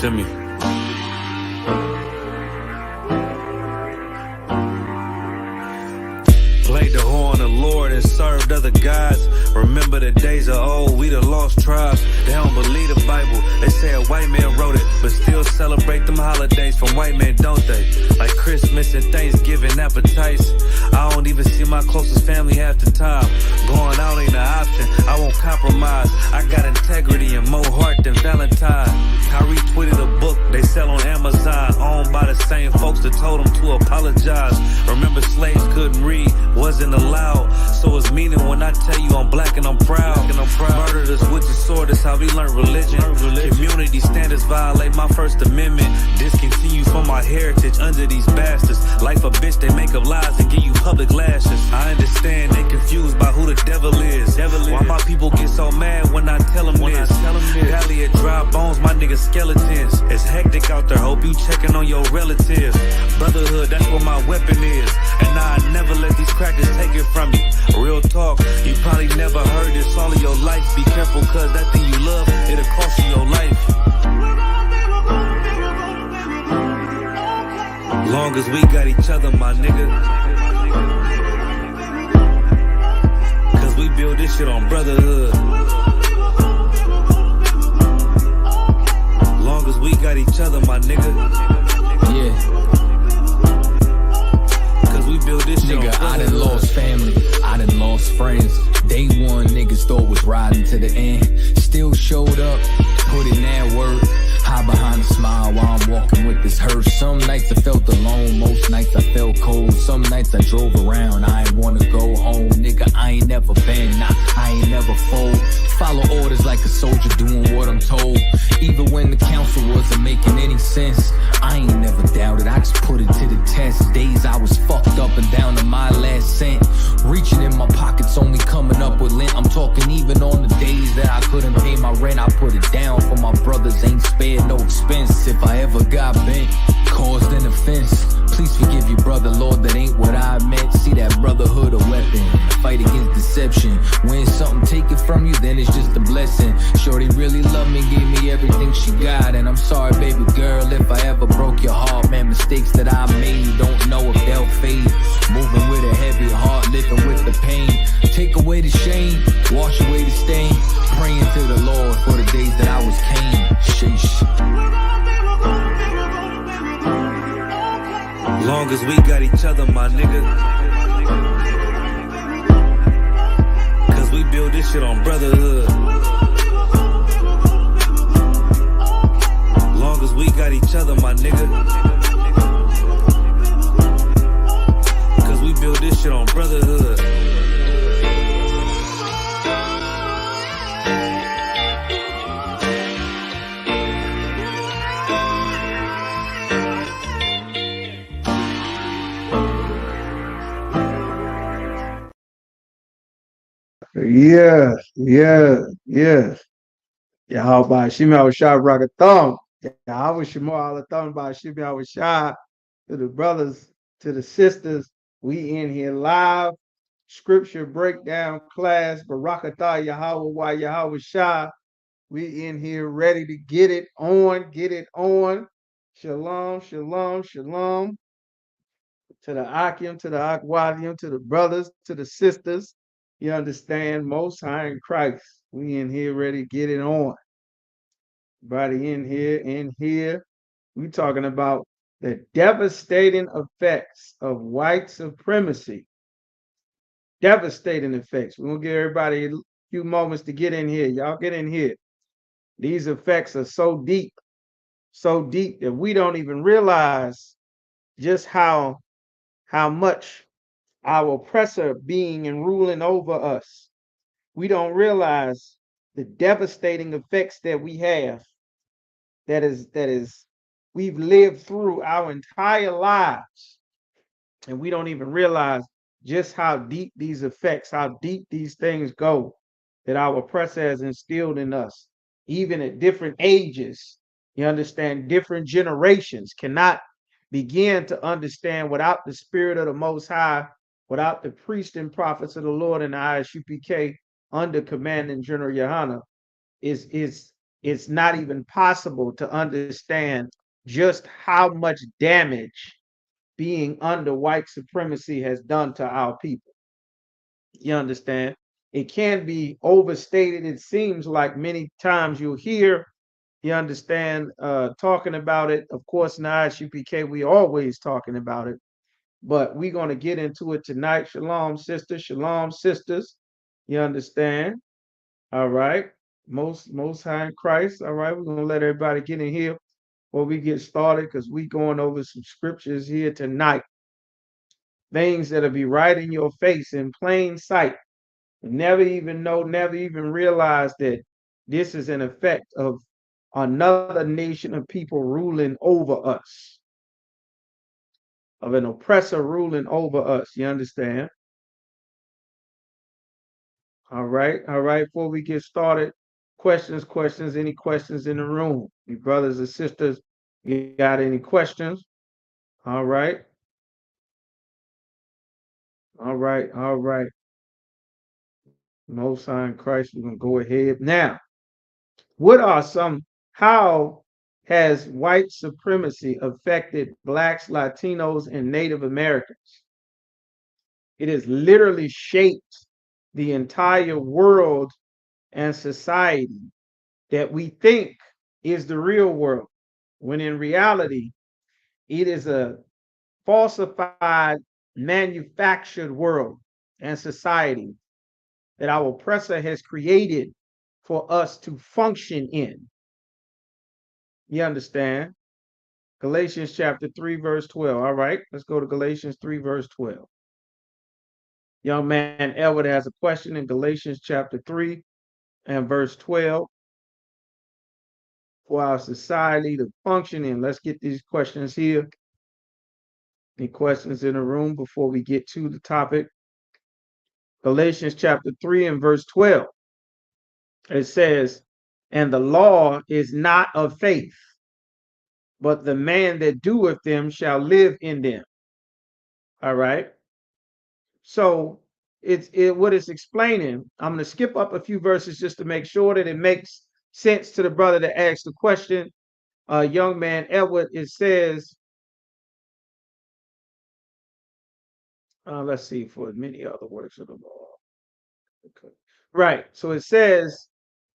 to me. Played the horn of Lord and served other gods. Remember the days of old, we the lost tribes. They don't believe the Bible, they say a white man wrote it, but still celebrate them holidays from white men, don't they? Like Christmas and Thanksgiving appetites. I don't even see my closest family half the time. Going out ain't an option, I won't compromise. I got integrity and more heart than Valentine. Kyrie tweeted a book they sell on Amazon, owned by the same folks that told him to apologize. Remember slaves couldn't read, wasn't allowed, so it's meaning when I tell you I'm black and I'm proud. Murdered us with the sword, that's how we learn religion. Community standards violate my First Amendment. Discontinue from my heritage under these bastards. Life a bitch, they make up lies and give you public lashes. I understand they confused by who the devil is. Why my people get so mad when I tell them this? Valley of dry bones, my niggas skeletons. It's hectic out there, hope you checking on your relatives. Brotherhood, that's what my weapon is. And now I never let these crackers take it from you. Real talk, you probably never heard this all of your life. Be careful, cause that thing you love, it'll cost you your life. Long as we got each other, my nigga. Cause we build this shit on brotherhood. Long as we got each other, my nigga. Yeah. We build this shit. Nigga, I done lost family, I done lost friends. Day one, niggas thought was riding to the end. Still showed up, put in that work. Hide behind a smile while I'm walking with this hearse. Some nights I felt alone, most nights I felt cold. Some nights I drove around, I ain't wanna go home. Nigga, I ain't never been, nah, I ain't never fold. Follow orders like a soldier doing what I'm told. Even when the council wasn't making any sense, I ain't never doubted, I just put it to the test. Days I was fucked up and down to my last cent. Reaching in my pockets, only coming up with lint. I'm talking even on the days that I couldn't pay my rent. I put it down for my brothers, ain't spared no expense. If I ever got bent, caused an offense, please forgive your brother, Lord, that ain't what I meant. See that brotherhood a weapon, fight against deception. When something taken from you, then it's just a blessing. Shorty really loved me, gave me everything she got. And I'm sorry, baby girl, if I ever broke your heart. Man, mistakes that I made, don't know if they'll fade. Moving with a heavy heart, living with the pain. Take away the shame, wash away the stain. Praying to the Lord for the days that I was Cain. Sheesh. Long as we got each other, my nigga. Cause we build this shit on brotherhood. Long as we got each other, my nigga. Cause we build this shit on brotherhood. Yes. Yahweh Shimei Awashai Ragathon. Yahweh Shemo Alathon by Shimei Awashai. To the brothers, to the sisters, we in here live. Scripture breakdown class. Barakatah Yahweh Wa Yahweh Shai. We in here ready to get it on, get it on. Shalom, shalom, shalom. To the Akim, to the Akwadium, to the brothers, to the sisters. You understand, Most High in Christ. We in here ready to get it on. Everybody in here. We talking about the devastating effects of white supremacy. Devastating effects. We're gonna give everybody a few moments to get in here. Y'all get in here. These effects are so deep that we don't even realize just how much our oppressor being and ruling over us. We don't realize the devastating effects that we have. That is we've lived through our entire lives, and we don't even realize just how deep these effects, how deep these things go that our oppressor has instilled in us, even at different ages. You understand, different generations cannot begin to understand without the spirit of the Most High, without the priests and prophets of the Lord and the ISUPK under Commanding General Yohana, is it's not even possible to understand just how much damage being under white supremacy has done to our people. You understand? It can be overstated. It seems like many times you'll hear, you understand, talking about it. Of course, in ISUPK, we always talking about it, but we're going to get into it tonight. Shalom, sisters. Shalom, sisters. You understand? All right. Most high in Christ. All right. We're going to let everybody get in here before we get started because we going over some scriptures here tonight. Things that'll be right in your face in plain sight. Never even know, never even realize that this is an effect of another nation of people ruling over us, of an oppressor ruling over us. You understand? All right. All right. Before we get started, questions, any questions in the room? You brothers and sisters, you got any questions? All right. All right. All right. Most High in Christ, we're going to go ahead. Now, what are some, how has white supremacy affected blacks, Latinos, and Native Americans? It has literally shaped the entire world and society that we think is the real world, when in reality, it is a falsified, manufactured world and society that our oppressor has created for us to function in. You understand? Galatians chapter 3, verse 12. All right, let's go to Galatians 3, verse 12. Young man Edward has a question in Galatians chapter 3 and verse 12 for our society to function in. Let's get these questions here. Any questions in the room before we get to the topic? Galatians chapter 3 and verse 12. It says, and the law is not of faith, but the man that doeth them shall live in them. All right. So what it's explaining. I'm going to skip up a few verses just to make sure that it makes sense to the brother that asked the question. Young man Edward, it says, let's see, for many other works of the law. Okay. Right. So it says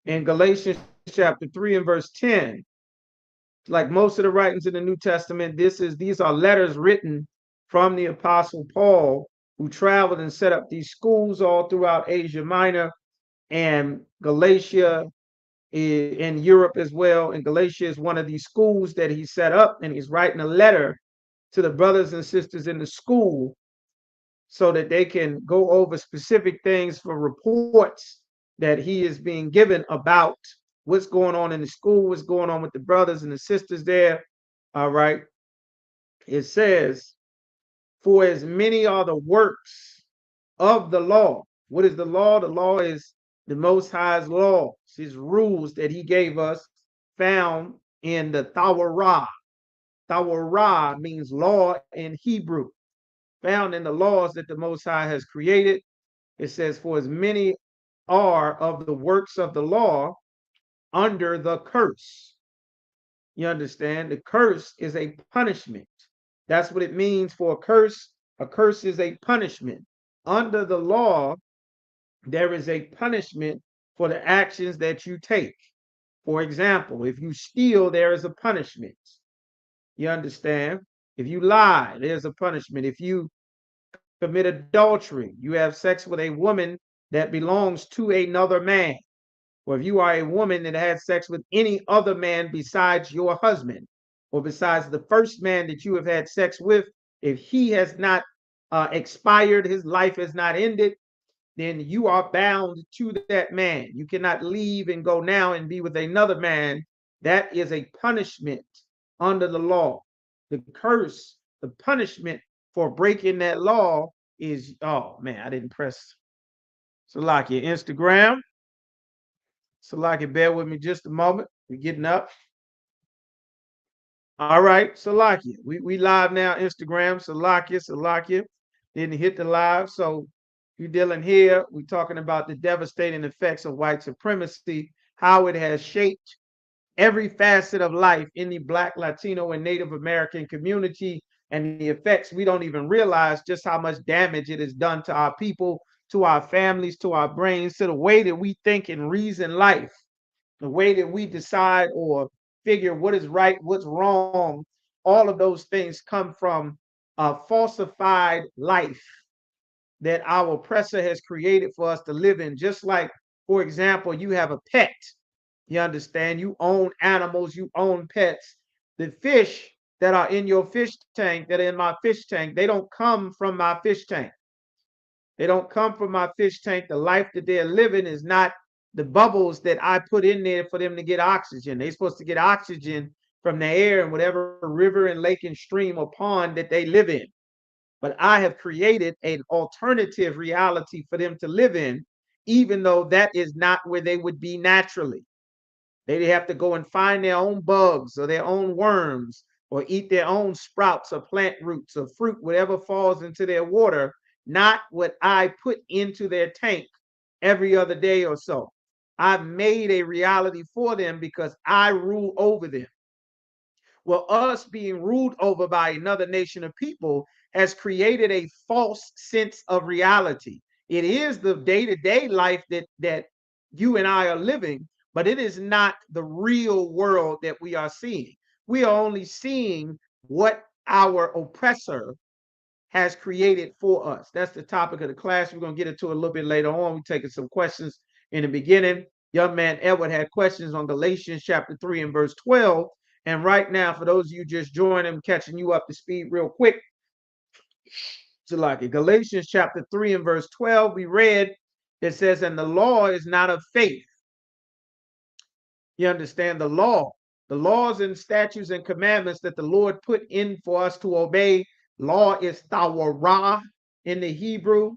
in Galatians chapter 3 and verse 10, like most of the writings in the New Testament, these are letters written from the Apostle Paul, who traveled and set up these schools all throughout Asia Minor and Galatia, in Europe as well. And Galatia is one of these schools that he set up, and he's writing a letter to the brothers and sisters in the school so that they can go over specific things for reports that he is being given about what's going on in the school, what's going on with the brothers and the sisters there. All right. It says, for as many are the works of the law. What is the law? The law is the Most High's laws, his rules that he gave us, found in the Torah. Torah means law in Hebrew, found in the laws that the Most High has created. It says, for as many are of the works of the law under the curse. You understand? The curse is a punishment. That's what it means for a curse. A curse is a punishment. Under the law, there is a punishment for the actions that you take. For example, if you steal, there is a punishment. You understand? If you lie, there's a punishment. If you commit adultery, you have sex with a woman that belongs to another man, or if you are a woman that had sex with any other man besides your husband, or besides the first man that you have had sex with, if he has not expired, his life has not ended, then you are bound to that man. You cannot leave and go now and be with another man. That is a punishment under the law. The curse, the punishment for breaking that law is, oh man, I didn't press. Salakia, Instagram. Salakia, bear with me just a moment. We're getting up. All right, Salakia. We live now, Instagram. Salakia. Didn't hit the live. So you're dealing here. We're talking about the devastating effects of white supremacy, how it has shaped every facet of life in the Black, Latino, and Native American community, and the effects we don't even realize just how much damage it has done to our people, to our families, to our brains, to the way that we think and reason life, the way that we decide or figure what is right, what's wrong. All of those things come from a falsified life that our oppressor has created for us to live in. Just like, for example, you have a pet. You understand? You own animals, you own pets. The fish that are in your fish tank, that are in my fish tank, they don't come from my fish tank. They don't come from my fish tank. The life that they're living is not the bubbles that I put in there for them to get oxygen. They're supposed to get oxygen from the air and whatever river and lake and stream or pond that they live in. But I have created an alternative reality for them to live in, even though that is not where they would be naturally. They have to go and find their own bugs or their own worms or eat their own sprouts or plant roots or fruit, whatever falls into their water, not what I put into their tank every other day or so. I've made a reality for them because I rule over them. Well, us being ruled over by another nation of people has created a false sense of reality. It is the day-to-day life that you and I are living, but it is not the real world that we are seeing. We are only seeing what our oppressor has created for us. That's the topic of the class. We're going to get into it a little bit later on. We're taking some questions in the beginning. Young man Edward had questions on Galatians chapter 3 and verse 12. And right now, for those of you just joining, I'm catching you up to speed real quick. So like Galatians chapter 3 and verse 12, we read, it says, and the law is not of faith. You understand the law, the laws and statutes and commandments that the Lord put in for us to obey. Law is Torah in the Hebrew.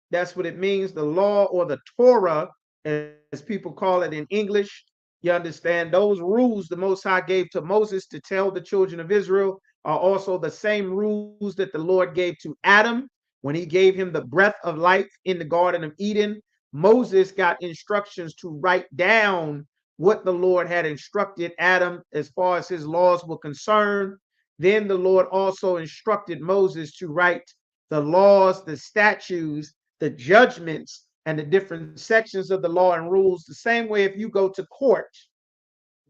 That's what it means, the law or the Torah, as people call it in English. You understand those rules the Most High gave to Moses to tell the children of Israel are also the same rules that the Lord gave to Adam when he gave him the breath of life in the Garden of Eden. Moses got instructions to write down what the Lord had instructed Adam as far as his laws were concerned. Then the Lord also instructed Moses to write the laws, the statutes, the judgments, and the different sections of the law and rules. The same way if you go to court,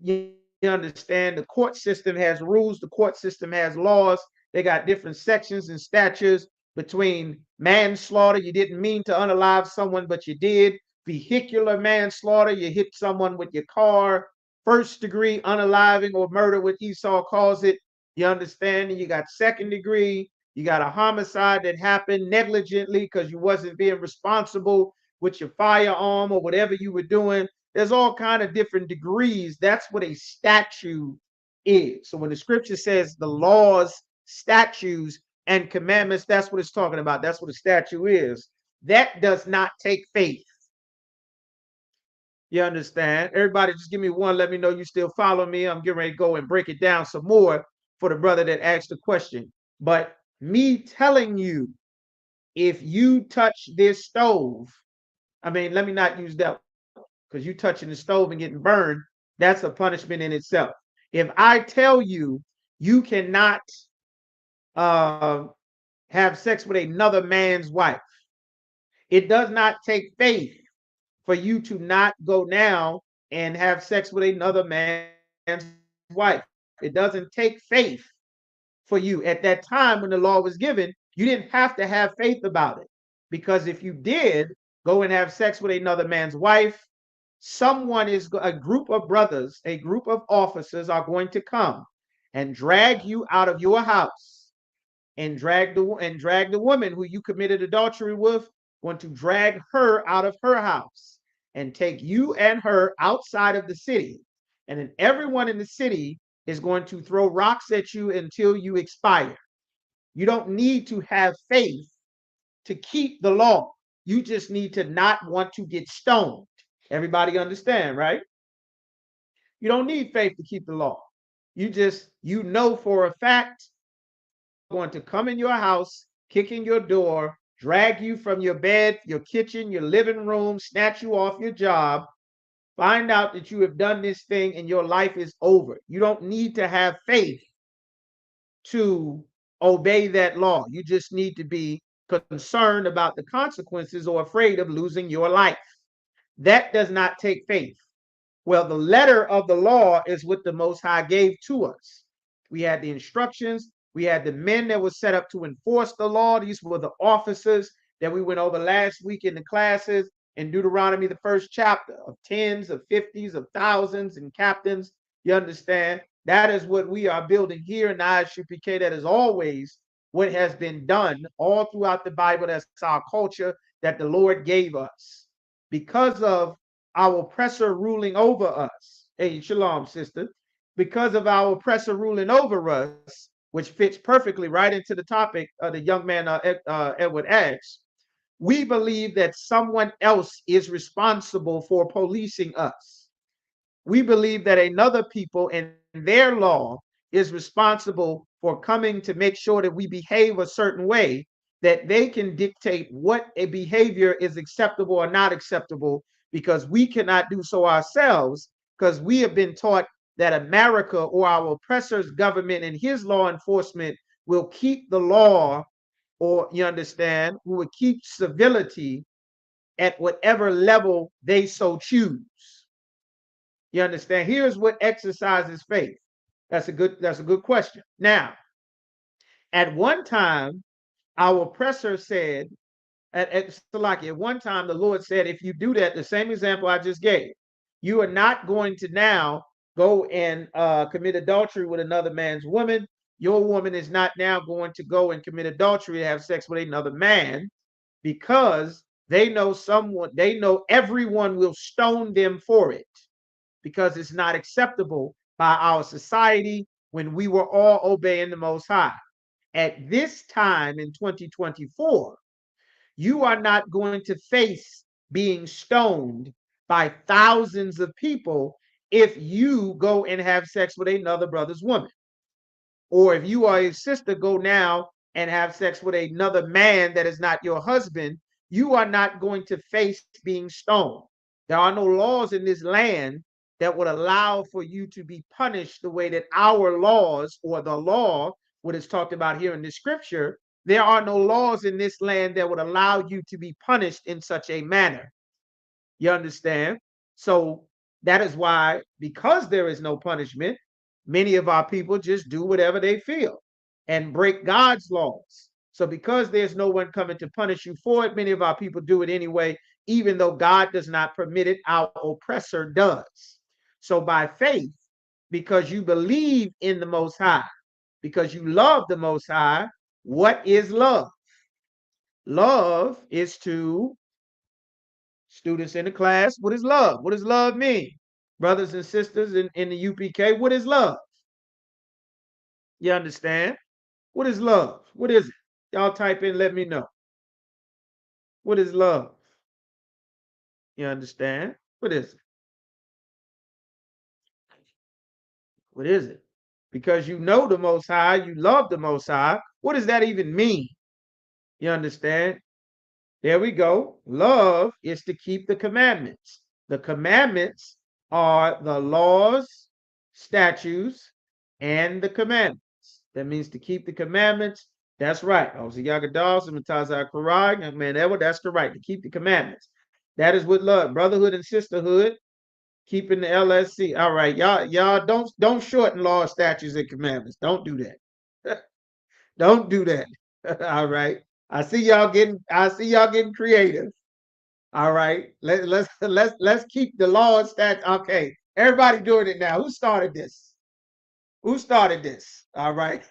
you understand the court system has rules, the court system has laws. They got different sections and statutes between manslaughter. You didn't mean to unalive someone, but you did. Vehicular manslaughter, you hit someone with your car. First degree unaliving or murder, what Esau calls it. You understand? And you got second degree. You got a homicide that happened negligently because you wasn't being responsible with your firearm or whatever you were doing. There's all kind of different degrees. That's what a statute is. So when the scripture says the laws, statutes, and commandments, that's what it's talking about. That's what a statute is. That does not take faith. You understand? Everybody just give me one. Let me know you still follow me. I'm getting ready to go and break it down some more for the brother that asked the question. But me telling you, if you touch this stove, I mean, let me not use that because you touching the stove and getting burned, that's a punishment in itself. If I tell you you cannot have sex with another man's wife, it does not take faith for you to not go now and have sex with another man's wife. It doesn't take faith for you. At that time when the law was given, you didn't have to have faith about it. Because if you did go and have sex with another man's wife, someone is a group of brothers, a group of officers are going to come and drag you out of your house and drag the woman who you committed adultery with, going to drag her out of her house and take you and her outside of the city. And then everyone in the city is going to throw rocks at you until you expire. You don't need to have faith to keep the law. You just need to not want to get stoned. Everybody understand, right? You don't need faith to keep the law. You know for a fact going to come in your house, kick in your door, drag you from your bed, your kitchen, your living room, snatch you off your job, Find out that you have done this thing and your life is over. You don't need to have faith to obey that law. You just need to be concerned about the consequences or afraid of losing your life. That does not take faith. Well, the letter of the law is what the Most High gave to us. We had the instructions, we had the men that were set up to enforce the law. These were the officers that we went over last week in the classes in Deuteronomy, the first chapter, of tens, of fifties, of thousands, and captains. You understand? That is what we are building here in the ISUPK. That is always what has been done all throughout the Bible. That's our culture that the Lord gave us. Because of our oppressor ruling over us. Hey, shalom, sister. Because of our oppressor ruling over us, which fits perfectly right into the topic the young man Edward asked, we believe that someone else is responsible for policing us. We believe that another people and their law is responsible for coming to make sure that we behave a certain way, that they can dictate what a behavior is acceptable or not acceptable, because we cannot do so ourselves, because we have been taught that America or our oppressor's government and his law enforcement will keep the law, or you understand, who would keep civility at whatever level they so choose. You understand? Here's what exercises faith. That's a good question. Now, at one time, our oppressor said, at Salaki, at one time, the Lord said, if you do that, the same example I just gave, you are not going to now go and commit adultery with another man's woman. Your woman is not now going to go and commit adultery and have sex with another man, because they know everyone will stone them for it, because it's not acceptable by our society when we were all obeying the Most High. At this time in 2024, you are not going to face being stoned by thousands of people if you go and have sex with another brother's woman. Or if you are a sister, go now and have sex with another man that is not your husband, you are not going to face being stoned. There are no laws in this land that would allow for you to be punished the way that our laws, or the law, what is talked about here in the scripture, there are no laws in this land that would allow you to be punished in such a manner. You understand? So that is why, because there is no punishment, many of our people just do whatever they feel and break God's laws. So because there's no one coming to punish you for it, many of our people do it anyway, even though God does not permit it, our oppressor does. So by faith, because you believe in the Most High, because you love the Most High, what is love? Love is to students in the class. What is love? What does love mean? Brothers and sisters in the UPK, what is love? You understand? What is love? What is it? Y'all type in, let me know. What is love? You understand? What is it? What is it? Because you know the Most High, you love the Most High. What does that even mean? You understand? There we go. Love is to keep the commandments. The commandments are the laws, statutes, and the commandments. That means to keep the commandments. That's right. That's correct. To keep the commandments. That is what love, brotherhood and sisterhood, keeping the LSC. All right, y'all don't shorten law, statutes, and commandments. Don't do that. Don't do that. All right. I see y'all getting creative. All right. Let's keep the law and statutes. Okay. Everybody doing it now. Who started this? Who started this? All right.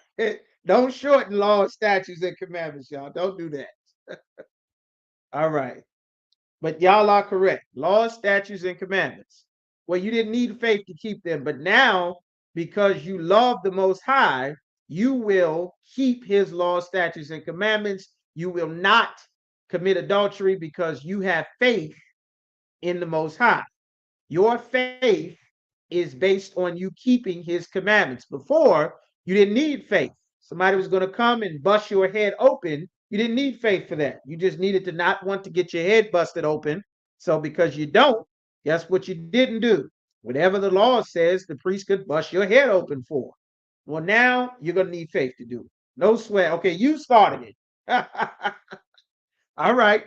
Don't shorten law, statutes, and commandments, y'all. Don't do that. All right. But y'all are correct. Laws, statutes, and commandments. Well, you didn't need faith to keep them, but now, because you love the Most High, you will keep his laws, statutes, and commandments. You will not commit adultery because you have faith in the Most High. Your faith is based on you keeping his commandments. Before, you didn't need faith. Somebody was going to come and bust your head open. You didn't need faith for that. You just needed to not want to get your head busted open. So because you don't, Guess what you didn't do? Whatever the law says, the priest could bust your head open for. Well, now you're going to need faith to do it. No sweat. Okay, you started it. All right.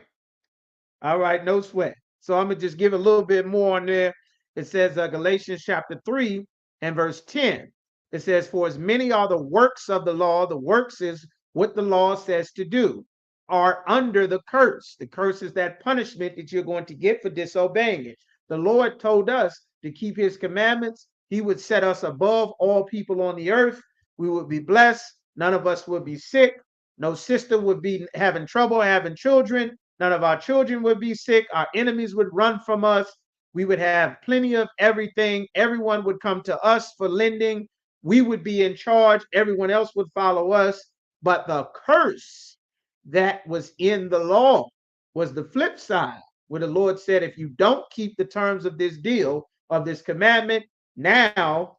All right, no sweat. So I'm going to just give a little bit more on there. It says Galatians chapter 3 and verse 10. It says, for as many are the works of the law, the works is what the law says to do, are under the curse. The curse is that punishment that you're going to get for disobeying it. The Lord told us to keep his commandments. He would set us above all people on the earth. We would be blessed. None of us would be sick. No sister would be having trouble having children. None of our children would be sick. Our enemies would run from us. We would have plenty of everything. Everyone would come to us for lending. We would be in charge. Everyone else would follow us. But the curse that was in the law was the flip side, where the Lord said, if you don't keep the terms of this deal, of this commandment, now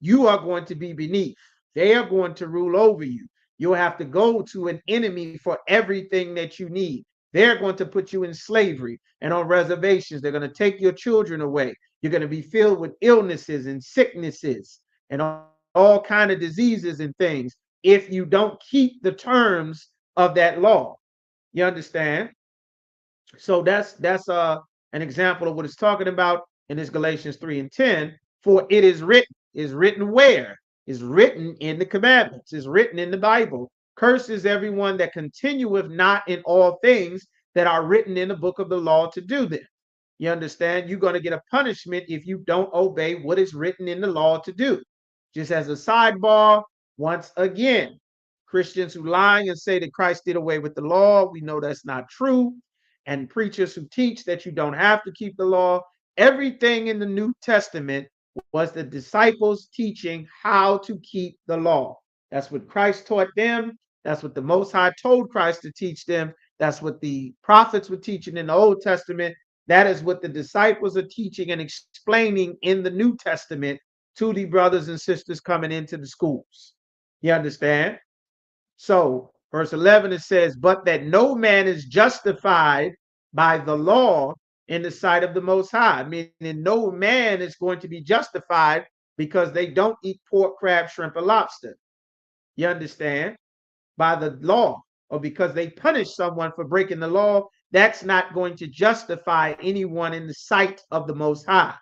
you are going to be beneath. They are going to rule over you. You'll have to go to an enemy for everything that you need. They're going to put you in slavery and on reservations. They're going to take your children away. You're going to be filled with illnesses and sicknesses and all kind of diseases and things if you don't keep the terms of that law. You understand? So that's an example of what it's talking about in this Galatians 3 and 10. For it is written. Is written where? Is written in the commandments. Is written in the Bible. Curses everyone that continueth not in all things that are written in the book of the law to do them. You understand? You're going to get a punishment if you don't obey what is written in the law to do. Just as a sidebar, once again, Christians who lie and say that Christ did away with the law, we know that's not true. And preachers who teach that you don't have to keep the law, everything in the New Testament was the disciples teaching how to keep the law. That's what Christ taught them. That's what the Most High told Christ to teach them. That's what the prophets were teaching in the Old Testament. That is what the disciples are teaching and explaining in the New Testament to the brothers and sisters coming into the schools. You understand? So, verse 11, it says, but that no man is justified by the law in the sight of the Most High, meaning no man is going to be justified because they don't eat pork, crab, shrimp, or lobster. You understand? By the law, or because they punish someone for breaking the law, that's not going to justify anyone in the sight of the Most High.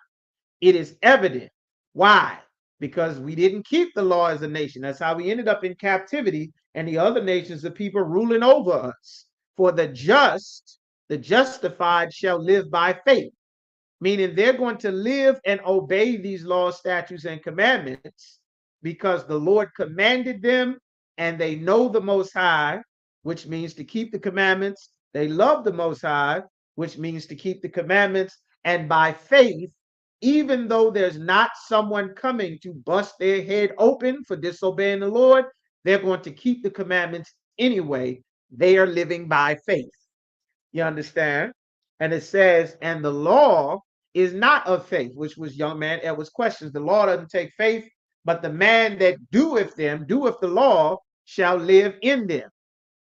It is evident. Why? Because we didn't keep the law as a nation. That's how we ended up in captivity, and the other nations, the people ruling over us. For the just, the justified shall live by faith, meaning they're going to live and obey these laws, statutes, and commandments because the Lord commanded them and they know the Most High, which means to keep the commandments. They love the Most High, which means to keep the commandments. And by faith, even though there's not someone coming to bust their head open for disobeying the Lord, they're going to keep the commandments anyway. They are living by faith. You understand? And it says, and the law is not of faith, which was young man Edwards' questions. The law doesn't take faith, but the man that doeth the law, shall live in them.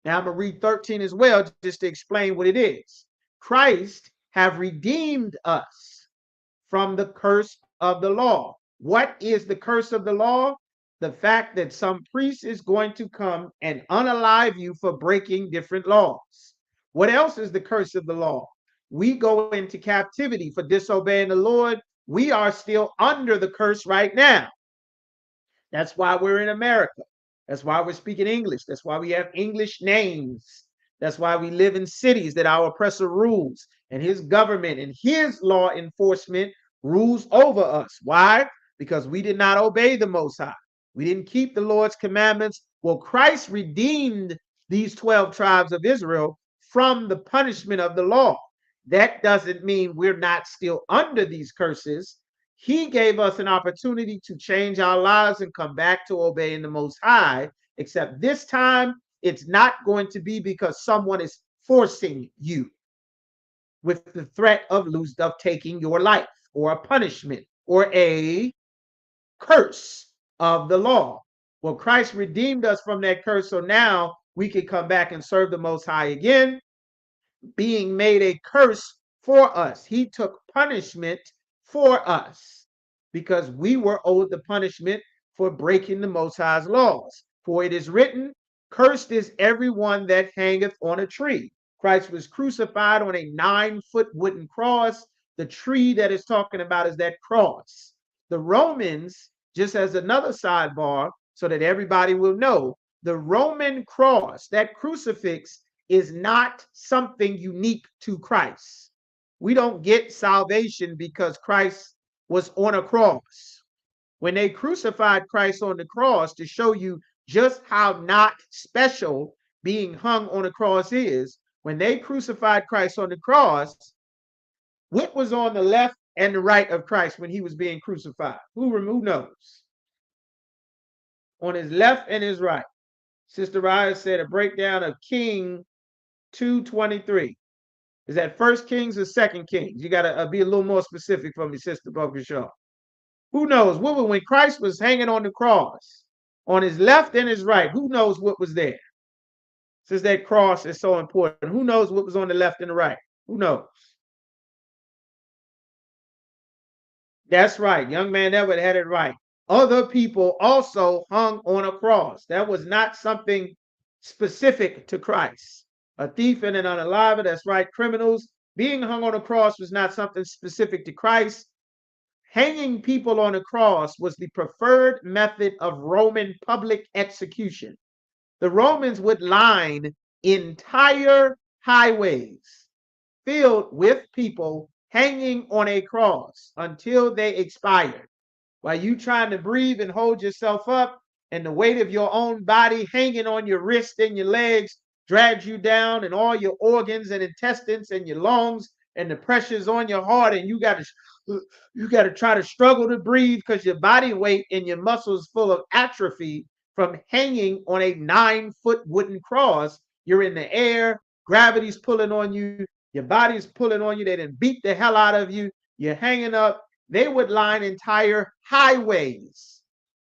Now I'm going to read 13 as well, just to explain what it is. Christ have redeemed us from the curse of the law. What is the curse of the law? The fact that some priest is going to come and unalive you for breaking different laws. What else is the curse of the law? We go into captivity for disobeying the Lord. We are still under the curse right now. That's why we're in America. That's why we're speaking English. That's why we have English names. That's why we live in cities that our oppressor rules, and his government and his law enforcement rules over us. Why? Because we did not obey the Most High. We didn't keep the Lord's commandments. Well, Christ redeemed these 12 tribes of Israel from the punishment of the law. That doesn't mean we're not still under these curses. He gave us an opportunity to change our lives and come back to obeying the Most High, except this time it's not going to be because someone is forcing you with the threat of taking your life or a punishment or a curse of the law. Well, Christ redeemed us from that curse, so now we can come back and serve the Most High again. Being made a curse for us. He took punishment for us because we were owed the punishment for breaking the Most High's laws. For it is written, cursed is everyone that hangeth on a tree. Christ was crucified on a 9-foot wooden cross. The tree that is talking about is that cross. The Romans, just as another sidebar, so that everybody will know, the Roman cross, that crucifix, is not something unique to Christ. We don't get salvation because Christ was on a cross. When they crucified Christ on the cross, to show you just how not special being hung on a cross is, when they crucified Christ on the cross, what was on the left and the right of Christ when he was being crucified? Who knows? On his left and his right. Sister Raya said a breakdown of King 2:23. Is that First Kings or Second Kings? You got to be a little more specific for me, Sister Bokashaw. Who knows? When Christ was hanging on the cross, on his left and his right, who knows what was there? Since that cross is so important, who knows what was on the left and the right? Who knows? That's right. Young man Edward had it right. Other people also hung on a cross. That was not something specific to Christ. A thief and an unaliver, that's right, criminals. Being hung on a cross was not something specific to Christ. Hanging people on a cross was the preferred method of Roman public execution. The Romans would line entire highways filled with people hanging on a cross until they expired. While you trying to breathe and hold yourself up, and the weight of your own body hanging on your wrist and your legs drags you down, and all your organs and intestines and your lungs and the pressures on your heart, and you got to try to struggle to breathe because your body weight and your muscles full of atrophy from hanging on a 9-foot wooden cross. You're in the air, gravity's pulling on you, your body's pulling on you, they didn't beat the hell out of you, you're hanging up. They would line entire highways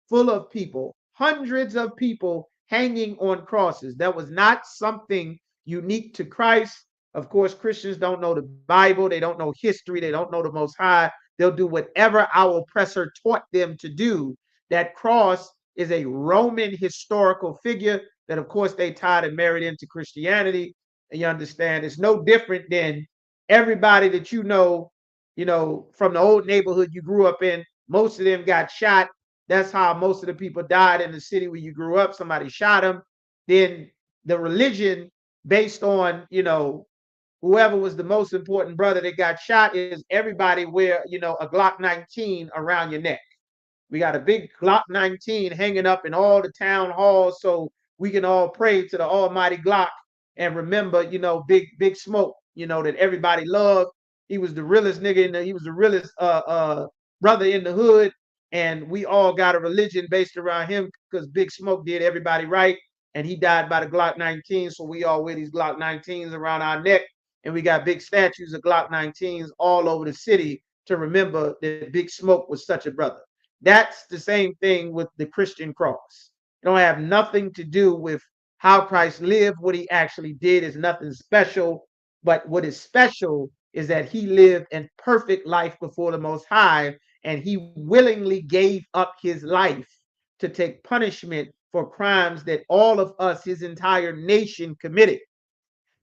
full of people, hundreds of people hanging on crosses. That was not something unique to Christ. Of course, Christians don't know the Bible. They don't know history. They don't know the Most High. They'll do whatever our oppressor taught them to do. That cross is a Roman historical figure that, of course, they tied and married into Christianity. And you understand, it's no different than everybody that you know, from the old neighborhood you grew up in. Most of them got shot. That's how most of the people died in the city where you grew up. Somebody shot them. Then the religion based on, whoever was the most important brother that got shot is everybody wear, a Glock 19 around your neck. We got a big Glock 19 hanging up in all the town halls so we can all pray to the almighty Glock and remember, Big Smoke, that everybody loved. He was the realest nigga he was the realest brother in the hood. And we all got a religion based around him because Big Smoke did everybody right. And he died by the Glock 19. So we all wear these Glock 19s around our neck. And we got big statues of Glock 19s all over the city to remember that Big Smoke was such a brother. That's the same thing with the Christian cross. It don't have nothing to do with how Christ lived. What he actually did is nothing special. But what is special is that he lived a perfect life before the Most High, and he willingly gave up his life to take punishment for crimes that all of us, his entire nation, committed,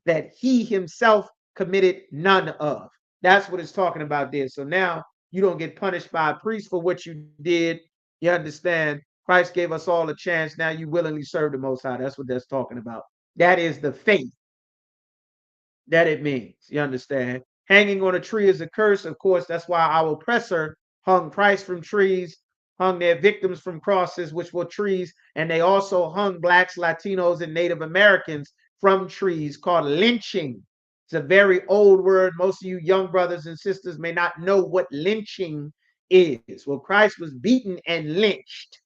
that he himself committed none of. That's what it's talking about there. So now you don't get punished by a priest for what you did. You understand? Christ gave us all a chance. Now you willingly serve the Most High. That's what that's talking about. That is the faith that it means. You understand? Hanging on a tree is a curse. Of course, that's why our oppressor hung Christ from trees, hung their victims from crosses, which were trees. And they also hung Blacks, Latinos, and Native Americans from trees, called lynching. It's a very old word. Most of you young brothers and sisters may not know what lynching is. Well, Christ was beaten and lynched,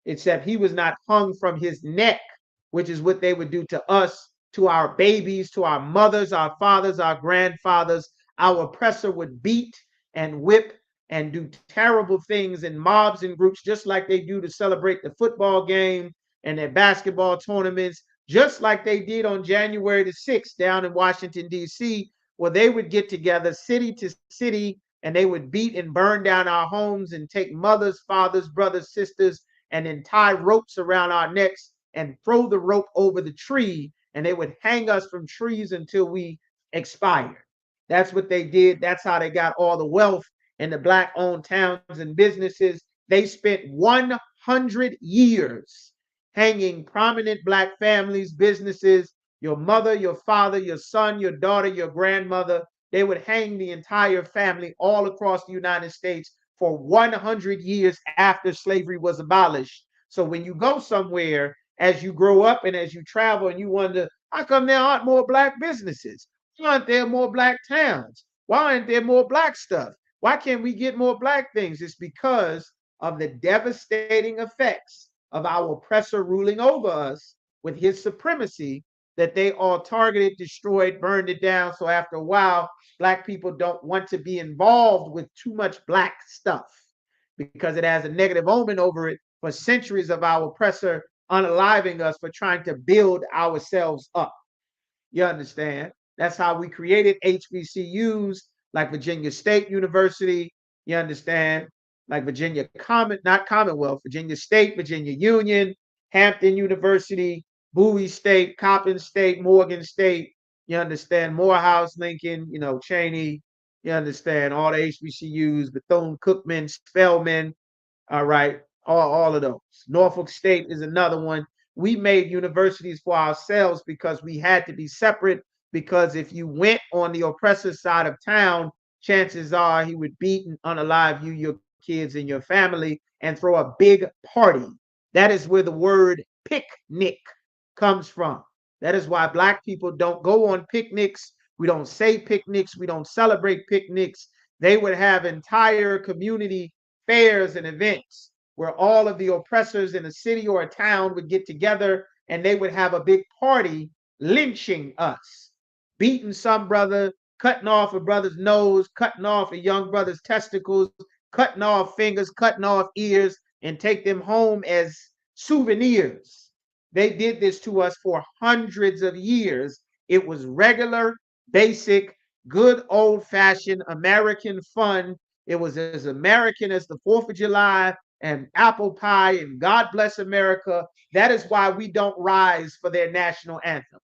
except he was not hung from his neck, which is what they would do to us, to our babies, to our mothers, our fathers, our grandfathers. Our oppressor would beat and whip and do terrible things in mobs and groups, just like they do to celebrate the football game and their basketball tournaments, just like they did on January the 6th down in Washington, D.C., Well, they would get together city to city and they would beat and burn down our homes and take mothers, fathers, brothers, sisters, and then tie ropes around our necks and throw the rope over the tree. And they would hang us from trees until we expired. That's what they did. That's how they got all the wealth in the black owned towns and businesses. They spent 100 years hanging prominent black families, businesses, your mother, your father, your son, your daughter, your grandmother. They would hang the entire family all across the United States for 100 years after slavery was abolished. So when you go somewhere, as you grow up and as you travel, and you wonder, how come there aren't more black businesses? Why aren't there more black towns? Why aren't there more black stuff? Why can't we get more black things? It's because of the devastating effects of our oppressor ruling over us with his supremacy, that they all targeted, destroyed, burned it down. So after a while, black people don't want to be involved with too much black stuff because it has a negative omen over it for centuries of our oppressor unaliving us for trying to build ourselves up. You understand? That's how we created HBCUs like Virginia State University. You understand? Like Virginia not Commonwealth, Virginia State, Virginia Union, Hampton University, Bowie State, Coppin State, Morgan State. You understand? Morehouse, Lincoln, Cheney. You understand? All the HBCUs, Bethune Cookman, Spelman, all right, all of those. Norfolk State is another one. We made universities for ourselves because we had to be separate. Because if you went on the oppressor side of town, chances are he would beat and unalive you, your kids, and your family, and throw a big party. That is where the word picnic comes from. That is why black people don't go on picnics. We don't say picnics. We don't celebrate picnics. They would have entire community fairs and events where all of the oppressors in a city or a town would get together and they would have a big party lynching us, beating some brother, cutting off a brother's nose, cutting off a young brother's testicles, cutting off fingers, cutting off ears, and take them home as souvenirs. They did this to us for hundreds of years. It was regular, basic, good old fashioned American fun. It was as American as the 4th of July and apple pie and God bless America. That is why we don't rise for their national anthem.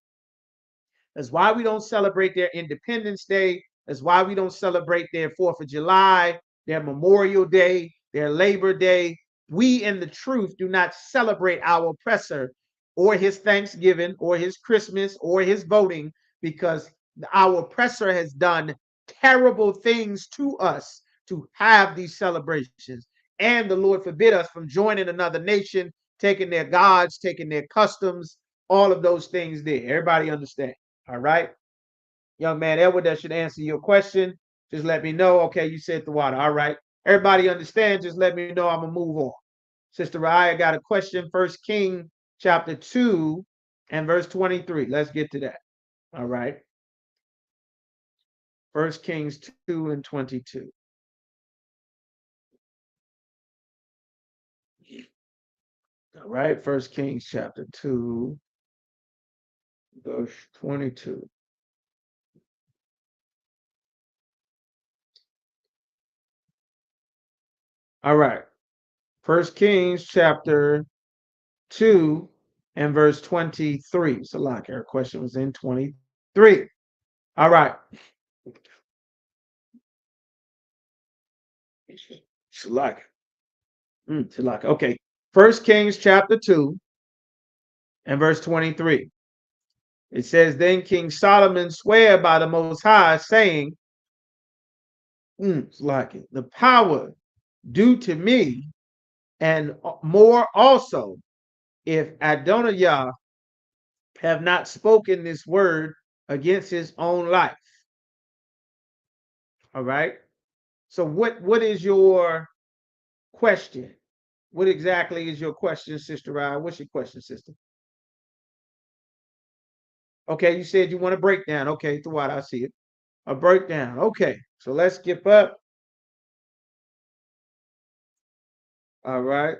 That's why we don't celebrate their Independence Day. That's why we don't celebrate their 4th of July, their Memorial Day, their Labor Day. We, in the truth, do not celebrate our oppressor or his Thanksgiving or his Christmas or his voting because our oppressor has done terrible things to us to have these celebrations. And the Lord forbid us from joining another nation, taking their gods, taking their customs, all of those things there. Everybody understand? All right. Young man Edward, that should answer your question. Just let me know. Okay, you said the water. All right. Everybody understand? Just let me know. I'm going to move on. Sister Raya got a question. 1 King chapter 2 and verse 23. Let's get to that. All right. 1 Kings 2 and 22. All right. 1 Kings chapter 2, verse 22. All right. 1 Kings chapter 2 and verse 23. So like her question was in 23. All right. Shalak. Shalak. Okay. 1 Kings chapter 2 and verse 23. It says, Then King Solomon sware by the Most High, saying, Shalak, the power due to me, and more also, if Adonijah have not spoken this word against his own life. All right. So what is your question? What exactly is your question, Sister Ryan? What's your question, sister? Okay, you said you want a breakdown. Okay, throughout I see it. A breakdown. Okay, so let's skip up. All right.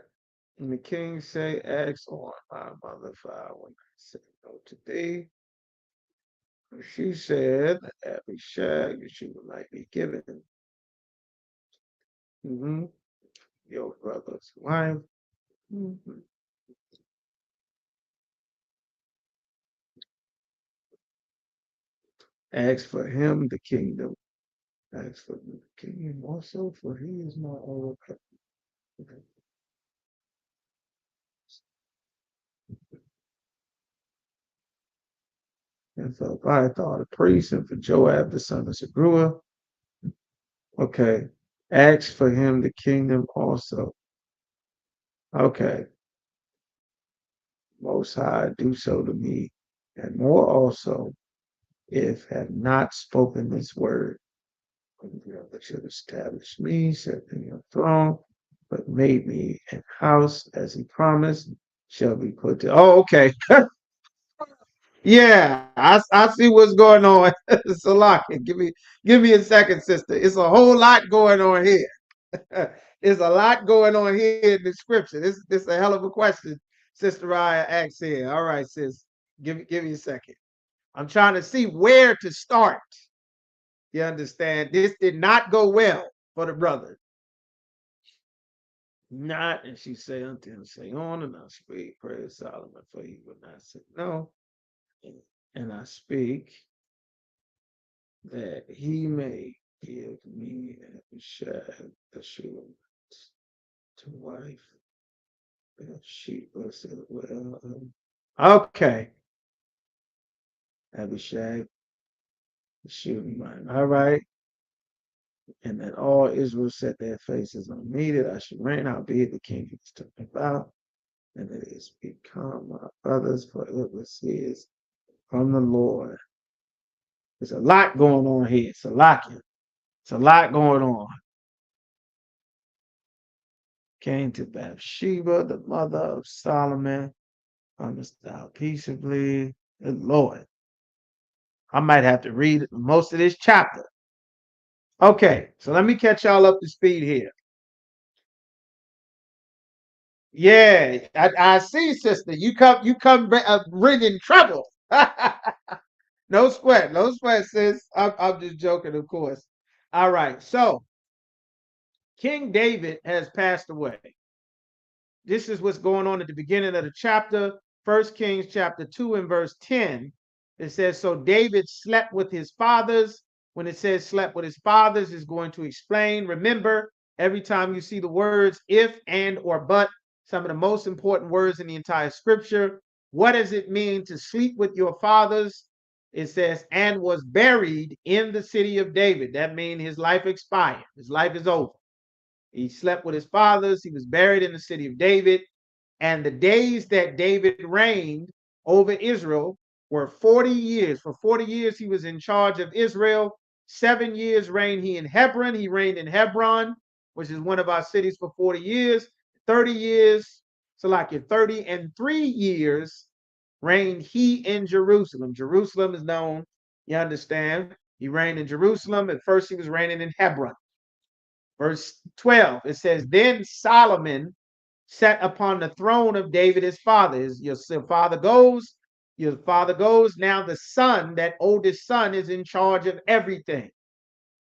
And the king say, Ask on my mother fire when I say no to thee. She said that Abishag, Yeshua might be given your brother's wife. Mhm. Ask for him the kingdom. Ask for the kingdom also, for he is not overcome. And for Abiathar the priest, and for Joab the son of Zeruiah. Okay. Ask for him the kingdom also. Okay. Most High, do so to me, and more also, if have not spoken this word, that should establish me, set me on throne, but made me an house as he promised, shall be put to. Oh, okay. Yeah, I see what's going on. Salaki, give me a second, sister. It's a whole lot going on here. There's a lot going on here in the scripture. This is a hell of a question, Sister Raya asks here. All right, sis, give me a second. I'm trying to see where to start. You understand? This did not go well for the brother. Not, and she say unto him, say on, and I speak, praise Solomon, for he would not say no. And I speak that he may give me Abishag the Shulamite to wife. Bathsheba said, well, okay, Abishag the Shulamite. All right. And then all Israel set their faces on me that I should reign, albeit the king is talking about, and it is become my brothers, for it was his from the Lord. There's a lot going on here. It's a lot. It's a lot going on. Came to Bathsheba, the mother of Solomon, promised thou peaceably. Good Lord. I might have to read most of this chapter. Okay, so let me catch y'all up to speed here. Yeah, I see, sister. You come bringing trouble. No sweat, no sweat, sis. I'm just joking, of course. All right, so King David has passed away. This is what's going on at the beginning of the chapter, 1 Kings chapter 2 and verse 10. It says, so David slept with his fathers. When it says slept with his fathers, is going to explain. Remember, every time you see the words if, and, or but, some of the most important words in the entire scripture, what does it mean to sleep with your fathers? It says, and was buried in the city of David. That means his life expired. His life is over. He slept with his fathers. He was buried in the city of David. And the days that David reigned over Israel were 40 years. For 40 years, he was in charge of Israel. 7 years reigned he in Hebron. He reigned in Hebron, which is one of our cities, for 40 years. 30 years, so like 30 and 3 years reigned he in Jerusalem. Jerusalem is known, you understand. He reigned in Jerusalem. At first, he was reigning in Hebron. Verse 12, it says, then Solomon sat upon the throne of David his father. Your father goes, now the son, that oldest son, is in charge of everything.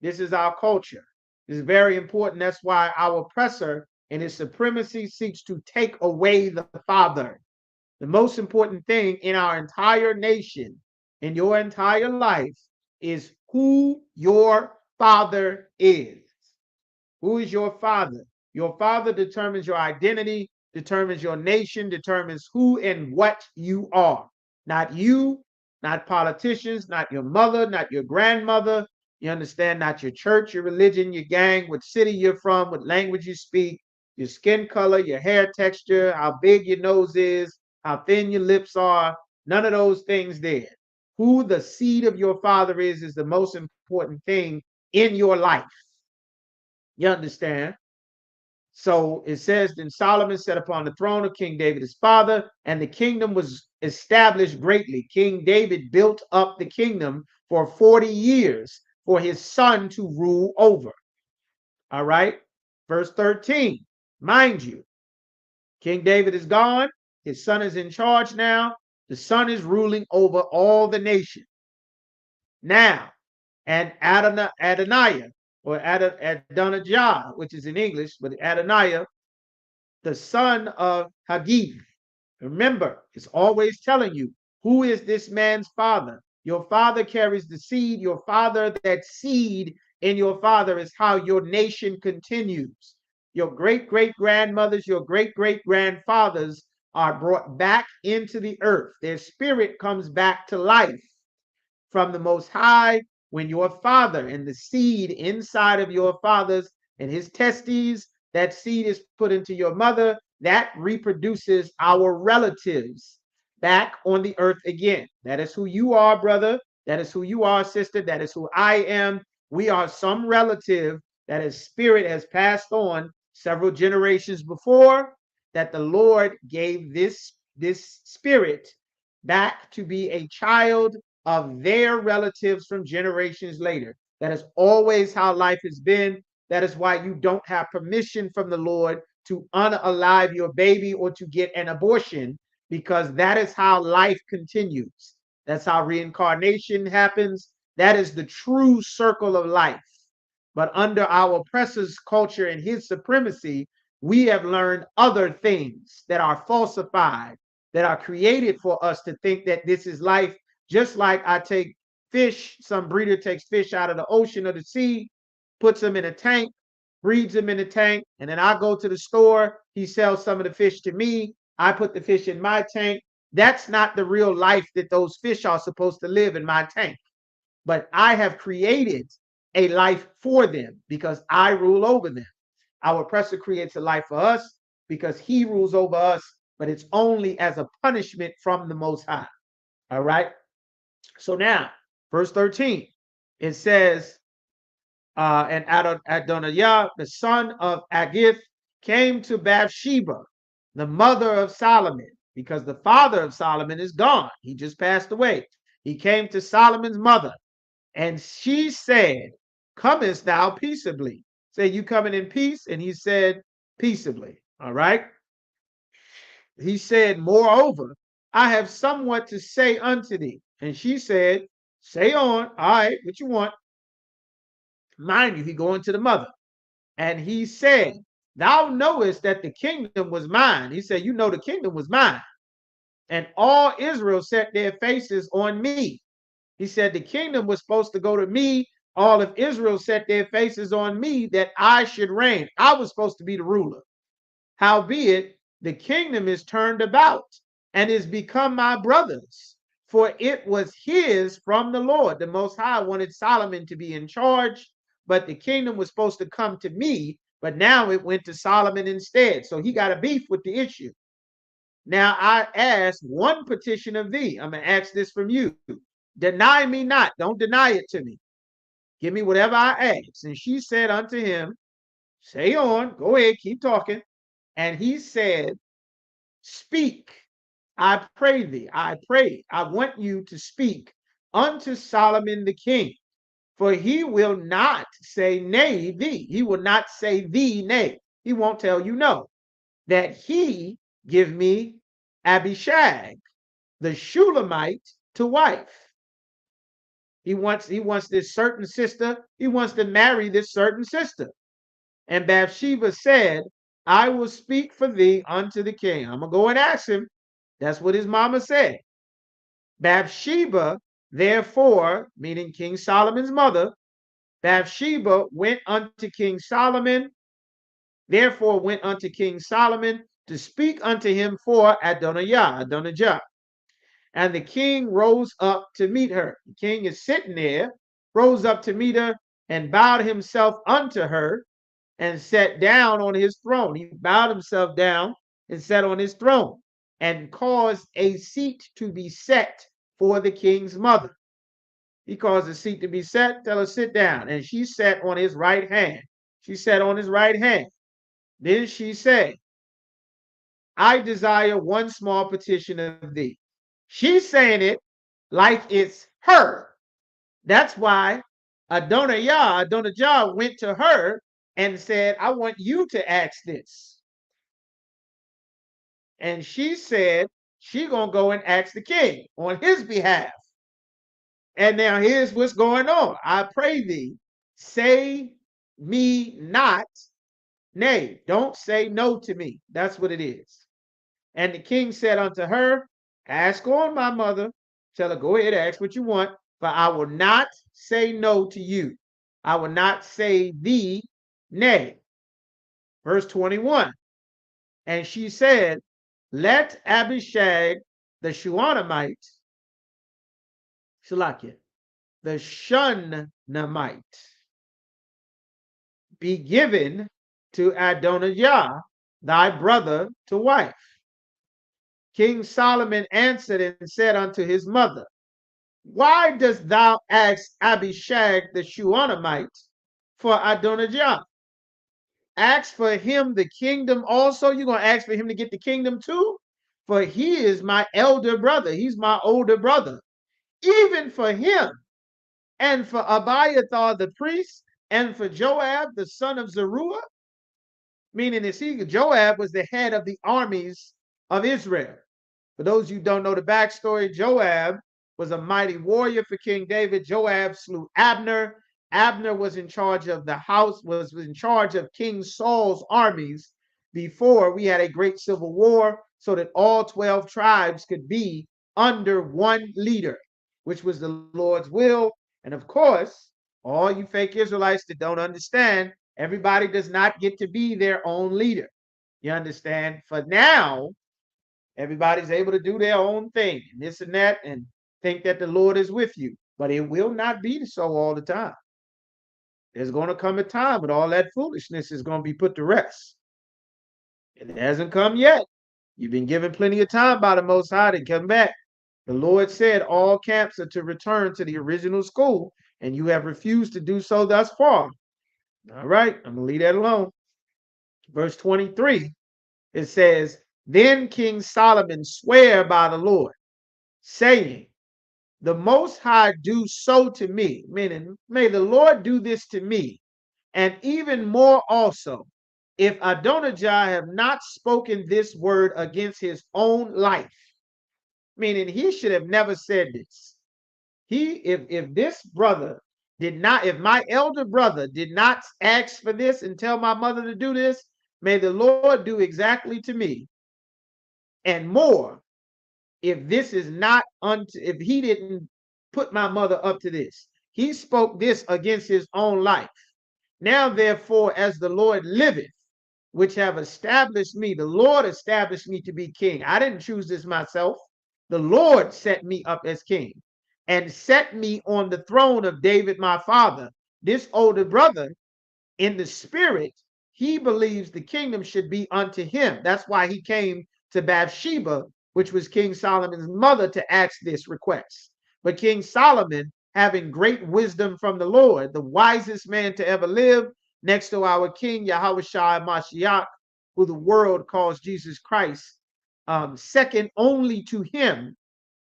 This is our culture. This is very important. That's why our oppressor in his supremacy seeks to take away the father. The most important thing in our entire nation, in your entire life, is who your father is. Who is your father? Your father determines your identity, determines your nation, determines who and what you are. Not you, not politicians, not your mother, not your grandmother. You understand? Not your church, your religion, your gang, what city you're from, what language you speak, your skin color, your hair texture, how big your nose is, how thin your lips are. None of those things there. Who the seed of your father is the most important thing in your life. You understand? So it says, then Solomon sat upon the throne of King David his father, and the kingdom was established greatly. King David built up the kingdom for 40 years for his son to rule over. All right. Verse 13. Mind you, King David is gone. His son is in charge now. The son is ruling over all the nation. Now, and Adoniah, or Adonijah, which is in English, but Adoniah, the son of Haggith. Remember, it's always telling you, who is this man's father? Your father carries the seed. Your father, that seed in your father is how your nation continues. Your great great grandmothers, your great great grandfathers are brought back into the earth. Their spirit comes back to life from the Most High when your father and the seed inside of your father's and his testes, that seed is put into your mother, that reproduces our relatives back on the earth again. That is who you are, brother. That is who you are, sister. That is who I am. We are some relative that his spirit has passed on several generations before, that the Lord gave this spirit back to be a child of their relatives from generations later. That is always how life has been. That is why you don't have permission from the Lord to unalive your baby or to get an abortion, because that is how life continues. That's how reincarnation happens. That is the true circle of life. But under our oppressor's culture and his supremacy, we have learned other things that are falsified, that are created for us to think that this is life. Just like I take fish, some breeder takes fish out of the ocean or the sea, puts them in a tank, breeds them in a tank, and then I go to the store, he sells some of the fish to me, I put the fish in my tank. That's not the real life that those fish are supposed to live in my tank. But I have created a life for them because I rule over them. Our oppressor creates a life for us because he rules over us, but it's only as a punishment from the Most High. All right. So now, verse 13, it says, and Adonijah, the son of Agith, came to Bathsheba, the mother of Solomon, because the father of Solomon is gone. He just passed away. He came to Solomon's mother, and she said, comest thou peaceably? Say, you coming in peace? And he said, peaceably. All right. He said, moreover, I have somewhat to say unto thee. And she said, say on. All right, what you want? Mind you, he going to the mother. And he said, thou knowest that the kingdom was mine. He said, you know the kingdom was mine. And all Israel set their faces on me. He said, the kingdom was supposed to go to me. All of Israel set their faces on me that I should reign. I was supposed to be the ruler. Howbeit, the kingdom is turned about and is become my brother's, for it was his from the Lord. The Most High wanted Solomon to be in charge, but the kingdom was supposed to come to me, but now it went to Solomon instead. So he got a beef with the issue. Now I ask one petition of thee. I'm going to ask this from you. Deny me not. Don't deny it to me. Give me whatever I ask. And she said unto him, say on, go ahead, keep talking. And he said, speak, I pray thee, I pray, I want you to speak unto Solomon the king, for he will not say nay thee. He will not say thee nay. He won't tell you no. That he give me Abishag, the Shulamite, to wife. He wants this certain sister. He wants to marry this certain sister. And Bathsheba said, I will speak for thee unto the king. I'm going to go and ask him. That's what his mama said. Bathsheba, therefore, meaning King Solomon's mother, Bathsheba went unto King Solomon, therefore went unto King Solomon to speak unto him for Adonijah. And the king rose up to meet her. The king is sitting there, rose up to meet her, and bowed himself unto her, and sat down on his throne. He bowed himself down and sat on his throne, and caused a seat to be set for the king's mother. He caused a seat to be set, tell her sit down. And she sat on his right hand. She sat on his right hand. Then she said, I desire one small petition of thee. She's saying it like it's her. That's why Adonijah went to her and said, I want you to ask this. And she said, she gonna go and ask the king on his behalf. And now here's what's going on. I pray thee, say me not nay. Don't say no to me. That's what it is. And the king said unto her, ask on, my mother. Tell her, go ahead, ask what you want, but I will not say no to you. I will not say thee nay. Verse 21. And she said, let Abishag the Shunammite, Shalakia, the Shunammite, be given to Adonijah, thy brother, to wife. King Solomon answered and said unto his mother, why dost thou ask Abishag the Shunammite for Adonijah? Ask for him the kingdom also. You're going to ask for him to get the kingdom too? For he is my elder brother. He's my older brother. Even for him, and for Abiathar the priest, and for Joab the son of Zeruiah, meaning that Joab was the head of the armies of Israel. For those of you who don't know the backstory, Joab was a mighty warrior for King David. Joab slew Abner. Abner was in charge of the house, was in charge of King Saul's armies before we had a great civil war, so that all 12 tribes could be under one leader, which was the Lord's will. And of course, all you fake Israelites that don't understand, everybody does not get to be their own leader. You understand? For now, everybody's able to do their own thing, and this and that, and think that the Lord is with you. But it will not be so all the time. There's going to come a time when all that foolishness is going to be put to rest. It hasn't come yet. You've been given plenty of time by the Most High to come back. The Lord said all camps are to return to the original school, and you have refused to do so thus far. All right, I'm going to leave that alone. Verse 23, it says, then King Solomon sware by the Lord, saying, the Most High do so to me, meaning, may the Lord do this to me, and even more also, if Adonijah have not spoken this word against his own life, meaning he should have never said this. If this brother did not, if my elder brother did not ask for this and tell my mother to do this, may the Lord do exactly to me and more, if this is not if he didn't put my mother up to this. He spoke this against his own life. Now therefore, as the Lord liveth, which have established me, the Lord established me to be king. I didn't choose this myself. The Lord set me up as king and set me on the throne of David my father. This older brother, in the spirit, he believes the kingdom should be unto him. That's why he came to Bathsheba, which was King Solomon's mother, to ask this request. But King Solomon, having great wisdom from the Lord, the wisest man to ever live, next to our King Yahushua Mashiach, who the world calls Jesus Christ, second only to him,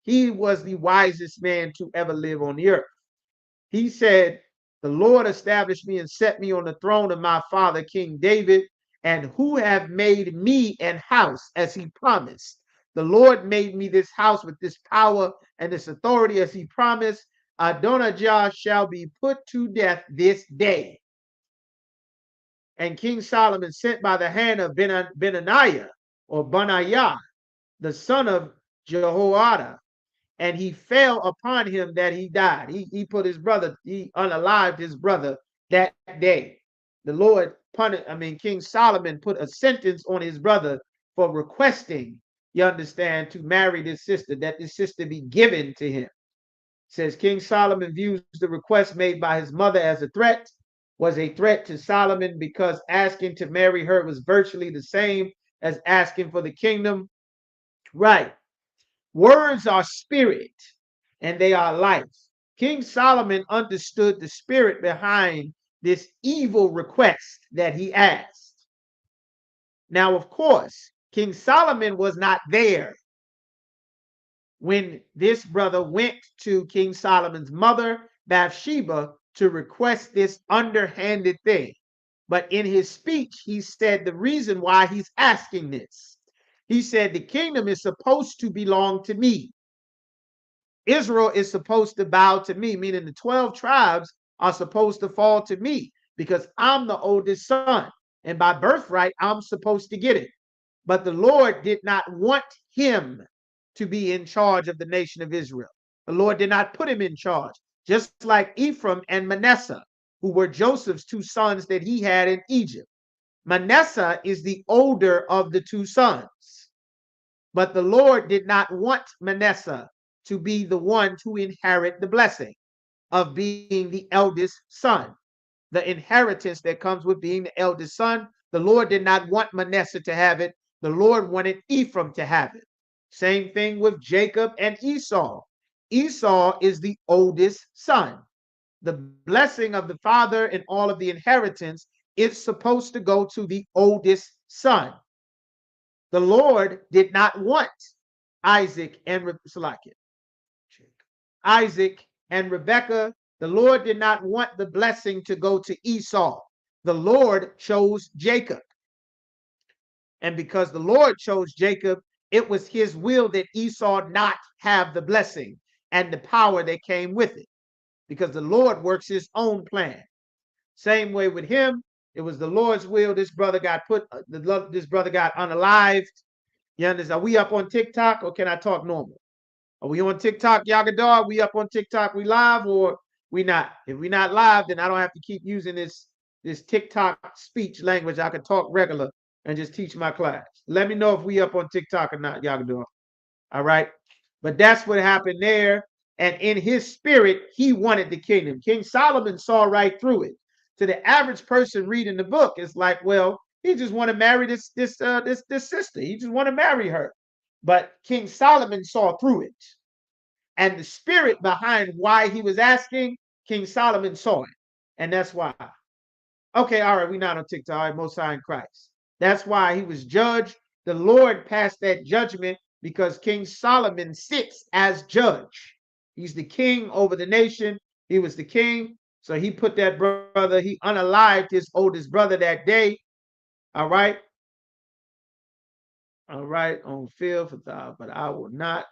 he was the wisest man to ever live on the earth. He said, the Lord established me and set me on the throne of my father, King David, and who have made me an house as he promised. The Lord made me this house with this power and this authority as he promised. Adonijah shall be put to death this day. And King Solomon sent by the hand of Benaniah or Benaiah, the son of Jehoiada, and he fell upon him that he died. He put his brother, he unalived his brother that day. The Lord King Solomon put a sentence on his brother for requesting, you understand, to marry this sister, that this sister be given to him. It says King Solomon views the request made by his mother as a threat, was a threat to Solomon, because asking to marry her was virtually the same as asking for the kingdom. Right. Words are spirit and they are life. King Solomon understood the spirit behind this evil request that he asked. Now, of course, King Solomon was not there when this brother went to King Solomon's mother, Bathsheba, to request this underhanded thing. But in his speech, he said the reason why he's asking this. He said, the kingdom is supposed to belong to me. Israel is supposed to bow to me, meaning the 12 tribes are supposed to fall to me because I'm the oldest son. And by birthright, I'm supposed to get it. But the Lord did not want him to be in charge of the nation of Israel. The Lord did not put him in charge, just like Ephraim and Manasseh, who were Joseph's two sons that he had in Egypt. Manasseh is the older of the two sons, but the Lord did not want Manasseh to be the one to inherit the blessing of being the eldest son. The inheritance that comes with being the eldest son, the Lord did not want Manasseh to have it. The Lord wanted Ephraim to have it. Same thing with Jacob and Esau. Esau is the oldest son. The blessing of the father and all of the inheritance is supposed to go to the oldest son. The Lord did not want Isaac and Isaac and Rebekah. The Lord did not want the blessing to go to Esau. The Lord chose Jacob. And because the Lord chose Jacob, it was his will that Esau not have the blessing and the power that came with it, because the Lord works his own plan. Same way with him, it was the Lord's will. This brother got unalived. You understand? Are we up on TikTok or can I talk normal? Are we on TikTok, Yagadar? We up on TikTok? We live or we not? If we not live, then I don't have to keep using this TikTok speech language. I can talk regular and just teach my class. Let me know if we up on TikTok or not, Yagadar. All right. But that's what happened there. And in his spirit, he wanted the kingdom. King Solomon saw right through it. To the average person reading the book, it's like, well, he just want to marry this sister. He just want to marry her. But King Solomon saw through it. And the spirit behind why he was asking, King Solomon saw it. And that's why. Okay, all right, we're not on TikTok. All right, Most High in Christ. That's why he was judged. The Lord passed that judgment because King Solomon sits as judge. He's the king over the nation. He was the king. So he put that brother, he unalived his oldest brother that day. All right. All right, on field for thou, but I will not,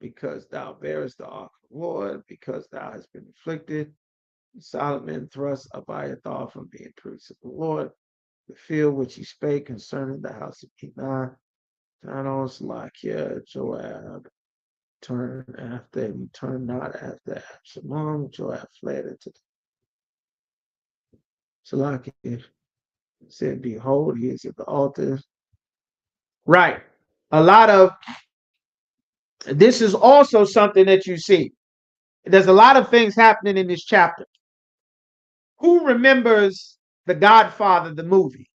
because thou bearest the ark of the Lord, because thou hast been afflicted. Solomon thrust Abiathar from being priest of the Lord, the field which he spake concerning the house of Elah. Tanos, Lakia, Joab turned after him, turned not after Absalom. Joab fled into the Salakia, said, behold, he is at the altar. Right. A lot of this is also something that you see. There's a lot of things happening in this chapter. Who remembers The Godfather, the movie?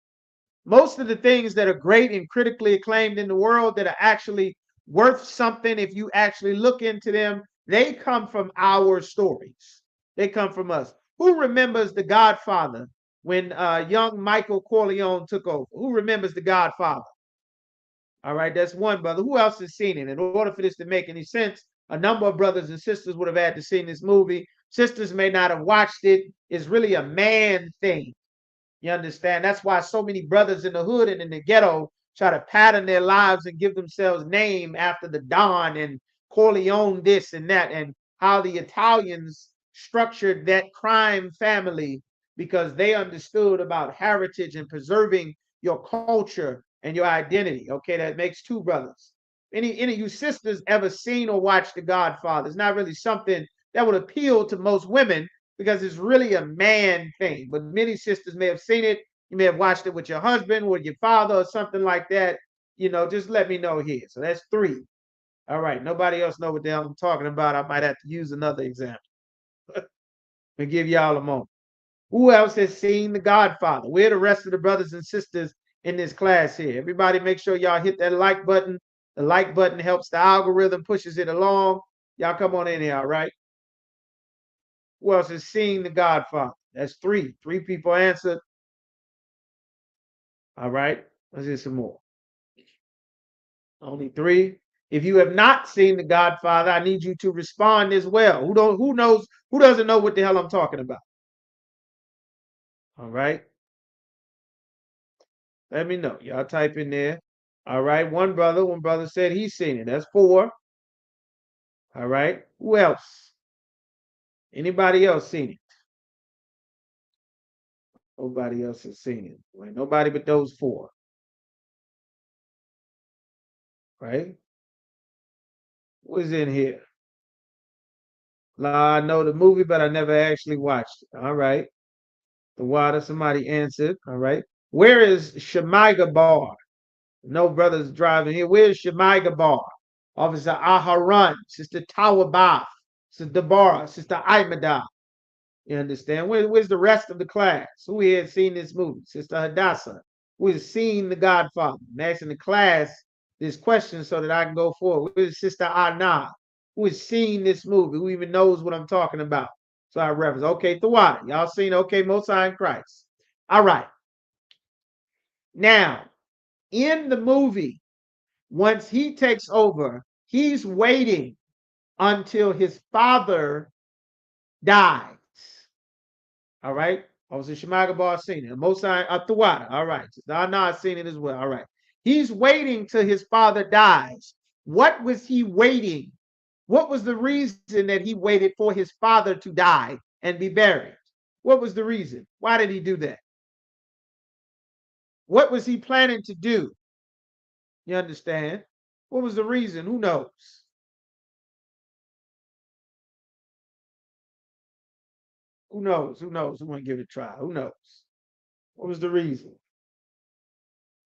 Most of the things that are great and critically acclaimed in the world that are actually worth something, if you actually look into them, they come from our stories. They come from us. Who remembers The Godfather when young Michael Corleone took over? Who remembers The Godfather? All right, that's one brother. Who else has seen it? In order for this to make any sense, a number of brothers and sisters would have had to see this movie. Sisters may not have watched it. It's really a man thing. You understand? That's why so many brothers in the hood and in the ghetto try to pattern their lives and give themselves name after the Don and Corleone this and that, and how the Italians structured that crime family because they understood about heritage and preserving your culture and your identity. Okay, that makes two brothers. Any of you sisters ever seen or watched The Godfather? It's not really something that would appeal to most women because it's really a man thing. But many sisters may have seen it. You may have watched it with your husband, with your father, or something like that. You know, just let me know here. So that's three. All right. Nobody else know what the hell I'm talking about. I might have to use another example. And give y'all a moment. Who else has seen The Godfather? Where are the rest of the brothers and sisters in this class here? Everybody make sure y'all hit that like button. The like button helps the algorithm, pushes it along. Y'all come on in here, all right? Who else has seen The Godfather? That's three. Three people answered. All right. Let's hear some more. Only three. If you have not seen The Godfather, I need you to respond as well. Who knows? Who doesn't know what the hell I'm talking about? All right. Let me know. Y'all type in there. All right. One brother said he's seen it. That's four. All right. Who else? Anybody else seen it? Nobody else has seen it. Right? Nobody but those four. Right? Who is in here? I know the movie, but I never actually watched it. All right. The water, somebody answered. All right. Where is Shemaiah Bar? No brothers driving here. Where's Shemaiah Bar? Officer Aharon, Sister Tawabaf, Sister Deborah, Sister Imadah. You understand? Where's the rest of the class? Who here had seen this movie? Sister Hadassah, who has seen The Godfather? I'm asking the class this question so that I can go forward. Where's Sister Anna, who has seen this movie? Who even knows what I'm talking about? So I reference. Okay, Thawada. Y'all seen Okay, Most High in Christ. All right. Now, in the movie, once he takes over, he's waiting until his father dies. All right. Officer Shemaiah Bar seen it. Mosai Thawada. All right. Anna seen it as well. All right. He's waiting till his father dies. What was he waiting? What was the reason that he waited for his father to die and be buried? What was the reason? Why did he do that? What was he planning to do? You understand? What was the reason? Who knows? Who knows? Who knows? Who want to give it a try? Who knows? What was the reason?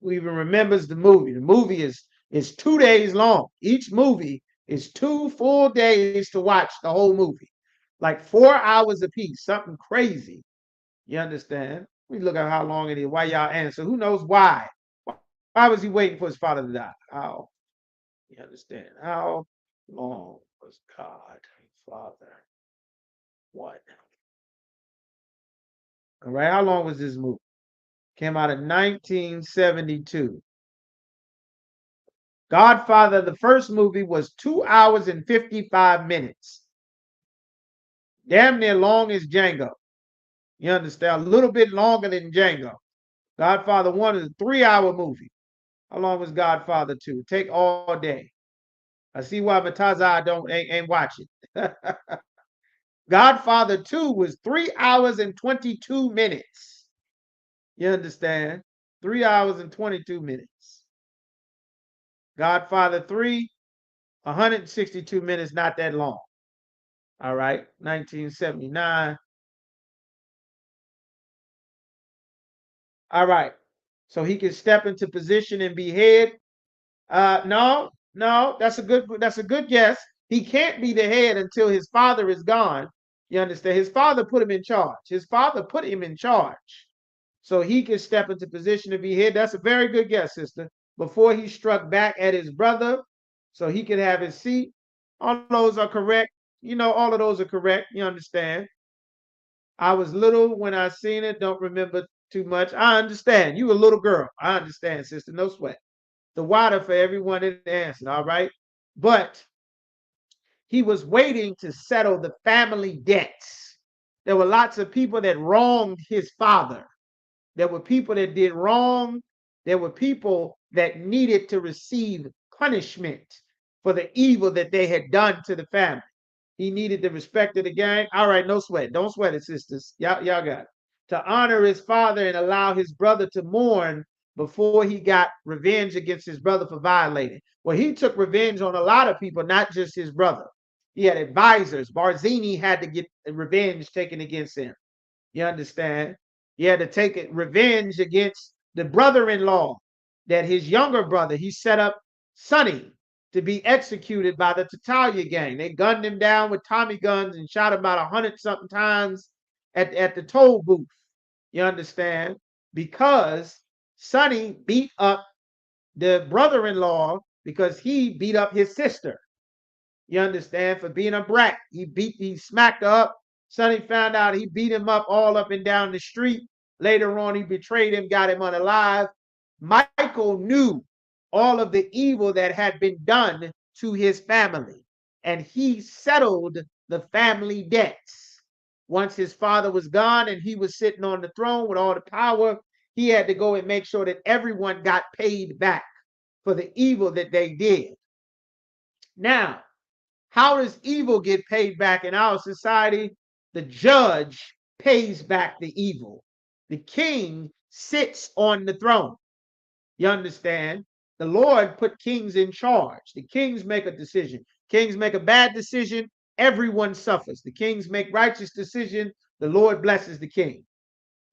Who even remembers the movie? The movie is 2 days long. Each movie is 2 full days to watch the whole movie, like 4 hours apiece. Something crazy. You understand? We look at how long it is. Why y'all answer? Who knows why? Why was he waiting for his father to die? How? You understand? How long was God Father? What? All right. How long was this movie? Came out in 1972. Godfather, the first movie, was 2 hours and 55 minutes. Damn near long as Django. You understand? A little bit longer than Django. Godfather 1 is a 3-hour movie. How long was Godfather 2? Take all day. I see why Mataza ain't watching. Godfather 2 was 3 hours and 22 minutes. You understand? 3 hours and 22 minutes. Godfather 3, 162 minutes, not that long. All right, 1979. All right, so he can step into position and be head. No, that's a good guess. He can't be the head until his father is gone. You understand? His father put him in charge. His father put him in charge. So he can step into position to be head. That's a very good guess, sister. Before he struck back at his brother, so he could have his seat. All those are correct. You know, all of those are correct. You understand? I was little when I seen it. Don't remember too much. I understand. You a little girl. I understand, sister. No sweat. The water for everyone that answered. All right. But he was waiting to settle the family debts. There were lots of people that wronged his father. There were people that did wrong. There were people that needed to receive punishment for the evil that they had done to the family. He needed the respect of the gang. All right, no sweat. Don't sweat it, sisters. Y'all got it. To honor his father and allow his brother to mourn before he got revenge against his brother for violating. Well, he took revenge on a lot of people, not just his brother. He had advisors. Barzini had to get revenge taken against him. You understand? He had to take revenge against the brother-in-law that his younger brother, he set up Sonny to be executed by the Tatalia gang. They gunned him down with Tommy guns and shot him about 100-something times at the toll booth. You understand? Because Sonny beat up the brother-in-law because he beat up his sister. You understand? For being a brat. He smacked her up. Sonny found out he beat him up all up and down the street. Later on, he betrayed him, got him unalive. Michael knew all of the evil that had been done to his family, and he settled the family debts. Once his father was gone and he was sitting on the throne with all the power, he had to go and make sure that everyone got paid back for the evil that they did. Now, How does evil get paid back in our society? The judge pays back the evil. The king sits on the throne. You understand? The Lord put kings in charge. The kings make a decision. Kings make a bad decision, everyone suffers. The kings make righteous decision, the Lord blesses the king,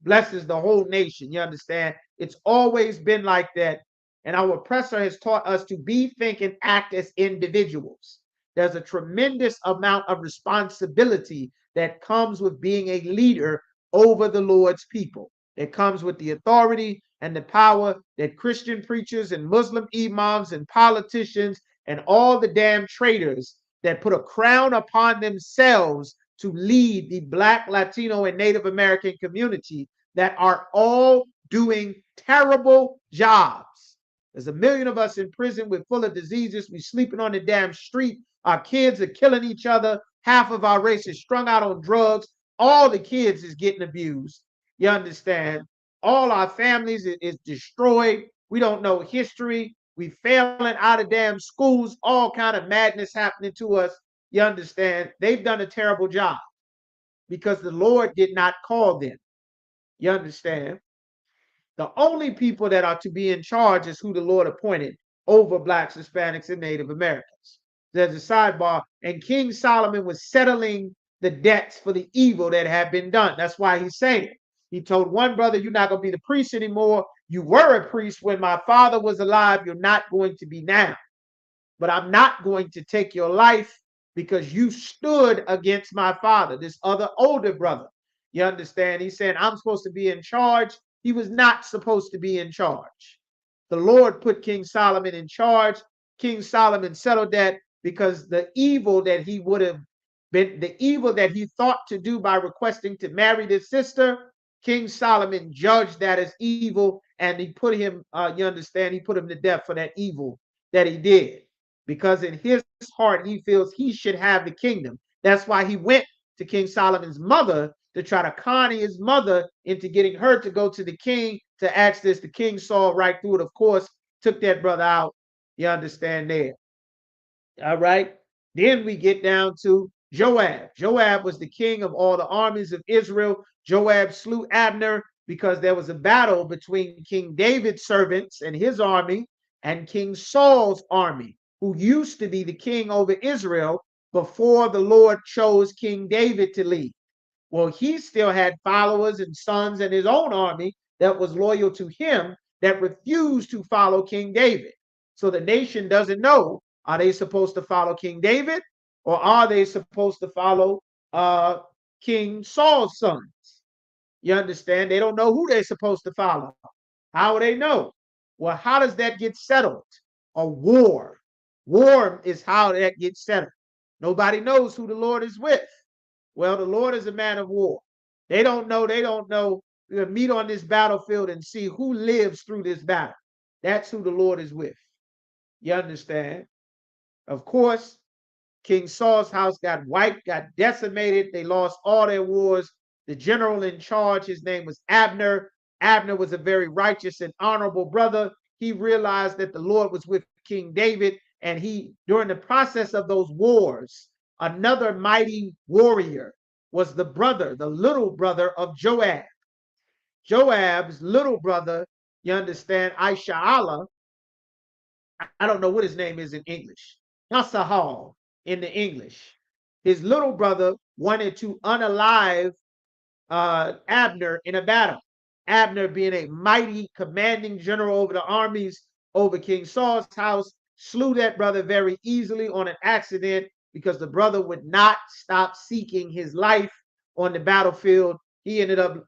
blesses the whole nation. You understand? It's always been like that. And our oppressor has taught us to be, think, and act as individuals. There's a tremendous amount of responsibility that comes with being a leader over the Lord's people. It comes with the authority and the power that Christian preachers and Muslim imams and politicians and all the damn traitors that put a crown upon themselves to lead the Black, Latino, and Native American community that are all doing terrible jobs. There's a million of us in prison. We're full of diseases. We're sleeping on the damn street. Our kids are killing each other. Half of our race is strung out on drugs. All the kids is getting abused. You understand? All our families is destroyed. We don't know history. We failing out of damn schools. All kind of madness happening to us. You understand? They've done a terrible job because the Lord did not call them. You understand? The only people that are to be in charge is who the Lord appointed over Blacks, Hispanics, and Native Americans. There's a sidebar, and King Solomon was settling the debts for the evil that had been done. That's why he's saying it. He told one brother, "You're not going to be the priest anymore. You were a priest when my father was alive. You're not going to be now. But I'm not going to take your life because you stood against my father," this other older brother. You understand? He said, "I'm supposed to be in charge." He was not supposed to be in charge. The Lord put King Solomon in charge. King Solomon settled that because the evil that he would have been, the evil that he thought to do by requesting to marry this sister, King Solomon judged that as evil, and he put him, you understand, he put him to death for that evil that he did. Because in his heart, he feels he should have the kingdom. That's why he went to King Solomon's mother to try to con his mother into getting her to go to the king to ask this. The king saw right through it, of course, took that brother out. You understand there? All right. Then we get down to Joab. Joab was the king of all the armies of Israel. Joab slew Abner because there was a battle between King David's servants and his army and King Saul's army, who used to be the king over Israel before the Lord chose King David to lead. Well, he still had followers and sons in his own army that was loyal to him that refused to follow King David. So the nation doesn't know, are they supposed to follow King David or are they supposed to follow King Saul's sons? You understand? They don't know who they're supposed to follow. How will they know? Well, how does that get settled? A war. War is how that gets settled. Nobody knows who the Lord is with. Well, the Lord is a man of war. They don't know. They don't know. We're going to meet on this battlefield and see who lives through this battle. That's who the Lord is with. You understand? Of course, King Saul's house got wiped, got decimated. They lost all their wars. The general in charge, his name was Abner. Abner was a very righteous and honorable brother. He realized that the Lord was with King David, and he, during the process of those wars, another mighty warrior was the brother, the little brother of Joab. Joab's little brother, you understand, Aisha'Allah, I don't know what his name is in English, Nasahal in the English. His little brother wanted to unalive Abner in a battle. Abner, being a mighty commanding general over the armies over King Saul's house, slew that brother very easily on an accident because the brother would not stop seeking his life on the battlefield. He ended up,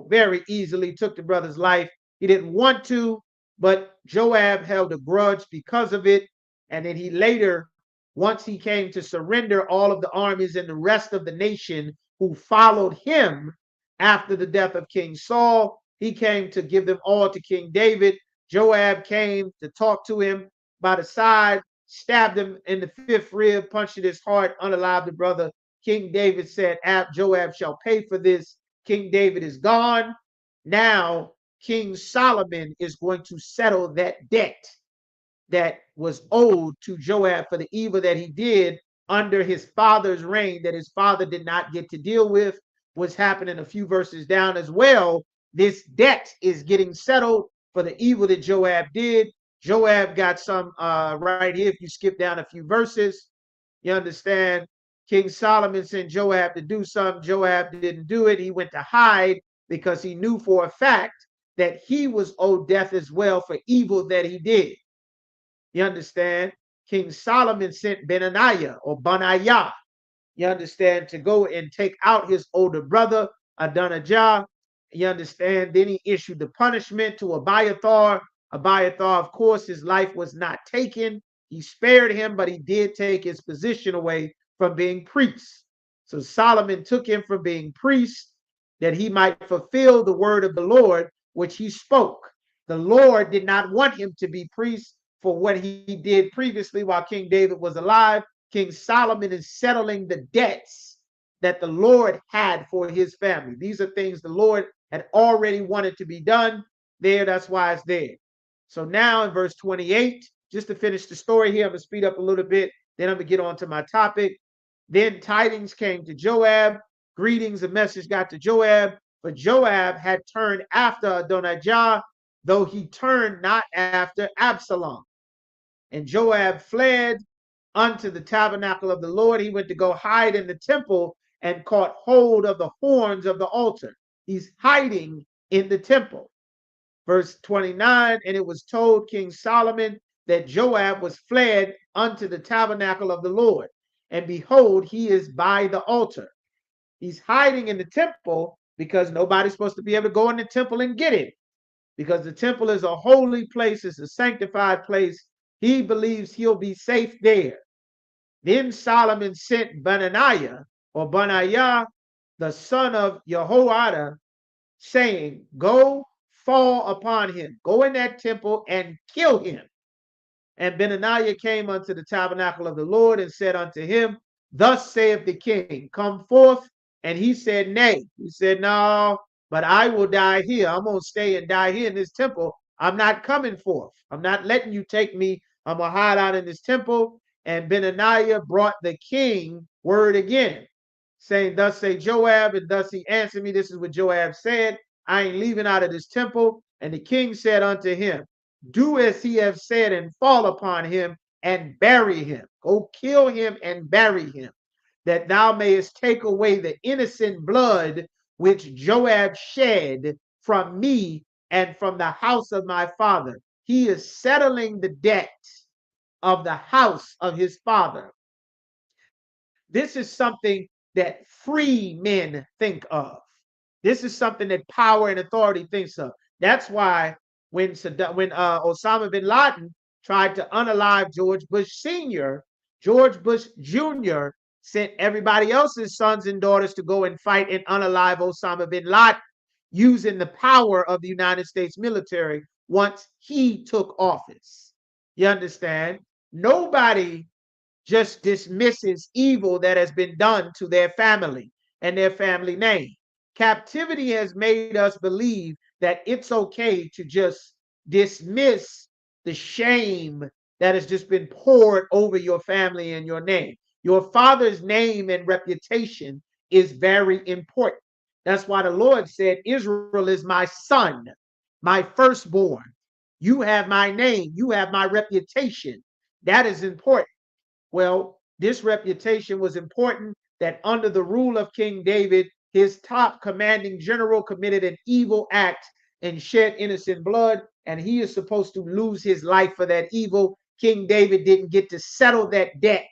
very easily took the brother's life. He didn't want to, but Joab held a grudge because of it. And then he later, once he came to surrender all of the armies and the rest of the nation who followed him after the death of King Saul, he came to give them all to King David. Joab came to talk to him by the side, stabbed him in the fifth rib, punched his heart, unalived the brother. King David said, Joab shall pay for this. King David is gone. Now, King Solomon is going to settle that debt that was owed to Joab for the evil that he did under his father's reign that his father did not get to deal with was happening a few verses down as well. This debt is getting settled for the evil that Joab did. Joab got some right here. If you skip down a few verses, you understand. King Solomon sent Joab to do something. Joab didn't do it. He went to hide because he knew for a fact that he was owed death as well for evil that he did. You understand? King Solomon sent Benaniah or Benaiah, you understand, to go and take out his older brother, Adonijah. You understand? Then he issued the punishment to Abiathar. Abiathar, of course, his life was not taken. He spared him, but he did take his position away from being priest. So Solomon took him from being priest that he might fulfill the word of the Lord, which he spoke. The Lord did not want him to be priest for what he did previously while King David was alive. King Solomon is settling the debts that the Lord had for his family. These are things the Lord had already wanted to be done there. That's why it's there. So now in verse 28, just to finish the story here, I'm going to speed up a little bit. Then I'm going to get on to my topic. Then tidings came to Joab. Greetings, a message got to Joab. But Joab had turned after Adonijah, though he turned not after Absalom. And Joab fled unto the tabernacle of the Lord. He went to go hide in the temple and caught hold of the horns of the altar. He's hiding in the temple. Verse 29, and it was told King Solomon that Joab was fled unto the tabernacle of the Lord. And behold, he is by the altar. He's hiding in the temple because nobody's supposed to be able to go in the temple and get him. Because the temple is a holy place, it's a sanctified place. He believes he'll be safe there. Then Solomon sent Benaniah or Benaiah, the son of Jehoiada, saying, go fall upon him, go in that temple and kill him. And Benaniah came unto the tabernacle of the Lord and said unto him, thus saith the king, come forth. And he said, nay. He said, no, but I will die here. I'm going to stay and die here in this temple. I'm not coming forth. I'm not letting you take me. I'm going to hide out in this temple. And Benaniah brought the king word again, saying, thus say Joab, and thus he answered me. This is what Joab said. I ain't leaving out of this temple. And the king said unto him, do as he have said and fall upon him and bury him. Go kill him and bury him, that thou mayest take away the innocent blood which Joab shed from me and from the house of my father. He is settling the debt of the house of his father. This is something that free men think of. This is something that power and authority thinks of. That's why when Osama bin Laden tried to unalive George Bush Sr., George Bush Jr. sent everybody else's sons and daughters to go and fight and unalive Osama bin Laden using the power of the United States military once he took office. You understand? Nobody just dismisses evil that has been done to their family and their family name. Captivity has made us believe that it's okay to just dismiss the shame that has just been poured over your family and your name. Your father's name and reputation is very important. That's why the Lord said, Israel is my son, my firstborn. You have my name, you have my reputation. That is important. Well, this reputation was important that under the rule of King David, his top commanding general committed an evil act and shed innocent blood, and he is supposed to lose his life for that evil. King David didn't get to settle that debt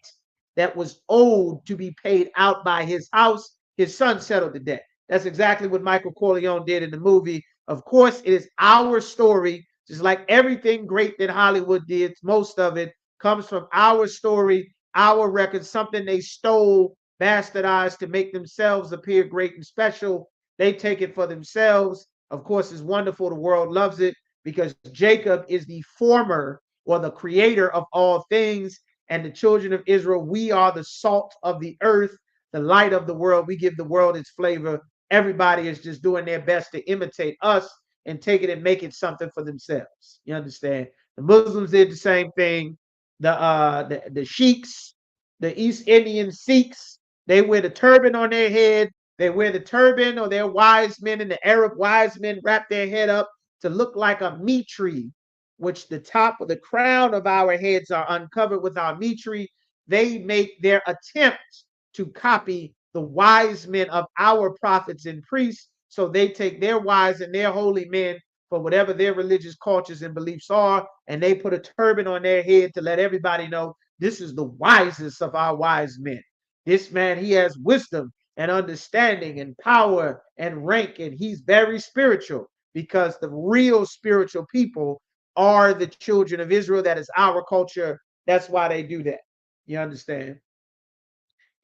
that was owed to be paid out by his house. His son settled the debt. That's exactly what Michael Corleone did in the movie. Of course, it is our story, just like everything great that Hollywood did, most of it comes from our story, our record, something they stole, bastardized to make themselves appear great and special. They take it for themselves. Of course, it's wonderful. The world loves it because Jacob is the former or the creator of all things. And the children of Israel, we are the salt of the earth, the light of the world. We give the world its flavor. Everybody is just doing their best to imitate us and take it and make it something for themselves. You understand? The Muslims did the same thing. The sheiks, The East Indian Sikhs, they wear the turban on their head. They wear the turban, or their wise men, and the Arab wise men wrap their head up to look like a meat tree, which the top of the crown of our heads are uncovered with our meat tree. They make their attempt to copy the wise men of our prophets and priests. So they take their wise and their holy men for whatever their religious cultures and beliefs are, and they put a turban on their head to let everybody know this is the wisest of our wise men. This man, he has wisdom and understanding and power and rank, and he's very spiritual, because the real spiritual people are the children of Israel. That is our culture. That's why they do that. You understand?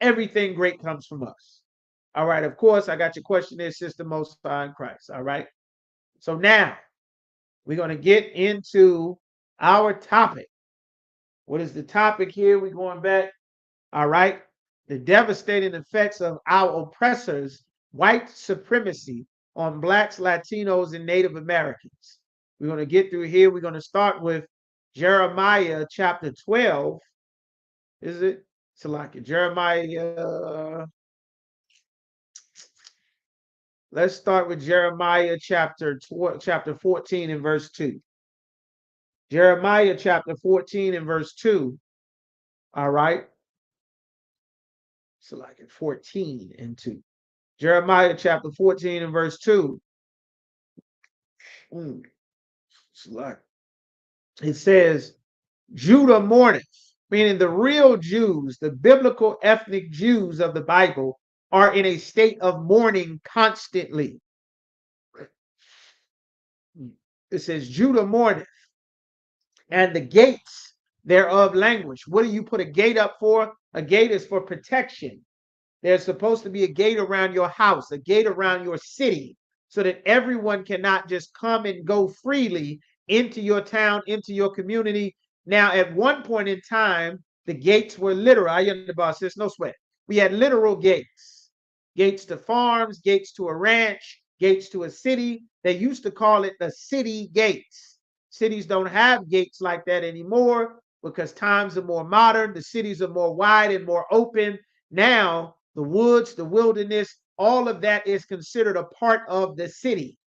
Everything great comes from us. All right. Of course, I got your question there, Sister Most High in Christ. All right. So now we're going to get into our topic. What is the topic here? We're going back. All right. The devastating effects of our oppressors, white supremacy, on Blacks, Latinos, and Native Americans. We're going to get through here. We're going to start with Jeremiah chapter 12. Is it? Salaki. Jeremiah. Let's start with Jeremiah chapter 14 and verse 2. Jeremiah chapter 14 and verse 2. All right. So like 14 and 2. Jeremiah chapter 14 and verse 2. It says, Judah mourneth, meaning the real Jews, the biblical ethnic Jews of the Bible, are in a state of mourning constantly. It says, Judah mourneth, and the gates thereof languish. What do you put a gate up for? A gate is for protection. There's supposed to be a gate around your house, a gate around your city, so that everyone cannot just come and go freely into your town, into your community. Now, at one point in time, the gates were literal. I am the boss, there's no sweat. We had literal gates, gates to farms, gates to a ranch, gates to a city. They used to call it the city gates. Cities don't have gates like that anymore because times are more modern. The cities are more wide and more open. Now, the woods, the wilderness, all of that is considered a part of the city.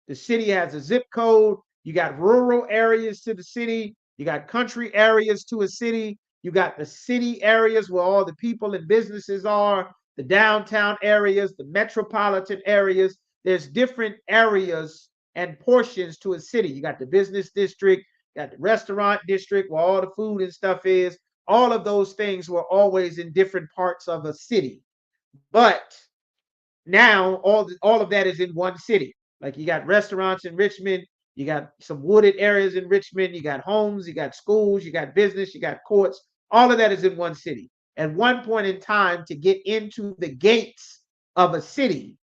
The city has a zip code. You got rural areas to the city. You got country areas to a city. You got the city areas where all the people and businesses are, the downtown areas, the metropolitan areas. There's different areas and portions to a city. You got the business district, you got the restaurant district where all the food and stuff is. All of those things were always in different parts of a city. But now all of that is in one city. Like you got restaurants in Richmond, you got some wooded areas in Richmond, you got homes, you got schools, you got business, you got courts. All of that is in one city. At one point in time, to get into the gates of a city,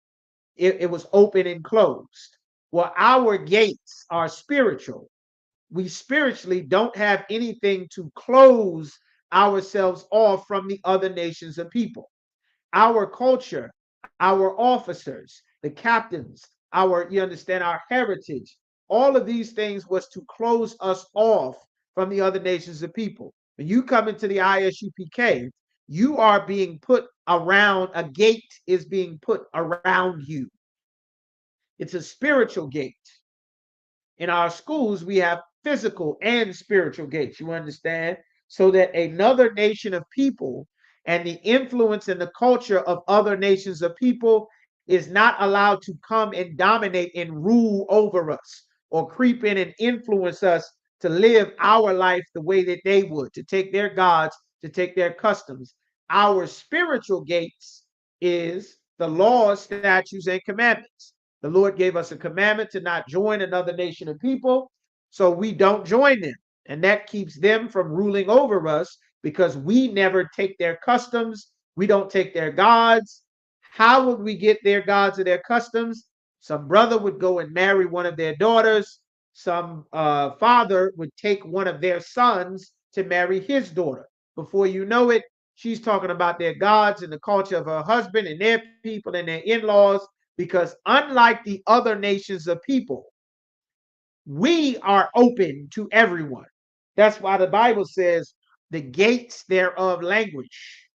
it was open and closed. Well, our gates are spiritual. We spiritually don't have anything to close ourselves off from the other nations of people. Our culture, our officers, the captains, you understand, our heritage, all of these things was to close us off from the other nations of people. When you come into the ISUPK, you are being put around, a gate is being put around you. It's a spiritual gate. In our schools, we have physical and spiritual gates, you understand? So that another nation of people and the influence and the culture of other nations of people is not allowed to come and dominate and rule over us or creep in and influence us to live our life the way that they would, to take their gods, to take their customs. Our spiritual gates is the laws, statutes, and commandments. The Lord gave us a commandment to not join another nation of people, so we don't join them. And that keeps them from ruling over us because we never take their customs. We don't take their gods. How would we get their gods or their customs? Some brother would go and marry one of their daughters. Some father would take one of their sons to marry his daughter. Before you know it, she's talking about their gods and the culture of her husband and their people and their in-laws. Because unlike the other nations of people, we are open to everyone. That's why the Bible says the gates thereof language.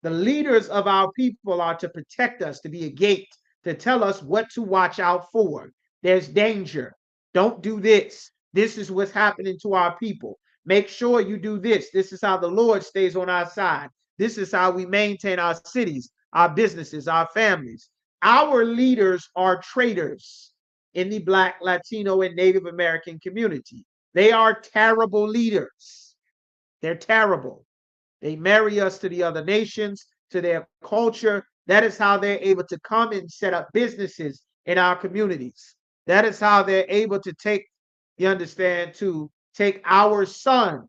The leaders of our people are to protect us, to be a gate, to tell us what to watch out for. There's danger. Don't do this. This is what's happening to our people. Make sure you do this. This is how the Lord stays on our side. This is how we maintain our cities, our businesses, our families. Our leaders are traitors in the Black, Latino, and Native American community. They are terrible leaders. They're terrible. They marry us to the other nations, to their culture. That is how they're able to come and set up businesses in our communities. That is how they're able to take, you understand, to take our sons.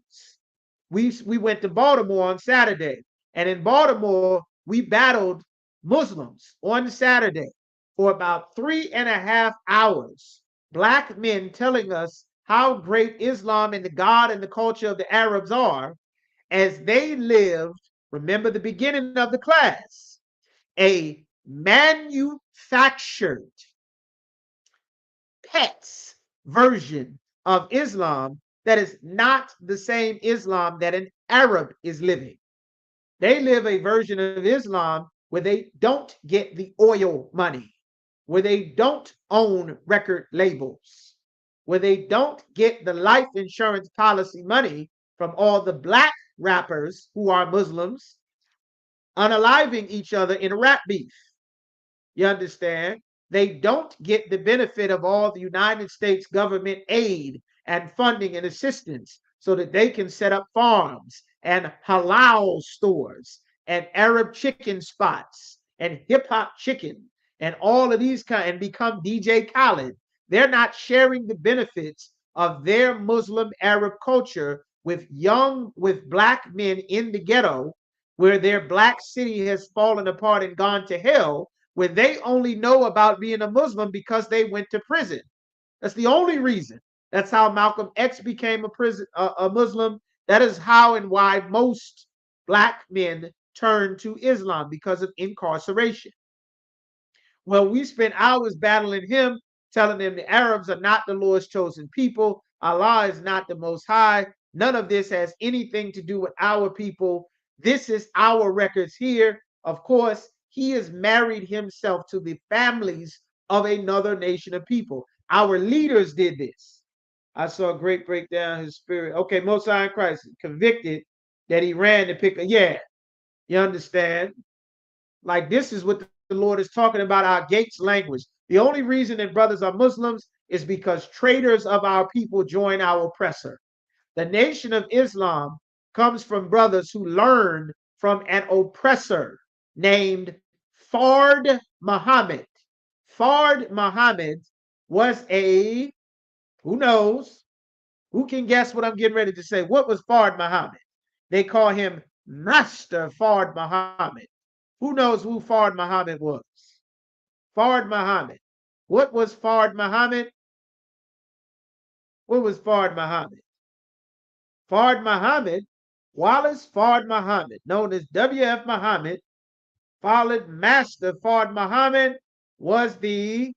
We went to Baltimore on Saturday, and in Baltimore, we battled Muslims on Saturday for about 3.5 hours. Black men telling us how great Islam and the God and the culture of the Arabs are as they lived, remember the beginning of the class, a manufactured pets version of Islam that is not the same Islam that an Arab is living. They live a version of Islam where they don't get the oil money, where they don't own record labels, where they don't get the life insurance policy money from all the black rappers who are Muslims unaliving each other in rap beef. You understand? They don't get the benefit of all the United States government aid and funding and assistance so that they can set up farms and halal stores and Arab chicken spots and hip hop chicken and all of these kind and become DJ Khaled. They're not sharing the benefits of their Muslim Arab culture with black men in the ghetto where their black city has fallen apart and gone to hell, where they only know about being a Muslim because they went to prison. That's the only reason. That's how Malcolm X became a Muslim. That is how and why most black men turn to Islam, because of incarceration. Well, we spent hours battling him, telling him the Arabs are not the Lord's chosen people. Allah is not the Most High. None of this has anything to do with our people. This is our records here. Of course, he has married himself to the families of another nation of people. Our leaders did this. I saw a great breakdown his spirit. Okay, Most High in Christ convicted that he ran to pick a, yeah, you understand? Like, this is what the Lord is talking about, our gates language. The only reason that brothers are Muslims is because traitors of our people join our oppressor. The Nation of Islam comes from brothers who learned from an oppressor named Fard Muhammad. Fard Muhammad was a, who knows, who can guess what I'm getting ready to say? What was Fard Muhammad? They call him Master Fard Muhammad. Who knows who Fard Muhammad was? Fard Muhammad. What was Fard Muhammad? What was Fard Muhammad? Fard Muhammad, Wallace Fard Muhammad, known as W.F. Muhammad, followed Master Fard Muhammad, was the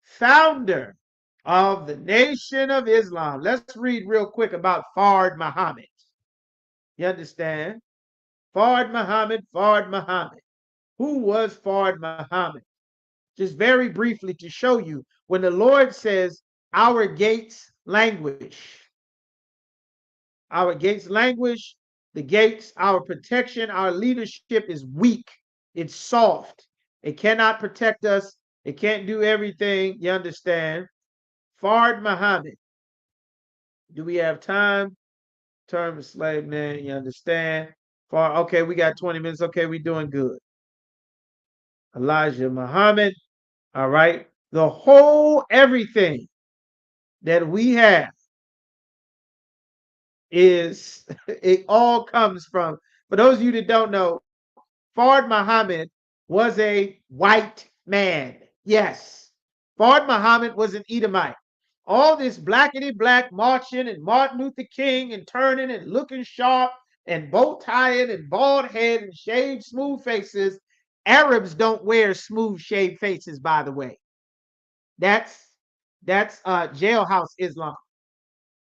founder of the Nation of Islam. Let's read real quick about Fard Muhammad. You understand? Fard Muhammad, Fard Muhammad. Who was Fard Muhammad? Just very briefly to show you, when the Lord says our gates languish, the gates, our protection, our leadership is weak. It's soft. It cannot protect us. It can't do everything. You understand? Fard Muhammad. Do we have time? Term of slave name. You understand? Okay, we got 20 minutes. Okay, we doing good. Elijah Muhammad. All right. The whole everything that we have is, it all comes from, for those of you that don't know, Fard Muhammad was a white man. Yes. Fard Muhammad was an Edomite. All this blackity black marching and Martin Luther King and turning and looking sharp and bow tying and bald head and shaved smooth faces. Arabs don't wear smooth shaved faces, by the way. That's jailhouse Islam.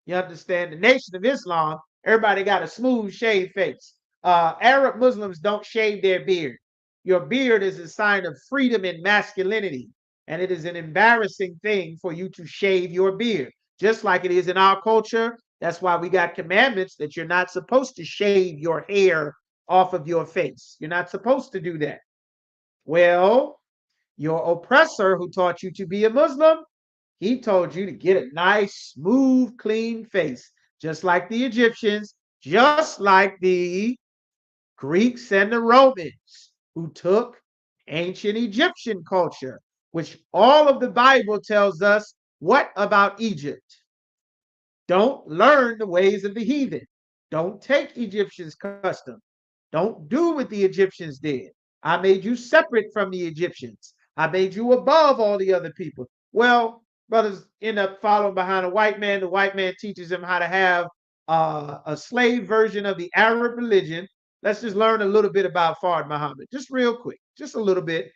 You understand? The Nation of Islam Everybody got a smooth shaved face. Arab Muslims don't shave their beard. Your beard is a sign of freedom and masculinity, and it is an embarrassing thing for you to shave your beard, just like it is in our culture. That's why we got commandments that you're not supposed to shave your hair off of your face. You're not supposed to do that. Well, your oppressor who taught you to be a Muslim, he told you to get a nice, smooth, clean face, just like the Egyptians, just like the Greeks and the Romans who took ancient Egyptian culture, which all of the Bible tells us what about Egypt? Don't learn the ways of the heathen. Don't take Egyptians' custom. Don't do what the Egyptians did. I made you separate from the Egyptians. I made you above all the other people. Well, brothers end up following behind a white man. The white man teaches them how to have a slave version of the Arab religion. Let's just learn a little bit about Fard Muhammad, just real quick, just a little bit,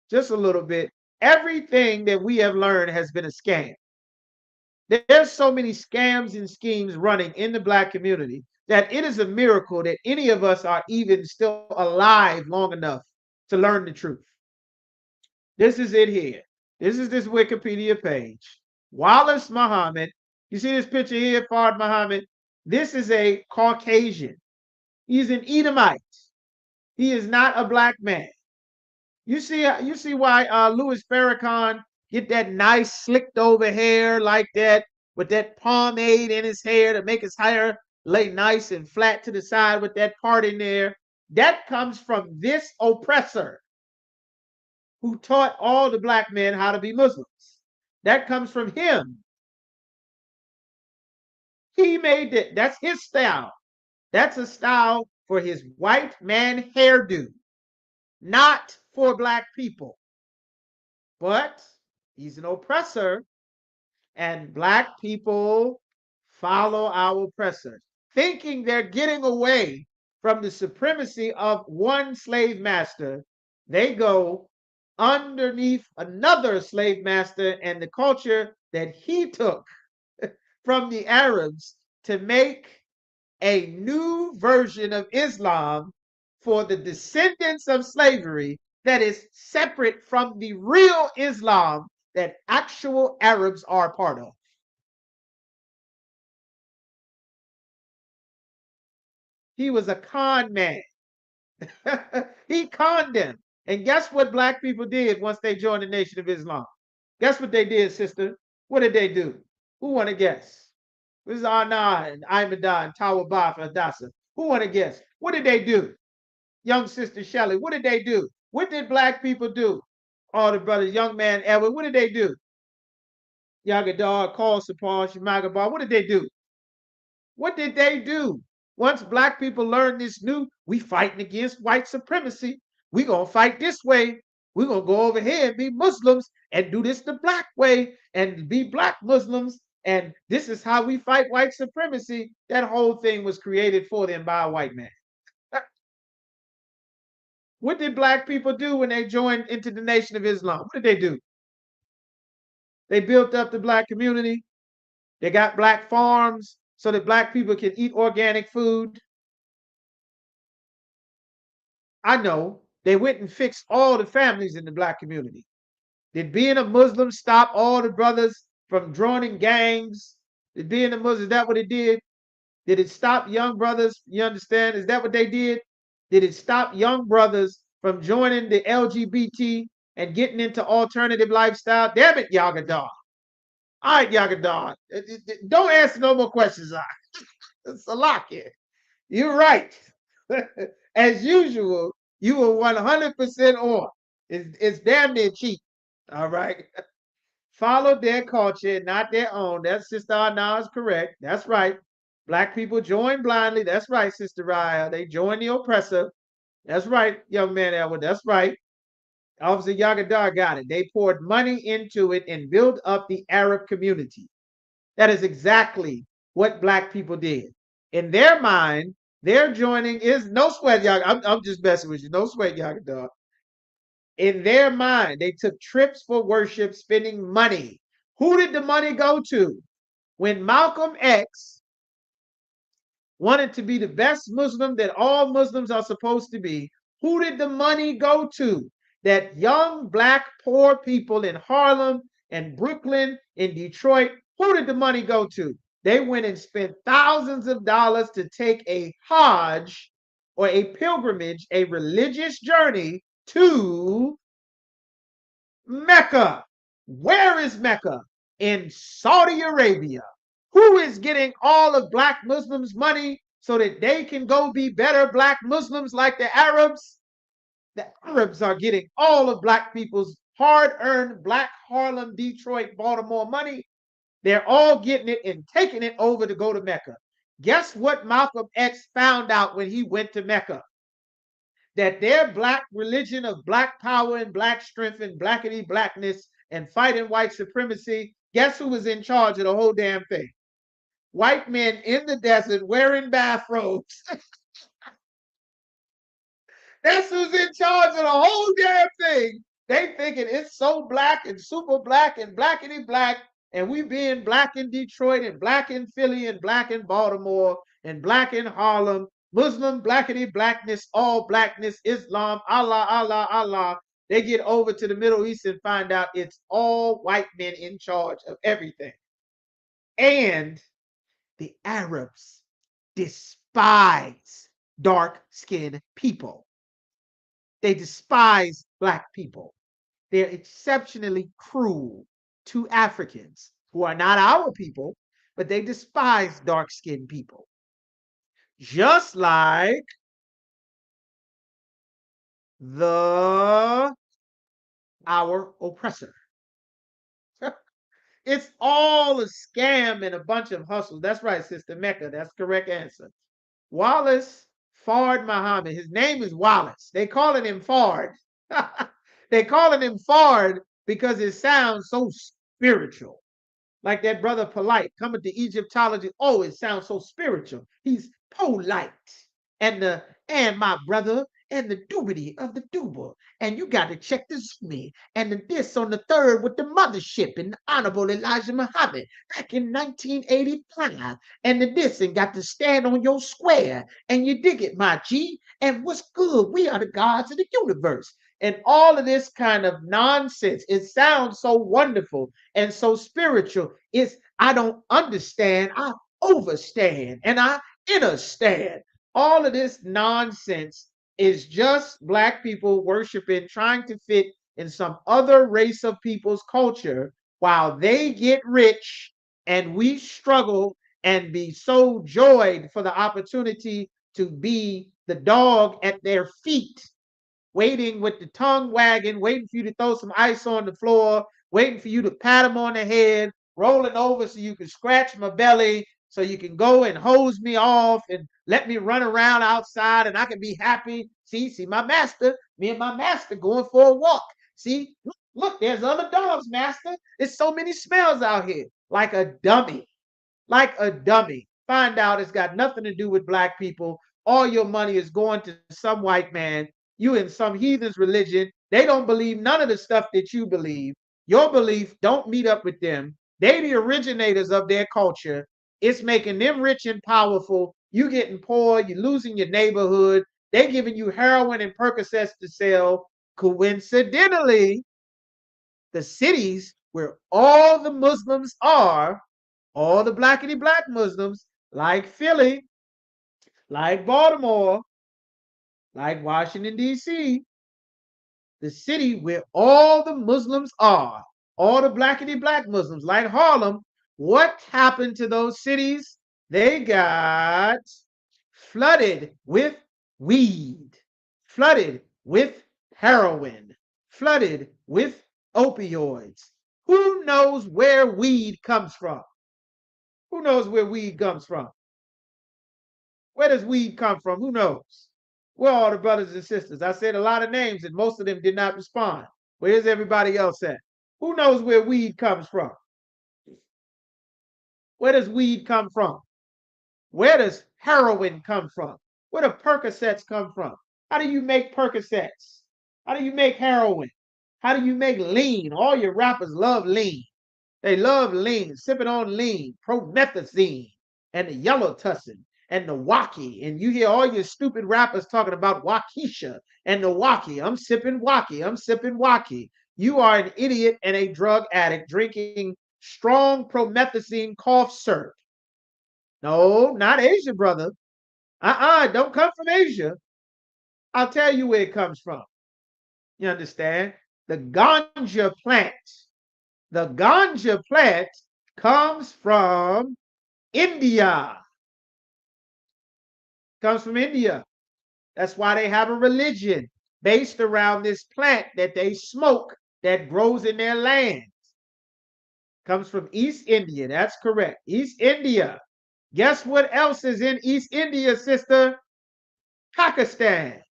just a little bit. Everything that we have learned has been a scam. There's so many scams and schemes running in the black community that it is a miracle that any of us are even still alive long enough to learn the truth. This is it here. This is this Wikipedia page. Wallace Muhammad. You see this picture here, Fard Muhammad? This is a Caucasian. He's an Edomite. He is not a black man. You see why Louis Farrakhan get that nice slicked over hair like that with that pomade in his hair to make his hair lay nice and flat to the side with that part in there. That comes from this oppressor who taught all the black men how to be Muslims. That comes from him. He made it. That's his style. That's a style for his white man hairdo, not for black people. But he's an oppressor, and black people follow our oppressors, thinking they're getting away from the supremacy of one slave master. They go underneath another slave master and the culture that he took from the Arabs to make a new version of Islam for the descendants of slavery that is separate from the real Islam that actual Arabs are part of. He was a con man. He conned them. And guess what black people did once they joined the Nation of Islam? Guess what they did, sister? What did they do? Who want to guess? This is Anna and Imada and Tawabaf and Hadassah. Who want to guess? What did they do? Young sister Shelley, what did they do? What did black people do? All the brothers, young man Edward, what did they do? Yagadar, Call Sapar, Shemagabar, what did they do? What did they do? Once black people learn this new, we fighting against white supremacy. We gonna fight this way. We're gonna go over here and be Muslims and do this the black way and be black Muslims. And this is how we fight white supremacy. That whole thing was created for them by a white man. What did black people do when they joined into the Nation of Islam? What did they do? They built up the black community. They got black farms so that black people can eat organic food. I know they went and fixed all the families in the black community. Did being a Muslim stop all the brothers from joining gangs? Did being a Muslim, is that what it did? Did it stop young brothers? You understand? Is that what they did? Did it stop young brothers from joining the LGBT and getting into alternative lifestyle? Damn it, Yagadar. All right, Yagadar. Don't answer no more questions. It's a lock here. You're right. As usual, you were 100% on. It's damn near cheap. All right. Follow their culture, not their own. That's Sister Anna is correct. That's right. Black people join blindly. That's right, Sister Raya. They join the oppressor. That's right, young man Edward. That's right. Officer Yagadar got it. They poured money into it and built up the Arab community. That is exactly what black people did. In their mind, their joining is no sweat, Yagadar. I'm just messing with you. No sweat, Yagadar. In their mind, they took trips for worship, spending money. Who did the money go to? When Malcolm X wanted to be the best Muslim that all Muslims are supposed to be, who did the money go to? That young black poor people in Harlem and Brooklyn, in Detroit, who did the money go to? They went and spent thousands of dollars to take a Hajj or a pilgrimage, a religious journey to Mecca. Where is Mecca? In Saudi Arabia. Who is getting all of black Muslims' money so that they can go be better black Muslims like the Arabs? The Arabs are getting all of black people's hard-earned black Harlem, Detroit, Baltimore money. They're all getting it and taking it over to go to Mecca. Guess what Malcolm X found out when he went to Mecca? That their black religion of black power and black strength and blackity blackness and fighting white supremacy, guess who was in charge of the whole damn thing? White men in the desert wearing bathrobes. That's who's in charge of the whole damn thing. They thinking it's so black and super black and blackity black, and we being black in Detroit and black in Philly and black in Baltimore and black in Harlem, Muslim blackity blackness, all blackness, Islam, Allah, Allah, Allah. They get over to the Middle East and find out it's all white men in charge of everything. And the Arabs despise dark-skinned people. They despise black people. They're exceptionally cruel to Africans who are not our people, but they despise dark-skinned people. Just like our oppressor. It's all a scam and a bunch of hustles. That's right, Sister Mecca. That's the correct answer. Wallace Fard Muhammad. His name is Wallace. They calling him Fard. They calling him Fard because it sounds so spiritual. Like that brother Polite coming to Egyptology. Oh, it sounds so spiritual. He's polite. And my brother and the doobity of the doober. And you got to check this with me. And the this on the third with the mothership and the Honorable Elijah Muhammad back in 1985. And the this and got to stand on your square. And you dig it, my G. And what's good? We are the gods of the universe. And all of this kind of nonsense. It sounds so wonderful and so spiritual. I don't understand. I overstand and I understand. All of this nonsense is just black people worshiping, trying to fit in some other race of people's culture while they get rich and we struggle and be so joyed for the opportunity to be the dog at their feet, waiting with the tongue wagging, waiting for you to throw some ice on the floor, waiting for you to pat them on the head, rolling over so you can scratch my belly, so you can go and hose me off and let me run around outside and I can be happy. See my master, me and my master going for a walk. See, look, there's other dogs, master. There's so many smells out here. Like a dummy. Like a dummy. Find out it's got nothing to do with black people. All your money is going to some white man. You in some heathen's religion. They don't believe none of the stuff that you believe. Your belief don't meet up with them. They the originators of their culture. It's making them rich and powerful. You getting poor. You losing your neighborhood. They giving you heroin and Percocets to sell. Coincidentally, the cities where all the Muslims are, all the blackity black Muslims, like Philly, like Baltimore, like Washington, D.C., the city where all the Muslims are, all the blackity black Muslims, like Harlem, what happened to those cities? They got flooded with weed, flooded with heroin, flooded with opioids. Who knows where weed comes from? Who knows where weed comes from? Where does weed come from? Who knows? Where are all the brothers and sisters? I said a lot of names and most of them did not respond. Where's everybody else at? Who knows where weed comes from? Where does weed come from? Where does heroin come from? Where do Percocets come from? How do you make Percocets? How do you make heroin? How do you make lean? All your rappers love lean. They love lean, sipping on lean, promethazine, and the yellow tussin, and the Waki, and you hear all your stupid rappers talking about Waukesha and the Waki. I'm sipping Waki. I'm sipping Waki. You are an idiot and a drug addict drinking strong promethazine cough syrup. No, not Asia, brother. Don't come from Asia. I'll tell you where it comes from. You understand? The ganja plant. The ganja plant comes from India. Comes from India. That's why they have a religion based around this plant that they smoke that grows in their lands. Comes from East India. That's correct. East India. Guess what else is in East India, sister? Pakistan.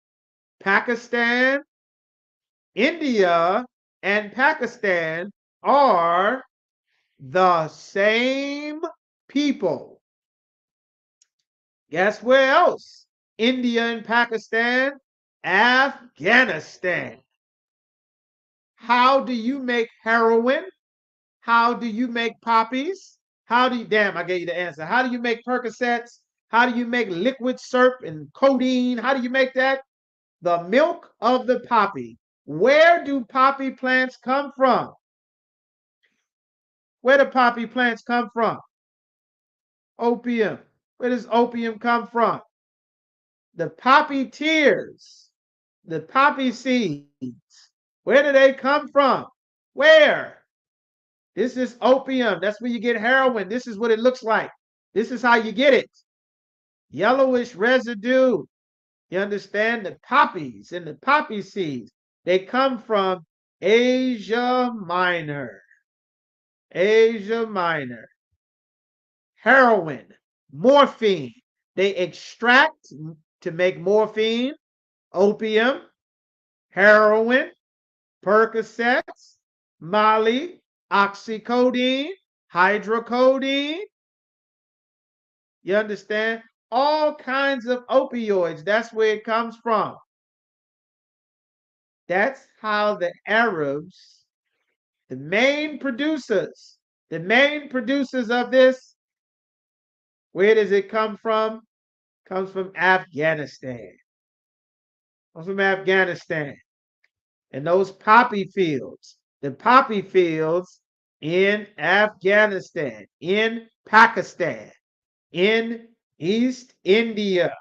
Pakistan, India, and Pakistan are the same people. Guess where else? India and Pakistan, Afghanistan. How do you make heroin? How do you make poppies? Damn, I gave you the answer. How do you make Percocets? How do you make liquid syrup and codeine? How do you make that? The milk of the poppy. Where do poppy plants come from? Where do poppy plants come from? Opium. Where does opium come from? The poppy tears, the poppy seeds. Where do they come from? Where? This is opium. That's where you get heroin. This is what it looks like. This is how you get it. Yellowish residue. You understand? The poppies and the poppy seeds, they come from Asia Minor. Asia Minor. Heroin, morphine. They extract to make morphine, opium, heroin, Percocets, Molly, oxycodone, hydrocodone. You understand? All kinds of opioids. That's where it comes from. That's how the Arabs, the main producers of this, where does it come from? Comes from Afghanistan. Comes from Afghanistan. And those poppy fields, the poppy fields in Afghanistan, in Pakistan, in East India.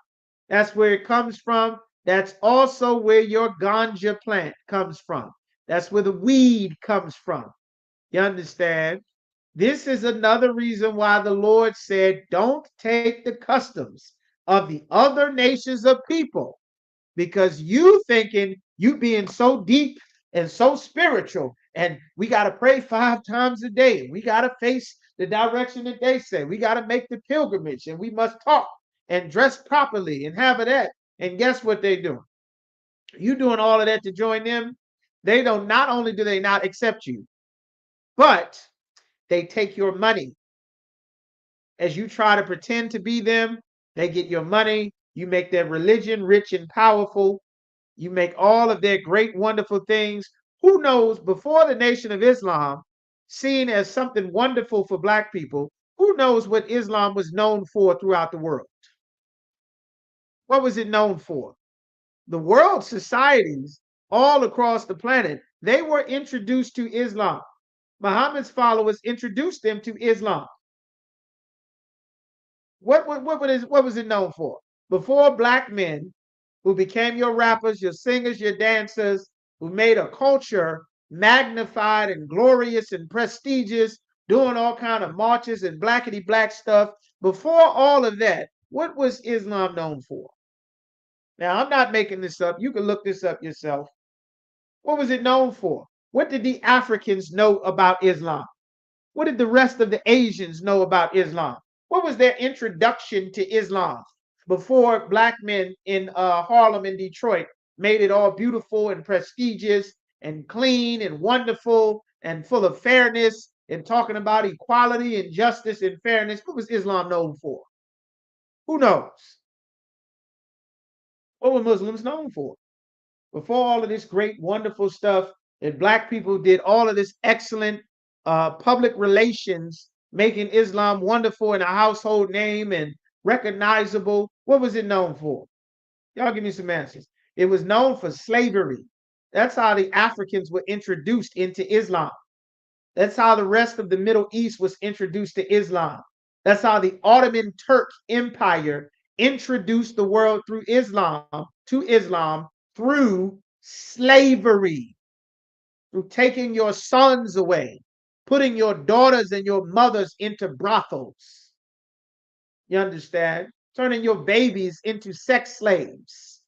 That's where it comes from. That's also where your ganja plant comes from. That's where the weed comes from. You understand? This is another reason why the Lord said, don't take the customs of the other nations of people, because you thinking you being so deep and so spiritual, and we got to pray 5 times a day. We got to face the direction that they say. We got to make the pilgrimage, and we must talk and dress properly and have it at. And guess what they doing? You doing all of that to join them? They don't. Not only do they not accept you, but they take your money. As you try to pretend to be them, they get your money. You make their religion rich and powerful. You make all of their great, wonderful things. Who knows, before the Nation of Islam, seen as something wonderful for Black people, who knows what Islam was known for throughout the world? What was it known for? The world societies all across the planet, they were introduced to Islam. Muhammad's followers introduced them to Islam. What was it known for? Before Black men who became your rappers, your singers, your dancers, who made a culture magnified and glorious and prestigious, doing all kind of marches and blackety black stuff. Before all of that, what was Islam known for? Now, I'm not making this up. You can look this up yourself. What was it known for? What did the Africans know about Islam? What did the rest of the Asians know about Islam? What was their introduction to Islam before Black men in Harlem and Detroit made it all beautiful and prestigious and clean and wonderful and full of fairness and talking about equality and justice and fairness? What was Islam known for? Who knows? What were Muslims known for? Before all of this great, wonderful stuff that Black people did, all of this excellent public relations, making Islam wonderful and a household name and recognizable. What was it known for? Y'all give me some answers. It was known for slavery. That's how the Africans were introduced into Islam. That's how the rest of the Middle East was introduced to Islam. That's how the Ottoman Turk Empire introduced the world through Islam to Islam through slavery, through taking your sons away, putting your daughters and your mothers into brothels. You understand? Turning your babies into sex slaves.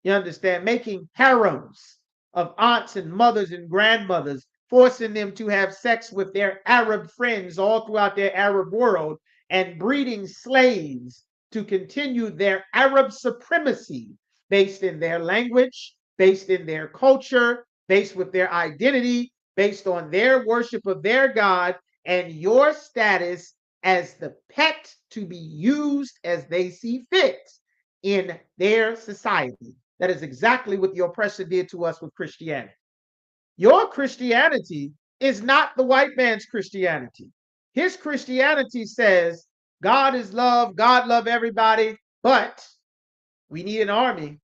You understand? Making harems of aunts and mothers and grandmothers, forcing them to have sex with their Arab friends all throughout their Arab world, and breeding slaves to continue their Arab supremacy based in their language, based in their culture, based with their identity, based on their worship of their God, and your status as the pet to be used as they see fit in their society. That is exactly what the oppressor did to us with Christianity. Your Christianity is not the white man's Christianity. His Christianity says God is love, God love everybody, but we need an army.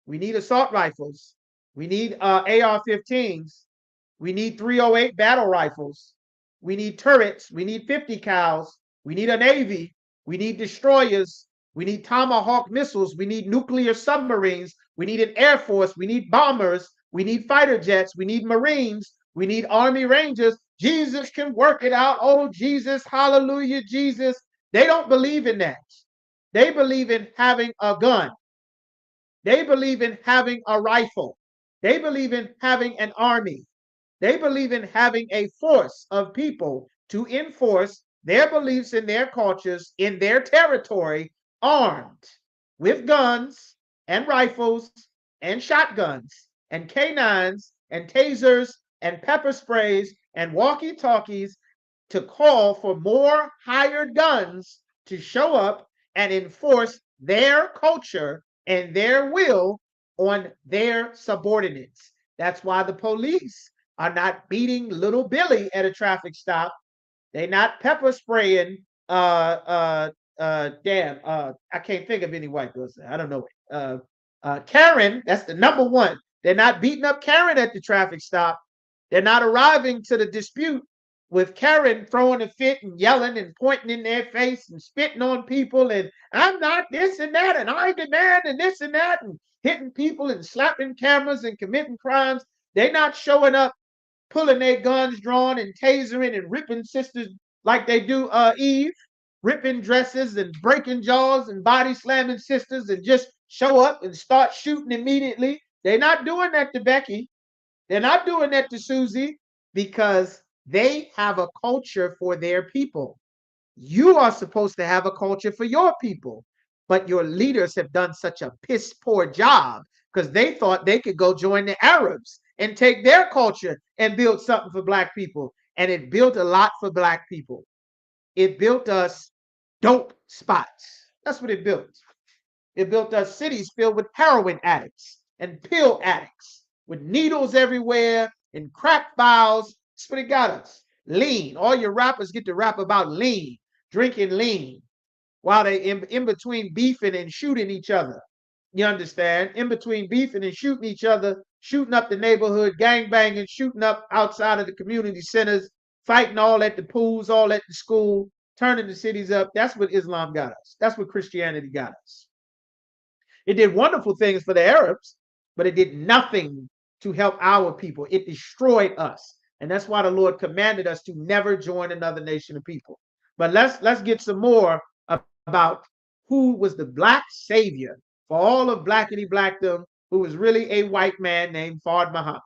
We need assault rifles. We need AR-15s. We need 308 battle rifles. We need turrets. We need 50 cals. We need a navy. We need destroyers. We need Tomahawk missiles. We need nuclear submarines. We need an air force. We need bombers. We need fighter jets. We need Marines. We need Army Rangers. Jesus can work it out. Oh, Jesus. Hallelujah, Jesus. They don't believe in that. They believe in having a gun. They believe in having a rifle. They believe in having an army. They believe in having a force of people to enforce their beliefs and their cultures in their territory, armed with guns and rifles and shotguns and canines and tasers and pepper sprays and walkie-talkies to call for more hired guns to show up and enforce their culture and their will on their subordinates. That's why the police are not beating little Billy at a traffic stop. They're not pepper spraying. I can't think of any white person. I don't know. Karen, that's the number one. They're not beating up Karen at the traffic stop. They're not arriving to the dispute with Karen throwing a fit and yelling and pointing in their face and spitting on people and I'm not this and that and I demand and this and that and hitting people and slapping cameras and committing crimes. They're not showing up pulling their guns drawn and tasering and ripping sisters like they do Eve, ripping dresses and breaking jaws and body slamming sisters and just show up and start shooting immediately. They're not doing that to Becky. They're not doing that to Susie because they have a culture for their people. You are supposed to have a culture for your people, but your leaders have done such a piss poor job because they thought they could go join the Arabs and take their culture and build something for black people. And it built a lot for black people. It built us dope spots. That's what it built. It built us cities filled with heroin addicts and pill addicts with needles everywhere and crack vials. That's what it got us. Lean. All your rappers get to rap about lean, drinking lean, while they in between beefing and shooting each other. You understand? In between beefing and shooting each other, shooting up the neighborhood, gang banging, shooting up outside of the community centers, fighting all at the pools, all at the school, turning the cities up. That's what Islam got us. That's what Christianity got us. It did wonderful things for the Arabs, but it did nothing to help our people. It destroyed us. And that's why the Lord commanded us to never join another nation of people. But let's get some more about who was the black savior for all of blackity blackdom, who was really a white man named Fard Muhammad.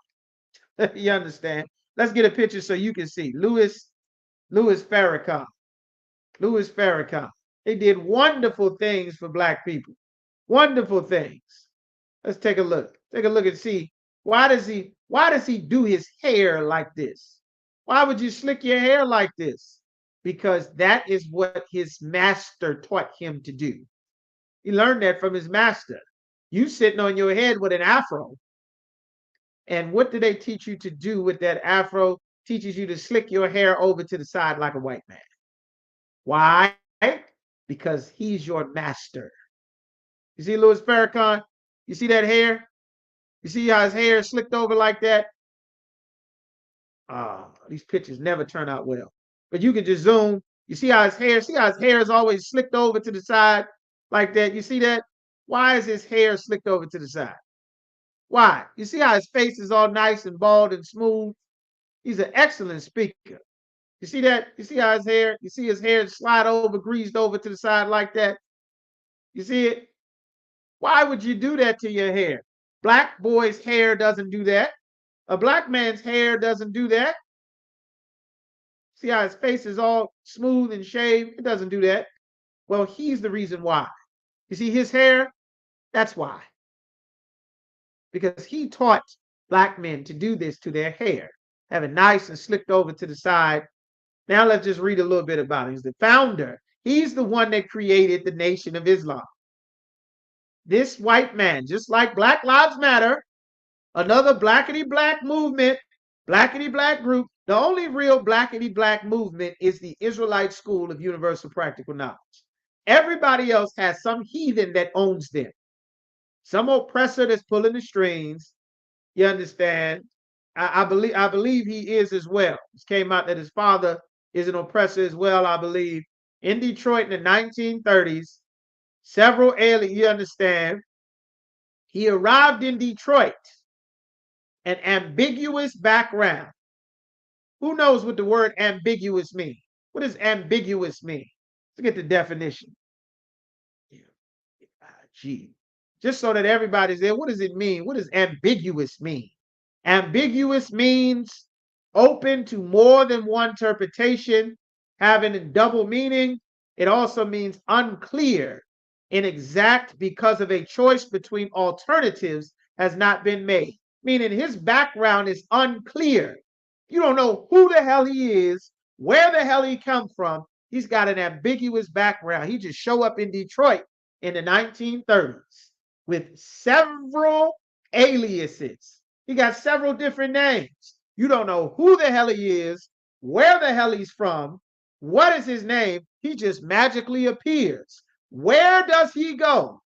You understand? Let's get a picture so you can see. Louis Farrakhan. Louis Farrakhan. He did wonderful things for black people. Wonderful things. Let's take a look. Take a look and see why does he do his hair like this? Why would you slick your hair like this? Because that is what his master taught him to do. He learned that from his master. You sitting on your head with an afro. And what do they teach you to do with that afro? Teaches you to slick your hair over to the side like a white man. Why? because he's your master. You see Louis Farrakhan? You see that hair? You see how his hair is slicked over like that? These pictures never turn out well. But you can just zoom. You see how his hair is always slicked over to the side like that. You see that? Why is his hair slicked over to the side? Why? You see how his face is all nice and bald and smooth? He's an excellent speaker. You see that? You see how you see his hair slide over, greased over to the side like that? You see it? Why would you do that to your hair? Black boy's hair doesn't do that. A black man's hair doesn't do that. See how his face is all smooth and shaved? It doesn't do that. Well, he's the reason why. You see his hair? That's why. Because he taught black men to do this to their hair, have it nice and slicked over to the side. Now let's just read a little bit about him. He's the founder. He's the one that created the Nation of Islam. This white man, just like Black Lives Matter, another blackity black movement, blackity black group, the only real blackity black movement is the Israelite School of Universal Practical Knowledge. Everybody else has some heathen that owns them, some oppressor that's pulling the strings. You understand? I believe he is as well. It came out that his father is an oppressor as well, I believe. In Detroit in the 1930s, several aliens, you understand, he arrived in Detroit, an ambiguous background. Who knows what the word ambiguous means? What does ambiguous mean? Let's get the definition. Gee, just so that everybody's there, what does it mean? What does ambiguous mean? Ambiguous means open to more than one interpretation, having a double meaning. It also means unclear, inexact because of a choice between alternatives has not been made. Meaning his background is unclear. You don't know who the hell he is, where the hell he come from. He's got an ambiguous background. He just show up in Detroit in the 1930s with several aliases. He got several different names. You don't know who the hell he is, where the hell he's from, what is his name. He just magically appears. Where does he go?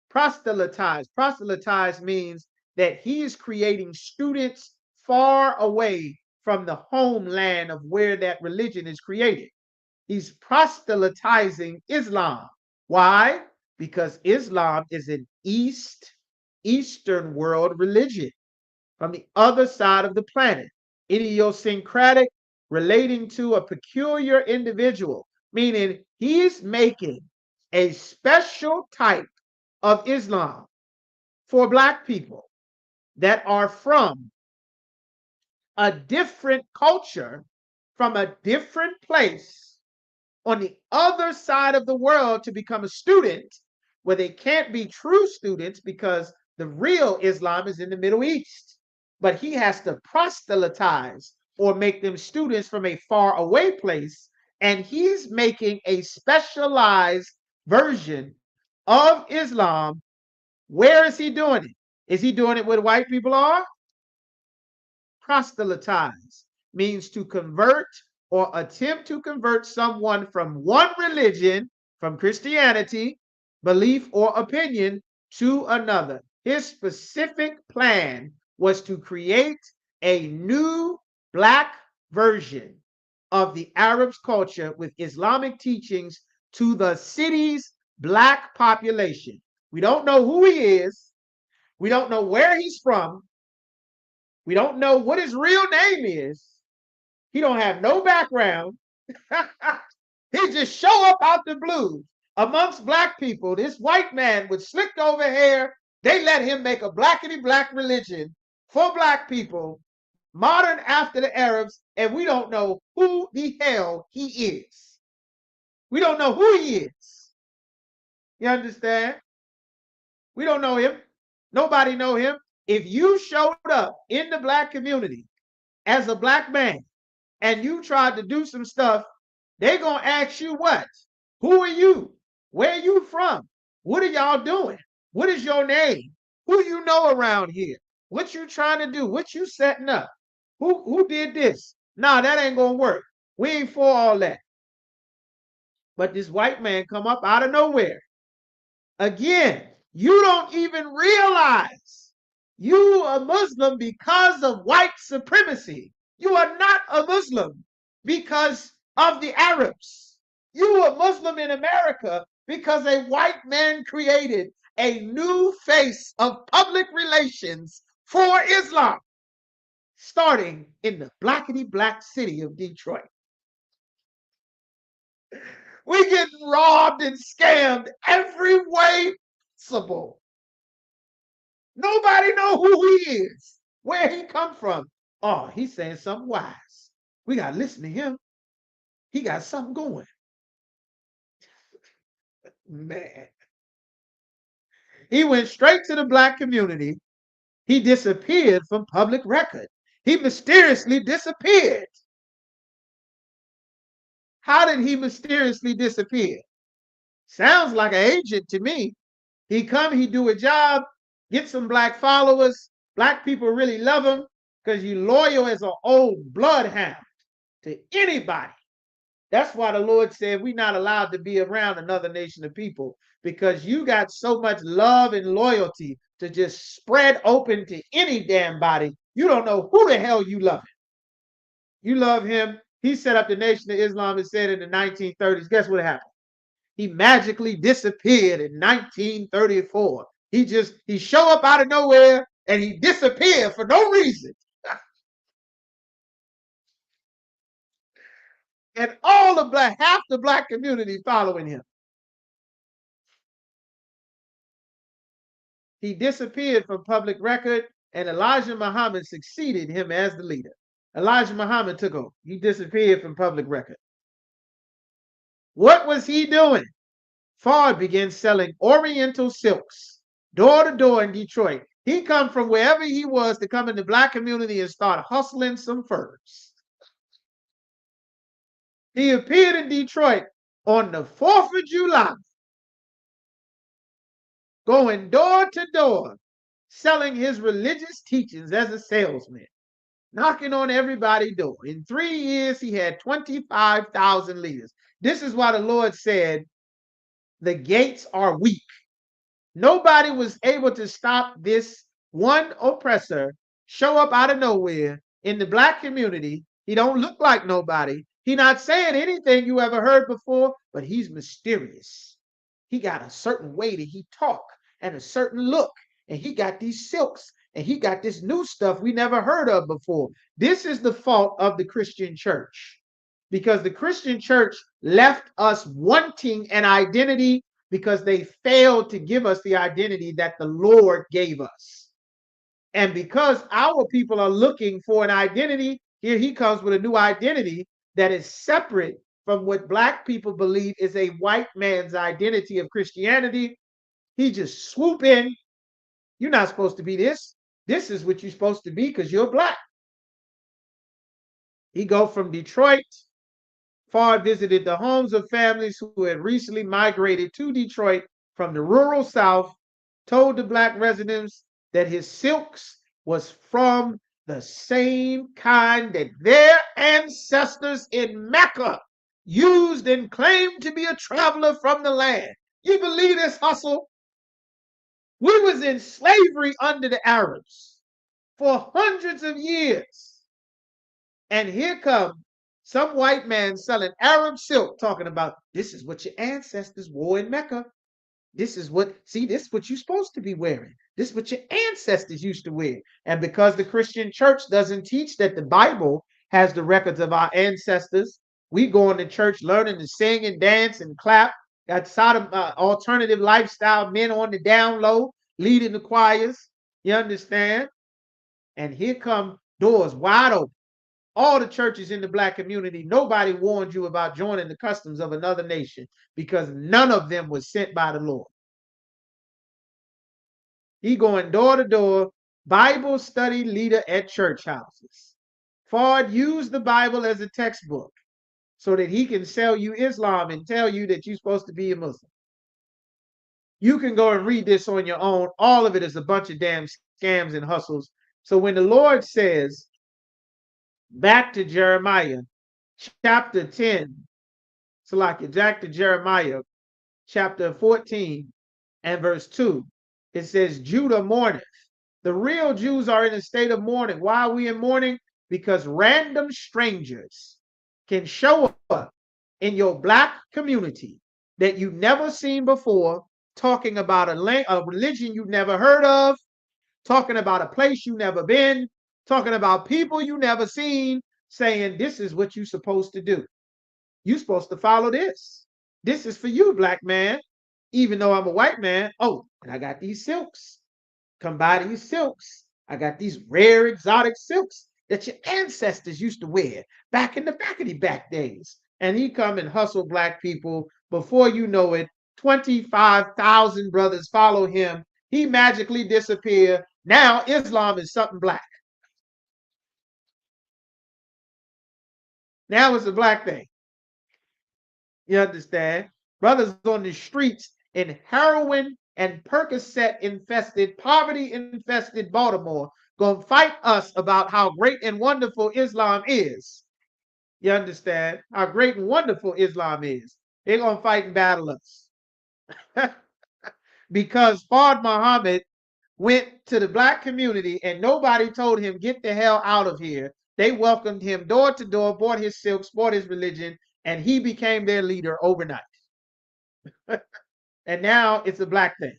Proselytize. Proselytize means that he is creating students far away from the homeland of where that religion is created. He's proselytizing Islam. Why? Because Islam is an Eastern world religion from the other side of the planet, idiosyncratic, relating to a peculiar individual, meaning he's making a special type of Islam for Black people that are from a different culture, from a different place on the other side of the world to become a student where they can't be true students because the real Islam is in the Middle East. But he has to proselytize or make them students from a far away place. And he's making a specialized version of Islam. Where is he doing it? Is he doing it where white people are? Proselytize means to convert or attempt to convert someone from one religion, from Christianity, belief, or opinion to another. His specific plan was to create a new Black version of the Arabs' culture with Islamic teachings to the city's Black population. We don't know who he is. We don't know where he's from. We don't know what his real name is. He don't have no background. He just show up out the blue amongst Black people. This white man with slicked over hair, they let him make a blackity black religion for Black people, modern after the Arabs, and we don't know who the hell he is. We don't know who he is. You understand? We don't know him. Nobody know him. If you showed up in the Black community as a Black man and you tried to do some stuff, they're going to ask you what? Who are you? Where are you from? What are y'all doing? What is your name? Who you know around here? What you trying to do? What you setting up? Who did this? Nah, that ain't going to work. We ain't for all that. But this white man come up out of nowhere. Again, you don't even realize you a Muslim because of white supremacy. You are not a Muslim because of the Arabs. You are Muslim in America because a white man created a new face of public relations for Islam, starting in the blackety black city of Detroit. We getting robbed and scammed every way possible. Nobody know who he is, where he come from. Oh, he's saying something wise. We got to listen to him. He got something going. Man. He went straight to the black community. He disappeared from public record. He mysteriously disappeared. How did he mysteriously disappear? Sounds like an agent to me. He come, he do a job, get some black followers. Black people really love him because you loyal as an old bloodhound to anybody. That's why the Lord said we're not allowed to be around another nation of people, because you got so much love and loyalty to just spread open to any damn body. You don't know who the hell you love. You love him. He set up the Nation of Islam and said in the 1930s, guess what happened? He magically disappeared in 1934. He show up out of nowhere and he disappeared for no reason. And all the half the black community following him. He disappeared from public record, and Elijah Muhammad succeeded him as the leader. Elijah Muhammad took over. He disappeared from public record. What was he doing? Fard began selling Oriental silks door to door in Detroit. He come from wherever he was to come in the black community and start hustling some furs. He appeared in Detroit on the 4th of July, going door to door, selling his religious teachings as a salesman, knocking on everybody's door. In 3 years, he had 25,000 leaders. This is why the Lord said, the gates are weak. Nobody was able to stop this one oppressor show up out of nowhere in the black community. He don't look like nobody. He not saying anything you ever heard before, but he's mysterious. He got a certain way that he talk and a certain look, and he got these silks, and he got this new stuff we never heard of before. This is the fault of the Christian church, because the Christian church left us wanting an identity because they failed to give us the identity that the Lord gave us. And because our people are looking for an identity, here he comes with a new identity that is separate from what black people believe is a white man's identity of Christianity. He just swoop in. You're not supposed to be this. This is what you're supposed to be because you're black. He go from Detroit. Fard visited the homes of families who had recently migrated to Detroit from the rural South, told the black residents that his silks was from the same kind that their ancestors in Mecca used and claimed to be a traveler from the land. You believe this hustle? We was in slavery under the Arabs for hundreds of years. And here come some white man selling Arab silk, talking about this is what your ancestors wore in Mecca. This is what you're supposed to be wearing. This is what your ancestors used to wear. And because the Christian church doesn't teach that the Bible has the records of our ancestors, we go into church learning to sing and dance and clap. Got Sodom, alternative lifestyle men on the down low, leading the choirs. You understand? And here come doors wide open. All the churches in the black community, nobody warned you about joining the customs of another nation because none of them was sent by the Lord. He going door to door, Bible study leader at church houses. Fard used the Bible as a textbook so that he can sell you Islam and tell you that you're supposed to be a Muslim. You can go and read this on your own. All of it is a bunch of damn scams and hustles. So when the Lord says, back to Jeremiah chapter 10, So like you jack to Jeremiah chapter 14 and verse 2. It says, Judah mourneth. The real Jews are in a state of mourning. Why are we in mourning? Because random strangers can show up in your black community that you've never seen before, talking about a religion you've never heard of, talking about a place you've never been, talking about people you never seen, saying this is what you're supposed to do. You're supposed to follow this. This is for you, black man. Even though I'm a white man, oh, and I got these silks. Come buy these silks. I got these rare exotic silks that your ancestors used to wear back in the back days. And he come and hustle black people. Before you know it, 25,000 brothers follow him. He magically disappear. Now Islam is something black. Now it's a black thing. You understand? Brothers on the streets in heroin and Percocet infested, poverty infested Baltimore gonna fight us about how great and wonderful Islam is. You understand? How great and wonderful Islam is. They're gonna fight and battle us. Because Fard Muhammad went to the black community and nobody told him, get the hell out of here. They welcomed him door to door, bought his silks, bought his religion, and he became their leader overnight. And now it's a black thing.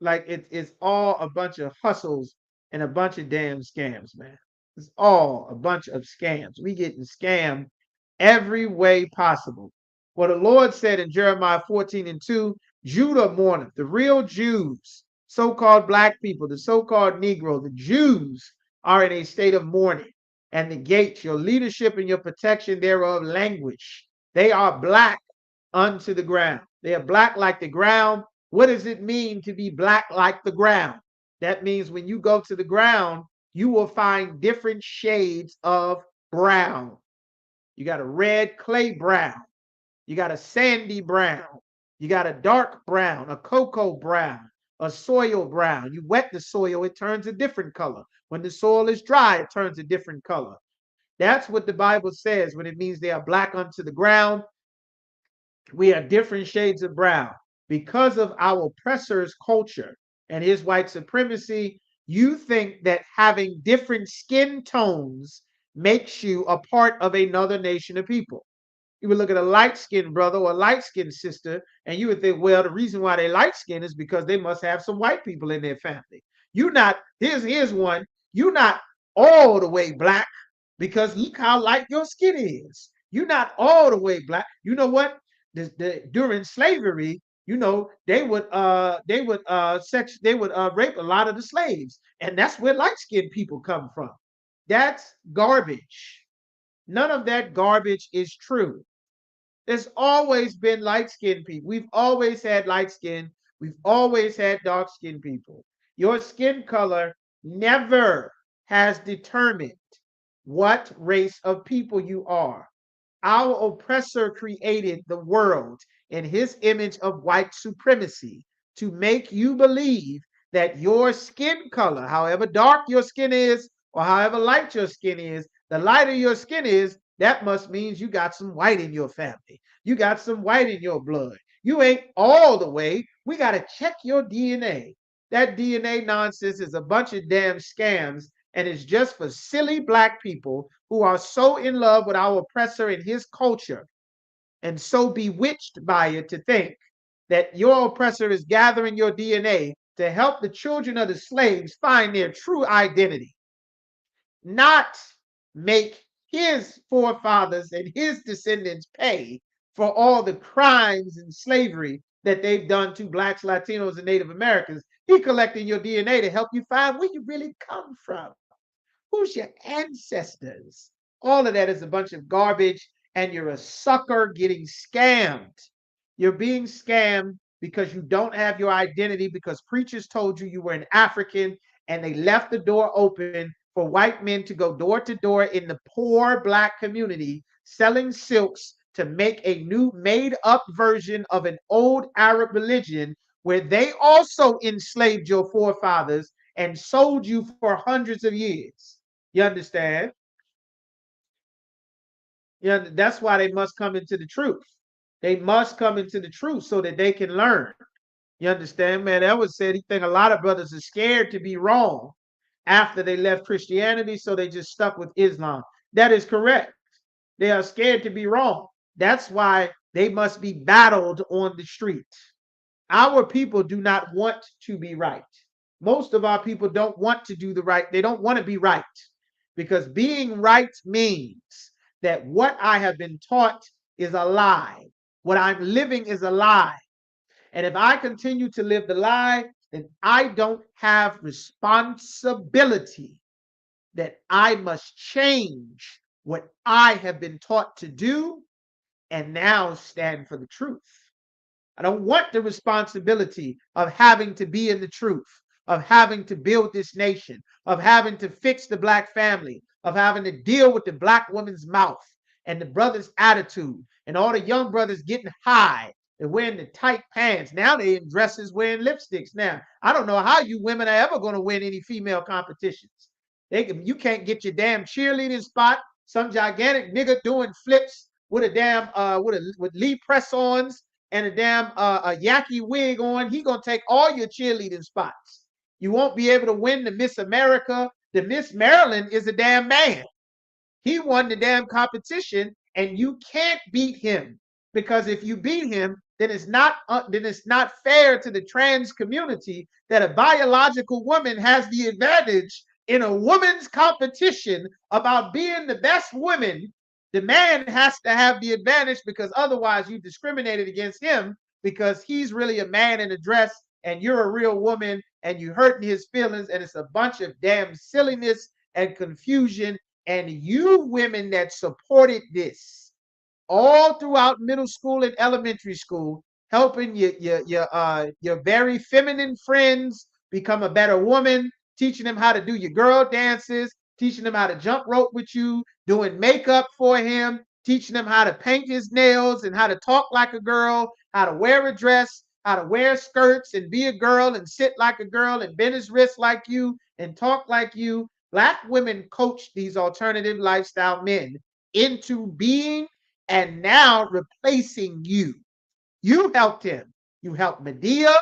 Like it's all a bunch of hustles and a bunch of damn scams, man. It's all a bunch of scams. We getting scammed every way possible. Well, the Lord said in Jeremiah 14 and 2, Judah mourneth, the real Jews, so-called black people, the so-called Negro, the Jews are in a state of mourning. And the gates, your leadership and your protection thereof languish. They are black unto the ground. They are black like the ground. What does it mean to be black like the ground? That means when you go to the ground, you will find different shades of brown. You got a red clay brown. You got a sandy brown. You got a dark brown, a cocoa brown, a soil brown. You wet the soil, it turns a different color. When the soil is dry, it turns a different color. That's what the Bible says when it means they are black unto the ground. We are different shades of brown. Because of our oppressor's culture and his white supremacy, you think that having different skin tones makes you a part of another nation of people. You would look at a light-skinned brother or a light-skinned sister, and you would think, well, the reason why they light-skinned is because they must have some white people in their family. You're not, here's one, you're not all the way black because look how light your skin is. You're not all the way black. You know what? During slavery, you know, they would rape a lot of the slaves, and that's where light-skinned people come from. That's garbage. None of that garbage is true. There's always been light-skinned people. We've always had light skin. We've always had dark-skinned people. Your skin color never has determined what race of people you are. Our oppressor created the world in his image of white supremacy to make you believe that your skin color, however dark your skin is or however light your skin is, the lighter your skin is, that must mean you got some white in your family. You got some white in your blood. You ain't all the way. We got to check your DNA. That DNA nonsense is a bunch of damn scams, and it's just for silly black people who are so in love with our oppressor and his culture and so bewitched by it to think that your oppressor is gathering your DNA to help the children of the slaves find their true identity, not make his forefathers and his descendants pay for all the crimes and slavery that they've done to blacks, Latinos, and Native Americans. He collecting your DNA to help you find where you really come from. Who's your ancestors? All of that is a bunch of garbage, and you're a sucker getting scammed. You're being scammed because you don't have your identity, because preachers told you you were an African, and they left the door open for white men to go door to door in the poor black community selling silks to make a new made up version of an old Arab religion where they also enslaved your forefathers and sold you for hundreds of years. You understand? Yeah, that's why they must come into the truth. They must come into the truth so that they can learn. You understand, man? That was said. He think a lot of brothers are scared to be wrong after they left Christianity, so they just stuck with Islam. That is correct. They are scared to be wrong. That's why they must be battled on the street. Our people do not want to be right. Most of our people don't want to do the right. They don't want to be right because being right means that what I have been taught is a lie. What I'm living is a lie. And if I continue to live the lie, then I don't have responsibility that I must change what I have been taught to do and now stand for the truth. I don't want the responsibility of having to be in the truth, of having to build this nation, of having to fix the black family, of having to deal with the black woman's mouth and the brother's attitude and all the young brothers getting high and wearing the tight pants. Now they in dresses wearing lipsticks. Now, I don't know how you women are ever going to win any female competitions. You can't get your damn cheerleading spot. Some gigantic nigga doing flips with a damn with Lee press-ons and a damn a yaki wig on, he gonna take all your cheerleading spots. You won't be able to win the Miss America. The Miss Maryland is a damn man. He won the damn competition, and you can't beat him because if you beat him, then it's not fair to the trans community that a biological woman has the advantage in a woman's competition about being the best woman. The man has to have the advantage because otherwise you discriminated against him because he's really a man in a dress and you're a real woman and you hurting his feelings, and it's a bunch of damn silliness and confusion. And you women that supported this all throughout middle school and elementary school, helping your very feminine friends become a better woman, teaching them how to do your girl dances, teaching them how to jump rope with you, doing makeup for him, teaching them how to paint his nails and how to talk like a girl, how to wear a dress, how to wear skirts and be a girl and sit like a girl and bend his wrist like you and talk like you. Black women coach these alternative lifestyle men into being and now replacing you. You helped him. You helped Medea.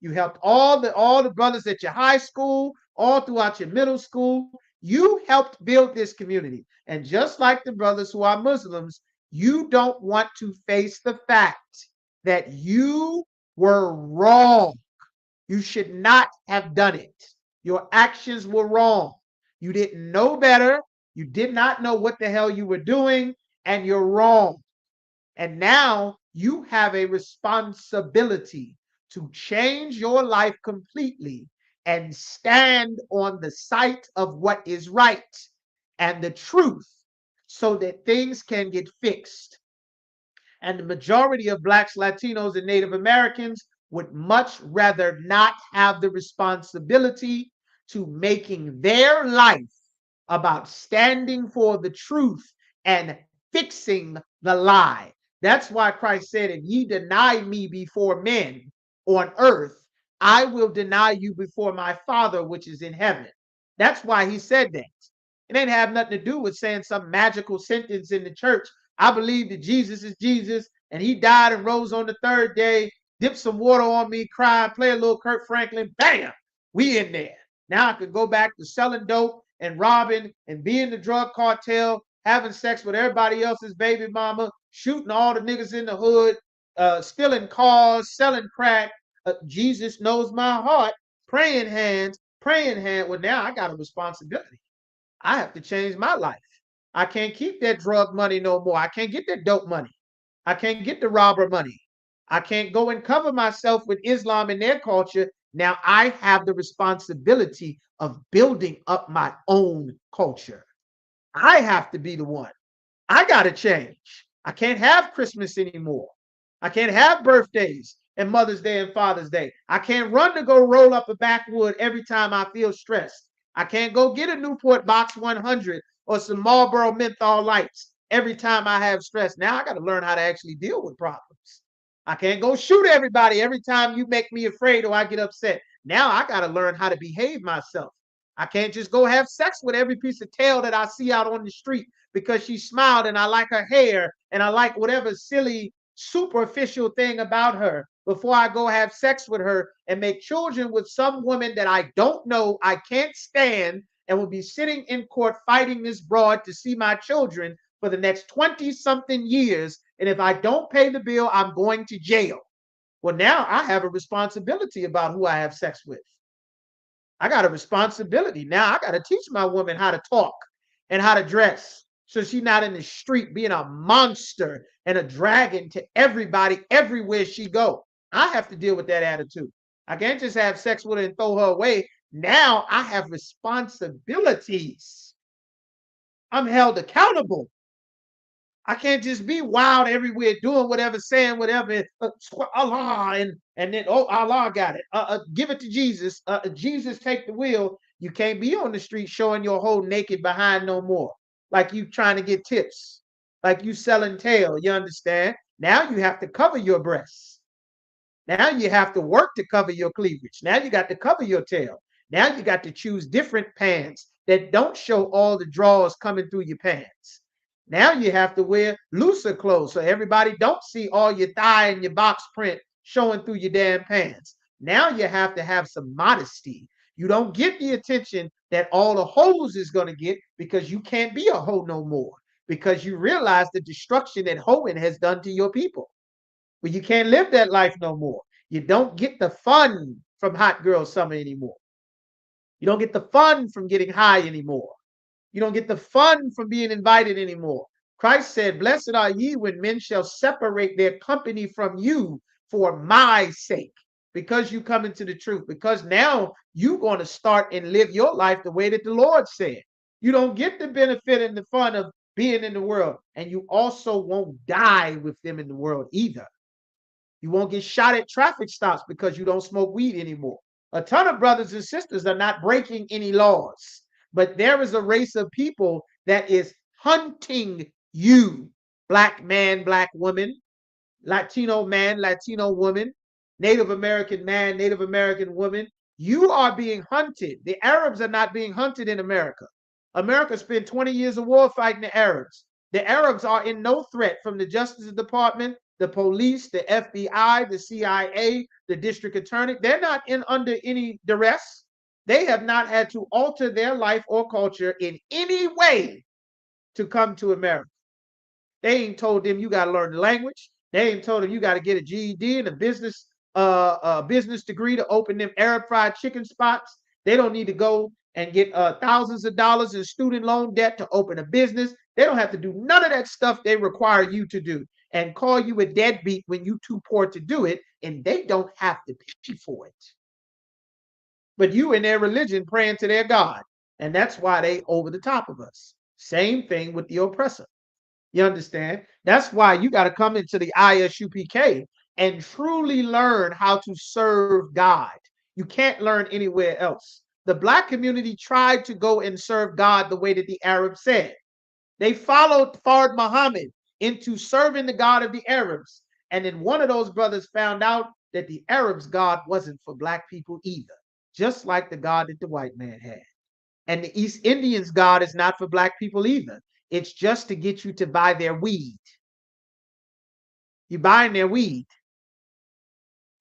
You helped all the brothers at your high school, all throughout your middle school. You helped build this community. And just like the brothers who are Muslims, you don't want to face the fact that you were wrong. You should not have done it. Your actions were wrong. You didn't know better. You did not know what the hell you were doing, and you're wrong. And now you have a responsibility to change your life completely and stand on the site of what is right and the truth so that things can get fixed. And the majority of Blacks, Latinos, and Native Americans would much rather not have the responsibility to making their life about standing for the truth and fixing the lie. That's why Christ said, if ye deny me before men on earth, I will deny you before my Father which is in heaven. That's why he said that. It ain't have nothing to do with saying some magical sentence in the church. I believe that Jesus is Jesus and he died and rose on the third day. Dip some water on me, cry, play a little Kurt Franklin. Bam, we in there. Now I could go back to selling dope and robbing and being the drug cartel, having sex with everybody else's baby mama, shooting all the niggas in the hood, stealing cars, selling crack. Jesus knows my heart. Praying hands, praying hand. Well, now I got a responsibility. I have to change my life. I can't keep that drug money no more. I can't get that dope money. I can't get the robber money. I can't go and cover myself with Islam and their culture. Now I have the responsibility of building up my own culture. I have to be the one. I got to change. I can't have Christmas anymore. I can't have birthdays and Mother's Day and Father's Day. I can't run to go roll up a backwood every time I feel stressed. I can't go get a Newport Box 100 or some Marlboro menthol lights every time I have stress. Now I got to learn how to actually deal with problems. I can't go shoot everybody every time you make me afraid or I get upset. Now I got to learn how to behave myself. I can't just go have sex with every piece of tail that I see out on the street because she smiled and I like her hair and I like whatever silly superficial thing about her before I go have sex with her and make children with some woman that I don't know, I can't stand, and will be sitting in court fighting this broad to see my children for the next 20 something years. And if I don't pay the bill, I'm going to jail. Well, now I have a responsibility about who I have sex with. I got a responsibility. Now I got to teach my woman how to talk and how to dress so she's not in the street being a monster and a dragon to everybody everywhere she go. I have to deal with that attitude. I can't just have sex with her and throw her away. Now I have responsibilities. I'm held accountable. I can't just be wild everywhere, doing whatever, saying whatever, Allah, and then, oh, Allah got it. Give it to Jesus. Jesus, take the wheel. You can't be on the street showing your whole naked behind no more, like you trying to get tips, like you selling tail. You understand? Now you have to cover your breasts. Now you have to work to cover your cleavage. Now you got to cover your tail. Now you got to choose different pants that don't show all the drawers coming through your pants. Now you have to wear looser clothes so everybody don't see all your thigh and your box print showing through your damn pants. Now you have to have some modesty. You don't get the attention that all the hoes is going to get because you can't be a hoe no more because you realize the destruction that hoeing has done to your people. But you can't live that life no more. You don't get the fun from Hot Girl Summer anymore. You don't get the fun from getting high anymore. You don't get the fun from being invited anymore. Christ said, blessed are ye when men shall separate their company from you for my sake, because you come into the truth, because now you're going to start and live your life the way that the Lord said. You don't get the benefit and the fun of being in the world, and you also won't die with them in the world either. You won't get shot at traffic stops because you don't smoke weed anymore. A ton of brothers and sisters are not breaking any laws, but there is a race of people that is hunting you, black man, black woman, Latino man, Latino woman, Native American man, Native American woman. You are being hunted. The Arabs are not being hunted in America. America spent 20 years of war fighting the Arabs. The Arabs are in no threat from the Justice Department, the police, the FBI, the CIA, the district attorney. They're not under any duress. They have not had to alter their life or culture in any way to come to America. They ain't told them you got to learn the language. They ain't told them you got to get a GED and a business degree to open them Arab fried chicken spots. They don't need to go and get thousands of dollars in student loan debt to open a business. They don't have to do none of that stuff they require you to do and call you a deadbeat when you too poor to do it, and they don't have to pay for it. But you in their religion praying to their God, and that's why they over the top of us. Same thing with the oppressor. You understand? That's why you got to come into the ISUPK and truly learn how to serve God. You can't learn anywhere else. The black community tried to go and serve God the way that the Arabs said. They followed Fard Muhammad into serving the God of the Arabs. And then one of those brothers found out that the Arabs' God wasn't for black people either, just like the God that the white man had. And the East Indians' God is not for black people either. It's just to get you to buy their weed. You're buying their weed.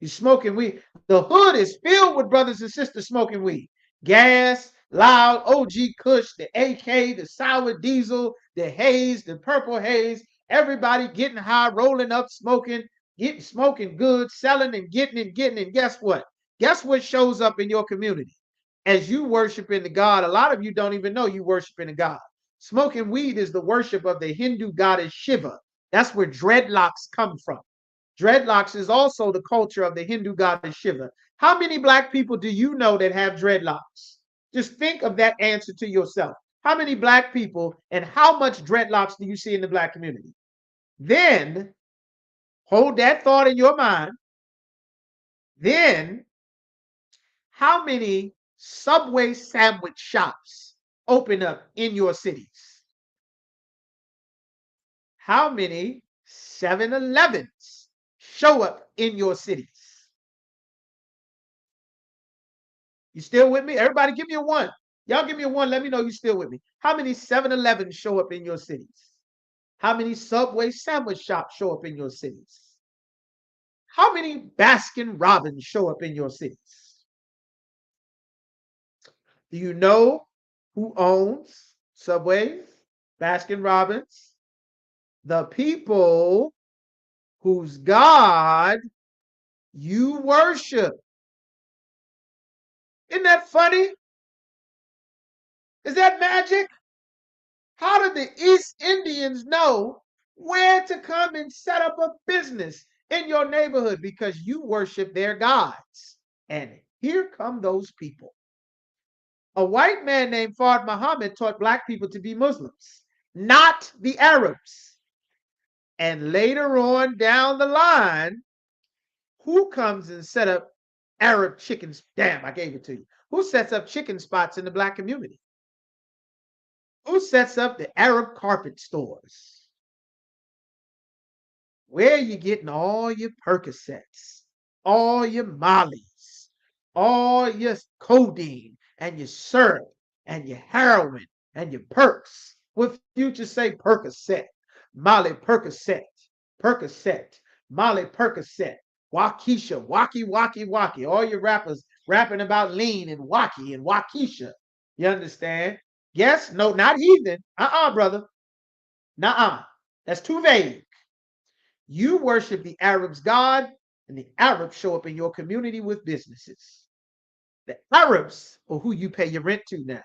You're smoking weed. The hood is filled with brothers and sisters smoking weed. Gas, loud, OG Kush, the AK, the sour diesel, the haze, the purple haze. Everybody getting high, rolling up, smoking good, selling and getting. And guess what? Guess what shows up in your community? As you worshiping the God, a lot of you don't even know you worshiping the God. Smoking weed is the worship of the Hindu goddess Shiva. That's where dreadlocks come from. Dreadlocks is also the culture of the Hindu goddess Shiva. How many black people do you know that have dreadlocks? Just think of that answer to yourself. How many black people and how much dreadlocks do you see in the black community? Then hold that thought in your mind. Then how many Subway sandwich shops open up in your cities? How many 7-Elevens show up in your cities? You still with me? Everybody give me a one. Y'all give me a 1. Let me know you still with me. How many 7-Elevens show up in your cities? How many Subway sandwich shops show up in your cities? How many Baskin Robbins show up in your cities? Do you know who owns Subway, Baskin Robbins? The people whose God you worship. Isn't that funny? Is that magic? How did the East Indians know where to come and set up a business in your neighborhood? Because you worship their gods. And here come those people. A white man named Fard Muhammad taught black people to be Muslims, not the Arabs. And later on down the line, who comes and set up Arab chickens? Damn, I gave it to you. Who sets up chicken spots in the black community? Who sets up the Arab carpet stores? Where are you getting all your Percocets, all your Mollies, all your codeine and your syrup and your heroin and your perks? What Future say? Percocet, Molly Percocet, Percocet, Molly Percocet, Waukesha, Wacky. All your rappers rapping about lean and Wacky and Waukesha. You understand? Yes, no, not heathen. Brother. Nuh-uh. That's too vague. You worship the Arabs' God, and the Arabs show up in your community with businesses. The Arabs are who you pay your rent to now.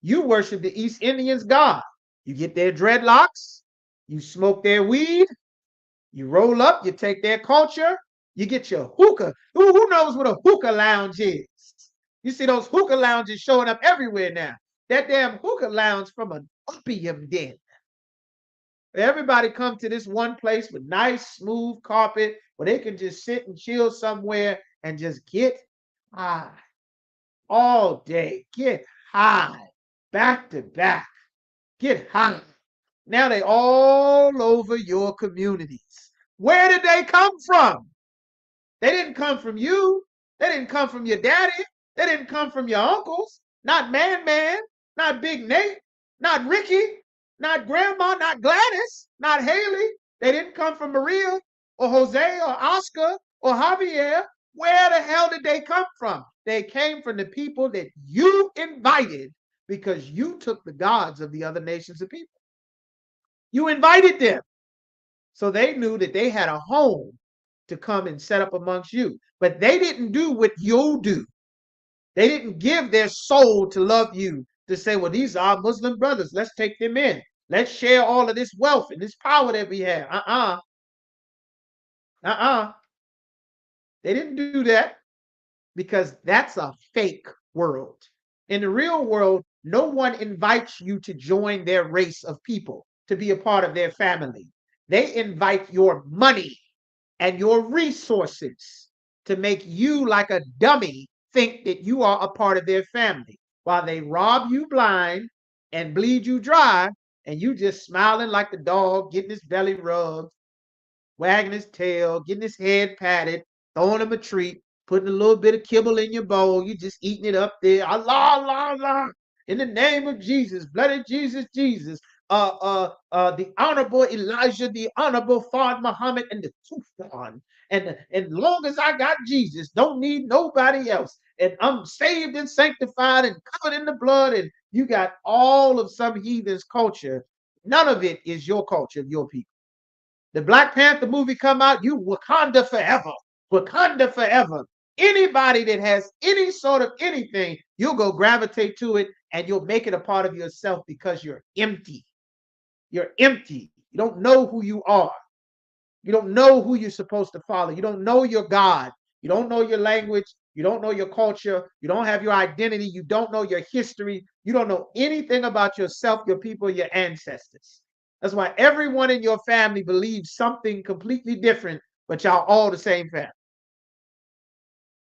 You worship the East Indians' God. You get their dreadlocks, you smoke their weed, you roll up, you take their culture, you get your hookah. Who knows what a hookah lounge is? You see those hookah lounges showing up everywhere now. That damn hookah lounge from an opium den. Everybody come to this one place with nice, smooth carpet where they can just sit and chill somewhere and just get high all day. Get high, back to back. Get high. Now they all over your communities. Where did they come from? They didn't come from you. They didn't come from your daddy. They didn't come from your uncles. Not Man, not Big Nate, not Ricky, not Grandma, not Gladys, not Haley. They didn't come from Maria or Jose or Oscar or Javier. Where the hell did they come from? They came from the people that you invited because you took the gods of the other nations of people. You invited them. So they knew that they had a home to come and set up amongst you. But they didn't do what you do. They didn't give their soul to love you, to say, well, these are our Muslim brothers. Let's take them in. Let's share all of this wealth and this power that we have. They didn't do that because that's a fake world. In the real world, no one invites you to join their race of people, to be a part of their family. They invite your money and your resources to make you, like a dummy, think that you are a part of their family, while they rob you blind and bleed you dry, and you just smiling like the dog, getting his belly rubbed, wagging his tail, getting his head patted, throwing him a treat, putting a little bit of kibble in your bowl. You just eating it up there. Allah, Allah, Allah. In the name of Jesus, bloody Jesus, Jesus. The Honorable Elijah, the Honorable Fard Muhammad, and the Tufan. And long as I got Jesus, don't need nobody else. And I'm saved and sanctified and covered in the blood. And you got all of some heathen's culture. None of it is your culture, your people. The Black Panther movie come out, you Wakanda forever. Wakanda forever. Anybody that has any sort of anything, you'll go gravitate to it and you'll make it a part of yourself because you're empty. You're empty. You don't know who you are. You don't know who you're supposed to follow. You don't know your God. You don't know your language. You don't know your culture. You don't have your identity. You don't know your history. You don't know anything about yourself, your people, your ancestors. That's why everyone in your family believes something completely different, but y'all all the same family.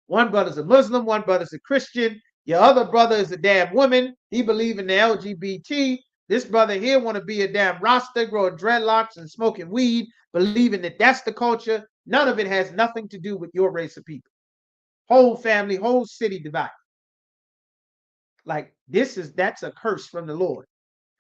One brother's a Muslim, one brother's a Christian. Your other brother is a damn woman. He believes in the LGBT. This brother here want to be a damn Rasta, growing dreadlocks and smoking weed, believing that that's the culture. None of it has nothing to do with your race of people. Whole family, whole city divided. Like that's a curse from the Lord.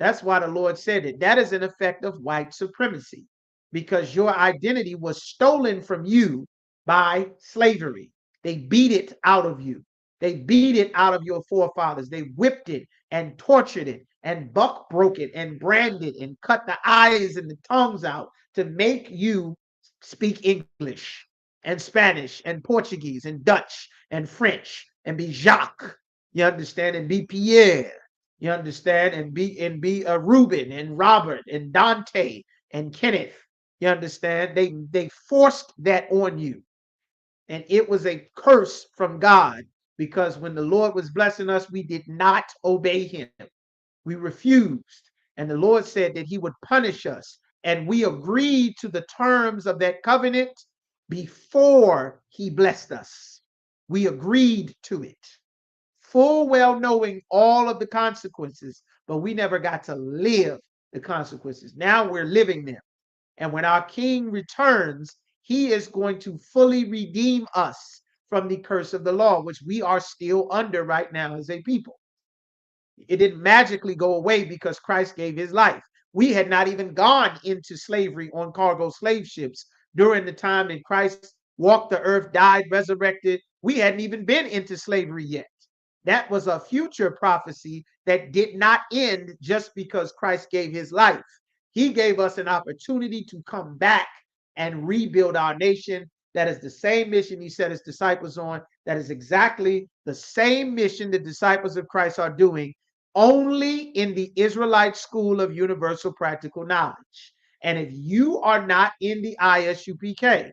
That's why the Lord said it. That is an effect of white supremacy because your identity was stolen from you by slavery. They beat it out of you. They beat it out of your forefathers. They whipped it and tortured it and buck broke it and branded and cut the eyes and the tongues out to make you speak English and Spanish and Portuguese and Dutch and French and be Jacques. You understand? And be Pierre. You understand? And be Reuben and Robert and Dante and Kenneth. You understand? They forced that on you. And it was a curse from God because when the Lord was blessing us, we did not obey him. We refused. And the Lord said that he would punish us. And we agreed to the terms of that covenant before he blessed us. We agreed to it, full well knowing all of the consequences, but we never got to live the consequences. Now we're living them. And when our King returns, he is going to fully redeem us from the curse of the law, which we are still under right now as a people. It didn't magically go away because Christ gave his life. We had not even gone into slavery on cargo slave ships during the time that Christ walked the earth, died, resurrected. We hadn't even been into slavery yet. That was a future prophecy that did not end just because Christ gave his life. He gave us an opportunity to come back and rebuild our nation. That is the same mission he set his disciples on. That is exactly the same mission the disciples of Christ are doing, only in the Israelite school of universal practical knowledge. And if you are not in the ISUPK,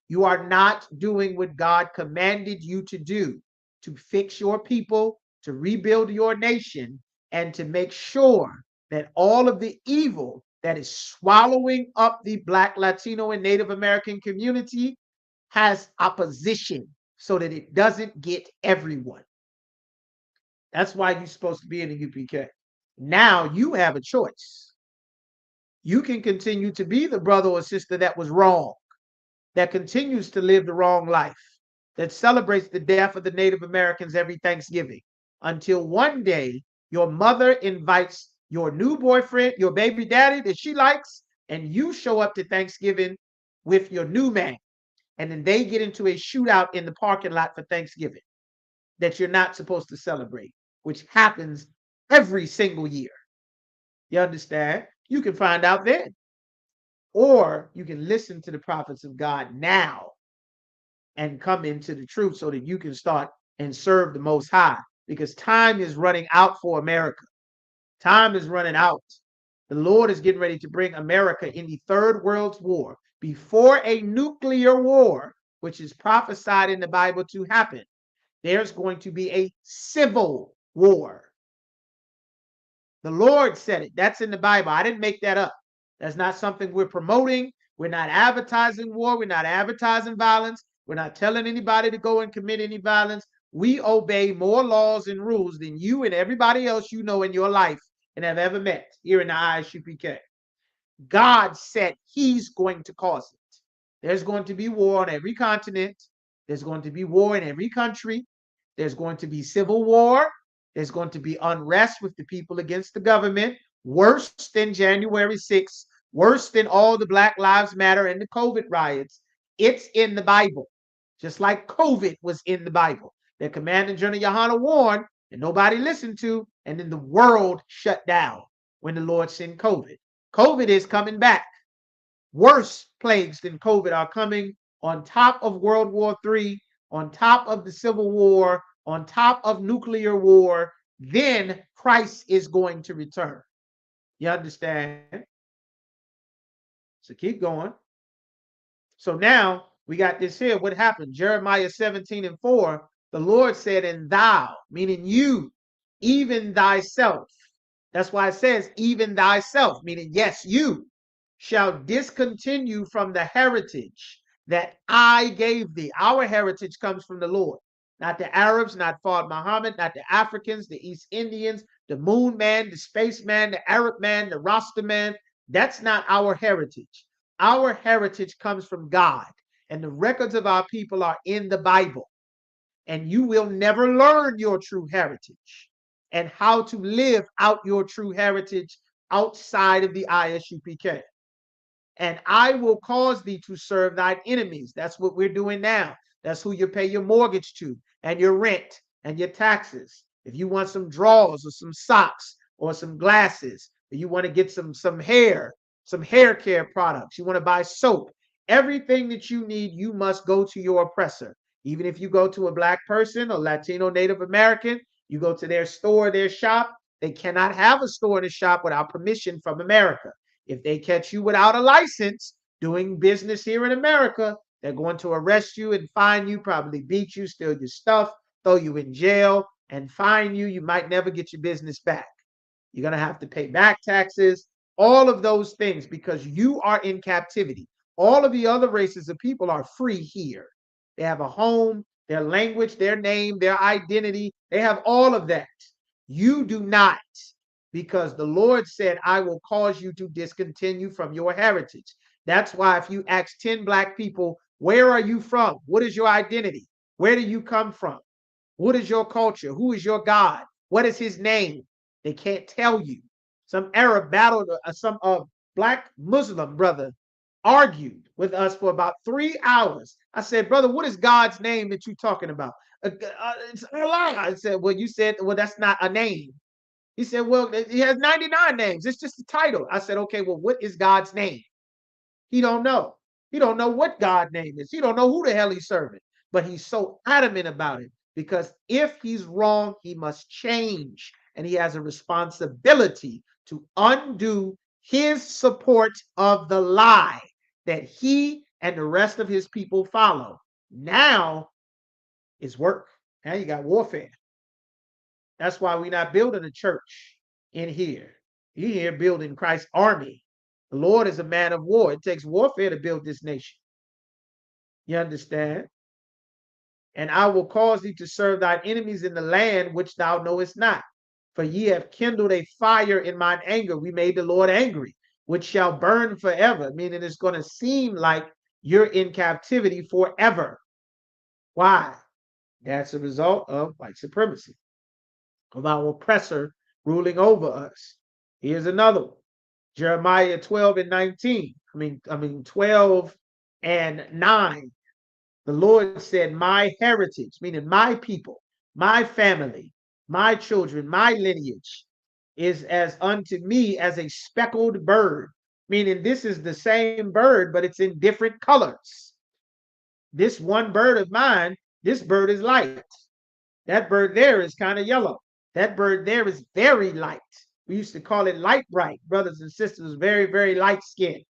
you are not doing what God commanded you to do, to fix your people, to rebuild your nation, and to make sure that all of the evil that is swallowing up the Black, Latino, and Native American community has opposition so that it doesn't get everyone. That's why you're supposed to be in the UPK. Now you have a choice. You can continue to be the brother or sister that was wrong, that continues to live the wrong life, that celebrates the death of the Native Americans every Thanksgiving, until one day your mother invites your new boyfriend, your baby daddy that she likes, and you show up to Thanksgiving with your new man. And then they get into a shootout in the parking lot for Thanksgiving that you're not supposed to celebrate, which happens every single year. You understand? You can find out then. Or you can listen to the prophets of God now and come into the truth so that you can start and serve the Most High, because time is running out for America. Time is running out. The Lord is getting ready to bring America in the Third World War, before a nuclear war, which is prophesied in the Bible to happen. There's going to be a civil war. The Lord said it. That's in the Bible. I didn't make that up. That's not something we're promoting. We're not advertising war. We're not advertising violence. We're not telling anybody to go and commit any violence. We obey more laws and rules than you and everybody else you know in your life and have ever met here in the ISUPK. God said he's going to cause it. There's going to be war on every continent. There's going to be war in every country. There's going to be civil war. There's going to be unrest with the people against the government, worse than January 6th, worse than all the Black Lives Matter and the COVID riots. It's in the Bible, just like COVID was in the Bible. That Commander General Johanna warned and nobody listened to, and then the world shut down when the Lord sent COVID. COVID is coming back. Worse plagues than COVID are coming on top of World War III, on top of the Civil War, on top of nuclear war. Then Christ is going to return. You understand? So keep going. So now we got this here. What happened? Jeremiah 17:4. The Lord said, and thou, meaning you, even thyself. That's why it says, even thyself, meaning, yes, you shall discontinue from the heritage that I gave thee. Our heritage comes from the Lord, not the Arabs, not Fard Muhammad, not the Africans, the East Indians, the Moon Man, the Spaceman, the Arab Man, the Rasta Man. That's not our heritage. Our heritage comes from God, and the records of our people are in the Bible. And you will never learn your true heritage and how to live out your true heritage outside of the ISUPK. And I will cause thee to serve thine enemies. That's what we're doing now. That's who you pay your mortgage to, and your rent, and your taxes. If you want some drawers or some socks or some glasses, or you want to get some hair care products, you want to buy soap, everything that you need, you must go to your oppressor. Even if you go to a Black person, a Latino, Native American, you go to their store, their shop, they cannot have a store and a shop without permission from America. If they catch you without a license doing business here in America, they're going to arrest you and fine you, probably beat you, steal your stuff, throw you in jail, and fine you. You might never get your business back. You're going to have to pay back taxes, all of those things, because you are in captivity. All of the other races of people are free here. They have a home, their language, their name, their identity. They have all of that. You do not, because the Lord said, I will cause you to discontinue from your heritage. That's why if you ask 10 Black people, where are you from? What is your identity? Where do you come from? What is your culture? Who is your God? What is his name? They can't tell you. Some Arab battled, some Black Muslim brother argued with us for about 3 hours. I said, brother, what is God's name that you're talking about? It's Allah. I said, well, you said, well, that's not a name. He said, well, he has 99 names. It's just a title. I said, okay, well, what is God's name? He don't know. He don't know what God's name is. He don't know who the hell he's serving. But he's so adamant about it because if he's wrong, he must change. And he has a responsibility to undo his support of the lie that he and the rest of his people follow. Now is work. Now you got warfare. That's why we're not building a church in here. You're here building Christ's army. The Lord is a man of war. It takes warfare to build this nation. You understand? And I will cause thee to serve thine enemies in the land which thou knowest not. For ye have kindled a fire in mine anger. We made the Lord angry, which shall burn forever, meaning it's going to seem like you're in captivity forever. Why? That's a result of white supremacy, of our oppressor ruling over us. Here's another one. Jeremiah 12 and 19. I mean 12 and 9. The Lord said, my heritage, meaning my people, my family, my children, my lineage is as unto me as a speckled bird, meaning this is the same bird, but it's in different colors. This one bird of mine, this bird is light. That bird there is kind of yellow. That bird there is very light. We used to call it light bright. Brothers and sisters, very, very light skin.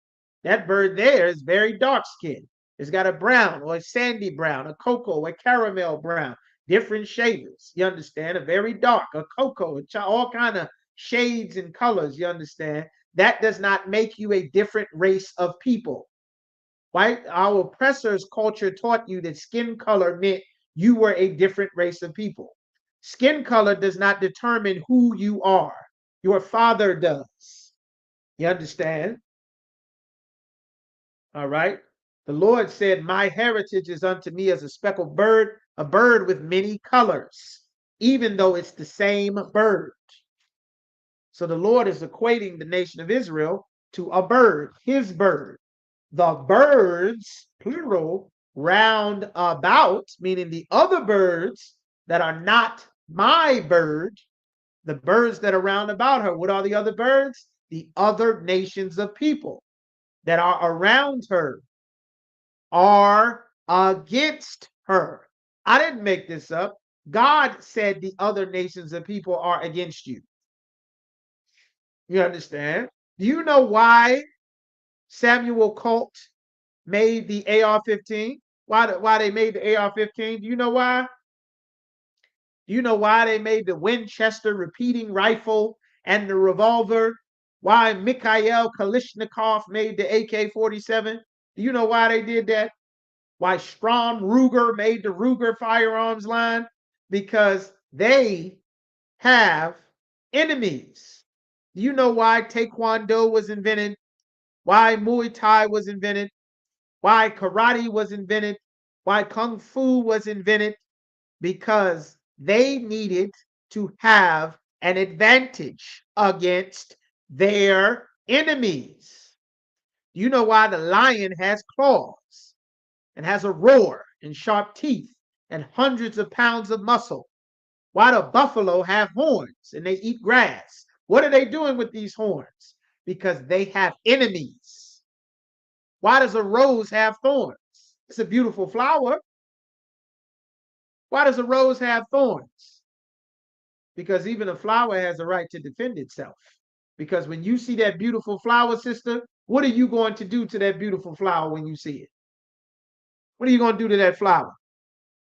That bird there is very dark skin. It's got a brown or a sandy brown, a cocoa, a caramel brown, different shades. You understand? A very dark, a cocoa, all kind of shades and colors. You understand? That does not make you a different race of people. Right? Our oppressors' culture taught you that skin color meant you were a different race of people. Skin color does not determine who you are. Your father does. You understand? All right. The Lord said, my heritage is unto me as a speckled bird, a bird with many colors, even though it's the same bird. So the Lord is equating the nation of Israel to a bird, his bird. The birds, plural, round about, meaning the other birds that are not my bird, the birds that are round about her. What are the other birds? The other nations of people that are around her are against her. I didn't make this up. God said the other nations of people are against you. You understand? Do you know why Samuel Colt made the AR-15? Why they made the AR-15? Do you know why? Do you know why they made the Winchester repeating rifle and the revolver? Why Mikhail Kalashnikov made the AK-47? Do you know why they did that? Why Strom Ruger made the Ruger firearms line? Because they have enemies. Do you know why Taekwondo was invented? Why Muay Thai was invented? Why karate was invented? Why Kung Fu was invented? Because they needed to have an advantage against their enemies. You know why the lion has claws and has a roar and sharp teeth and hundreds of pounds of muscle? Why do buffalo have horns and they eat grass? What are they doing with these horns? Because they have enemies. Why does a rose have thorns? It's a beautiful flower. Why does a rose have thorns? Because even a flower has a right to defend itself. Because when you see that beautiful flower, sister, what are you going to do to that beautiful flower when you see it? What are you going to do to that flower?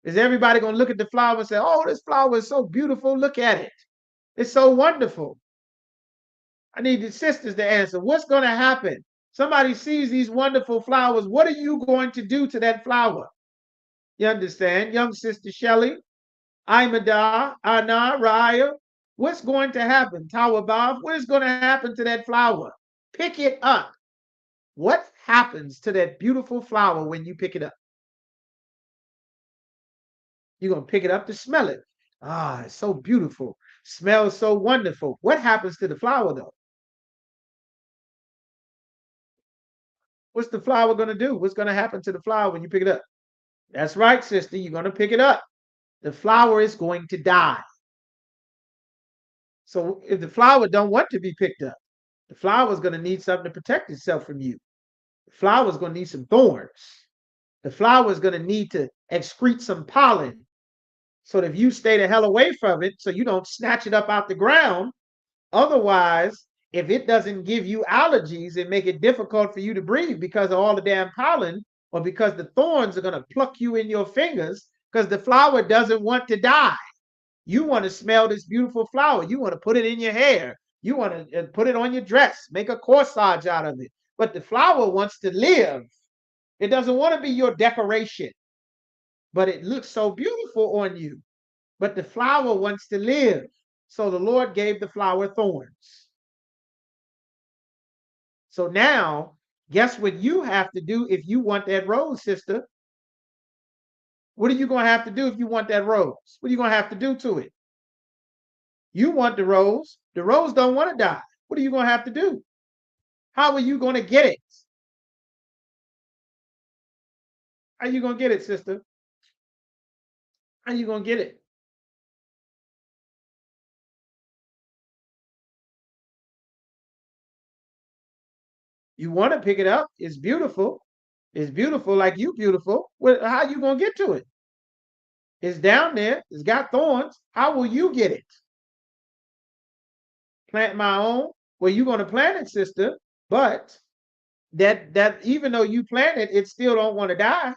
Is everybody going to look at the flower and say, oh, this flower is so beautiful, look at it. It's so wonderful. I need the sisters to answer. What's going to happen? Somebody sees these wonderful flowers. What are you going to do to that flower? You understand? Young sister Shelley, Imada, Anna, Raya. What's going to happen? Tawabaf, what is going to happen to that flower? Pick it up. What happens to that beautiful flower when you pick it up? You're going to pick it up to smell it. Ah, it's so beautiful. Smells so wonderful. What happens to the flower, though? What's the flower going to do? What's going to happen to the flower when you pick it up? That's right, sister. You're going to pick it up. The flower is going to die. So if the flower don't want to be picked up, the flower is going to need something to protect itself from you. The flower is going to need some thorns. The flower is going to need to excrete some pollen so that if you stay the hell away from it so you don't snatch it up out the ground. Otherwise, if it doesn't give you allergies and make it difficult for you to breathe because of all the damn pollen, or because the thorns are going to pluck you in your fingers, because the flower doesn't want to die. You want to smell this beautiful flower. You want to put it in your hair. You want to put it on your dress, make a corsage out of it. But the flower wants to live. It doesn't want to be your decoration, but it looks so beautiful on you. But the flower wants to live. So the Lord gave the flower thorns. So now, guess what you have to do if you want that rose, sister? What are you going to have to do if you want that rose? What are you going to have to do to it? You want the rose. The rose don't want to die. What are you going to have to do? How are you going to get it? How are you going to get it, sister? How are you going to get it? You want to pick it up. It's beautiful. It's beautiful like you beautiful. Well, how are you going to get to it? It's down there. It's got thorns. How will you get it? Plant my own? Well, you're going to plant it, sister, but that even though you plant it, it still don't want to die.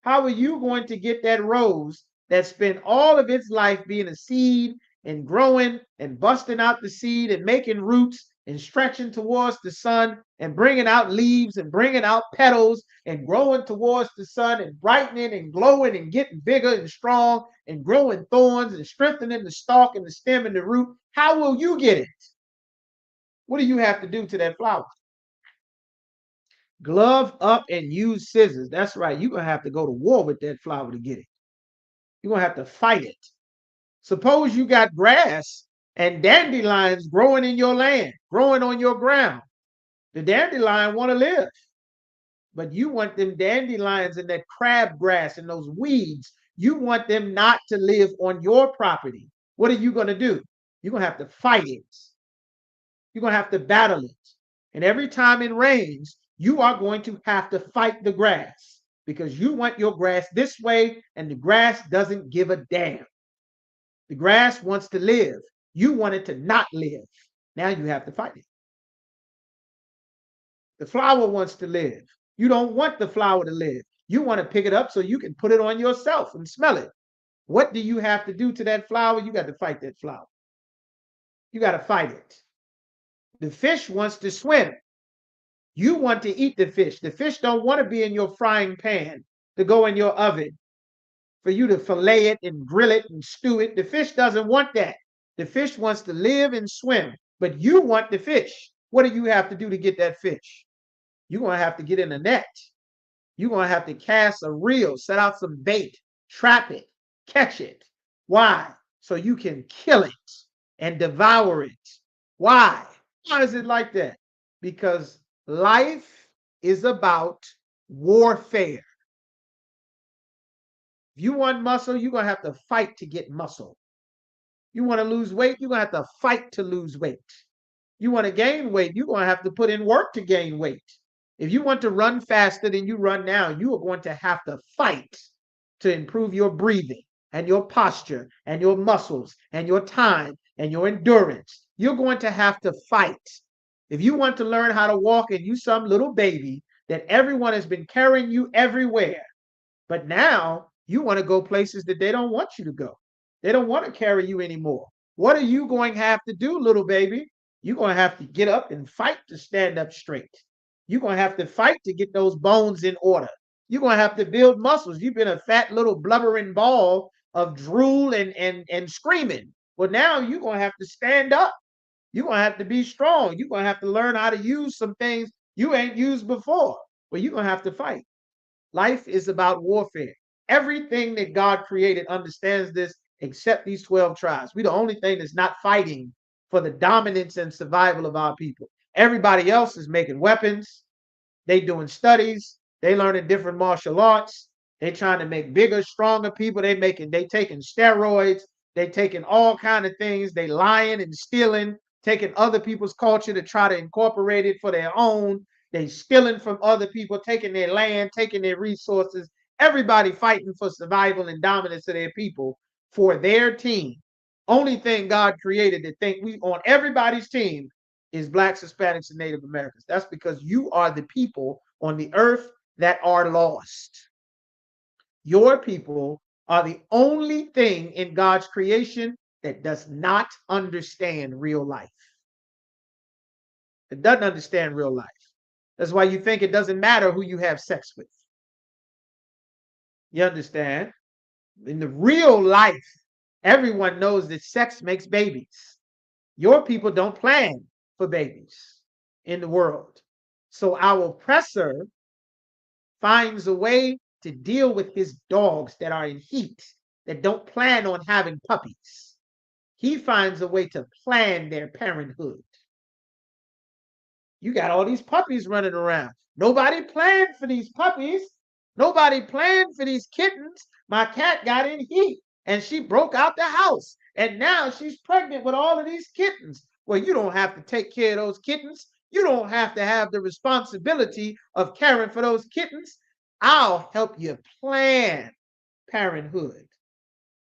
How are you going to get that rose that spent all of its life being a seed and growing and busting out the seed and making roots and stretching towards the sun and bringing out leaves and bringing out petals and growing towards the sun and brightening and glowing and getting bigger and strong and growing thorns and strengthening the stalk and the stem and the root? How will you get it? What do you have to do to that flower? Glove up and use scissors. That's right. You're going to have to go to war with that flower to get it. You're going to have to fight it. Suppose you got grass and dandelions growing in your land, growing on your ground. The dandelion want to live, but you want them dandelions and that crabgrass and those weeds, you want them not to live on your property. What are you going to do? You're going to have to fight it. You're going to have to battle it. And every time it rains, you are going to have to fight the grass because you want your grass this way and the grass doesn't give a damn. The grass wants to live. You want it to not live. Now you have to fight it. The flower wants to live. You don't want the flower to live. You want to pick it up so you can put it on yourself and smell it. What do you have to do to that flower? You got to fight that flower. You got to fight it. The fish wants to swim. You want to eat the fish. The fish don't want to be in your frying pan to go in your oven for you to fillet it and grill it and stew it. The fish doesn't want that. The fish wants to live and swim, but you want the fish. What do you have to do to get that fish? You're going to have to get in a net. You're going to have to cast a reel, set out some bait, trap it, catch it. Why? So you can kill it. and devour it. Why? Why is it like that? Because life is about warfare. If you want muscle, you're going to have to fight to get muscle. You want to lose weight, you're going to have to fight to lose weight. You want to gain weight, you're going to have to put in work to gain weight. If you want to run faster than you run now, you are going to have to fight to improve your breathing and your posture and your muscles and your time and your endurance. You're going to have to fight. If you want to learn how to walk and you some little baby that everyone has been carrying you everywhere, but now you want to go places that they don't want you to go. They don't want to carry you anymore. What are you going to have to do, little baby? You're going to have to get up and fight to stand up straight. You're going to have to fight to get those bones in order. You're going to have to build muscles. You've been a fat little blubbering ball of drool and screaming. Well, now you're going to have to stand up. You're going to have to be strong. You're going to have to learn how to use some things you ain't used before. Well, you're going to have to fight. Life is about warfare. Everything that God created understands this except these 12 tribes. We're the only thing that's not fighting for the dominance and survival of our people. Everybody else is making weapons. They doing studies. They learning different martial arts. They trying to make bigger, stronger people. They taking steroids. They taking all kind of things. They lying and stealing, taking other people's culture to try to incorporate it for their own. They stealing from other people, taking their land, taking their resources. Everybody fighting for survival and dominance of their people for their team. Only thing God created to think we on everybody's team is Blacks, Hispanics, and Native Americans. That's because you are the people on the earth that are lost. Your people are the only thing in God's creation that does not understand real life. It doesn't understand real life. That's why you think it doesn't matter who you have sex with. You understand? In the real life, everyone knows that sex makes babies. Your people don't plan for babies in the world. So our oppressor finds a way to deal with his dogs that are in heat, that don't plan on having puppies. He finds a way to plan their parenthood. You got all these puppies running around. Nobody planned for these puppies. Nobody planned for these kittens. My cat got in heat and she broke out the house. And now she's pregnant with all of these kittens. Well, you don't have to take care of those kittens. You don't have to have the responsibility of caring for those kittens. I'll help you plan parenthood.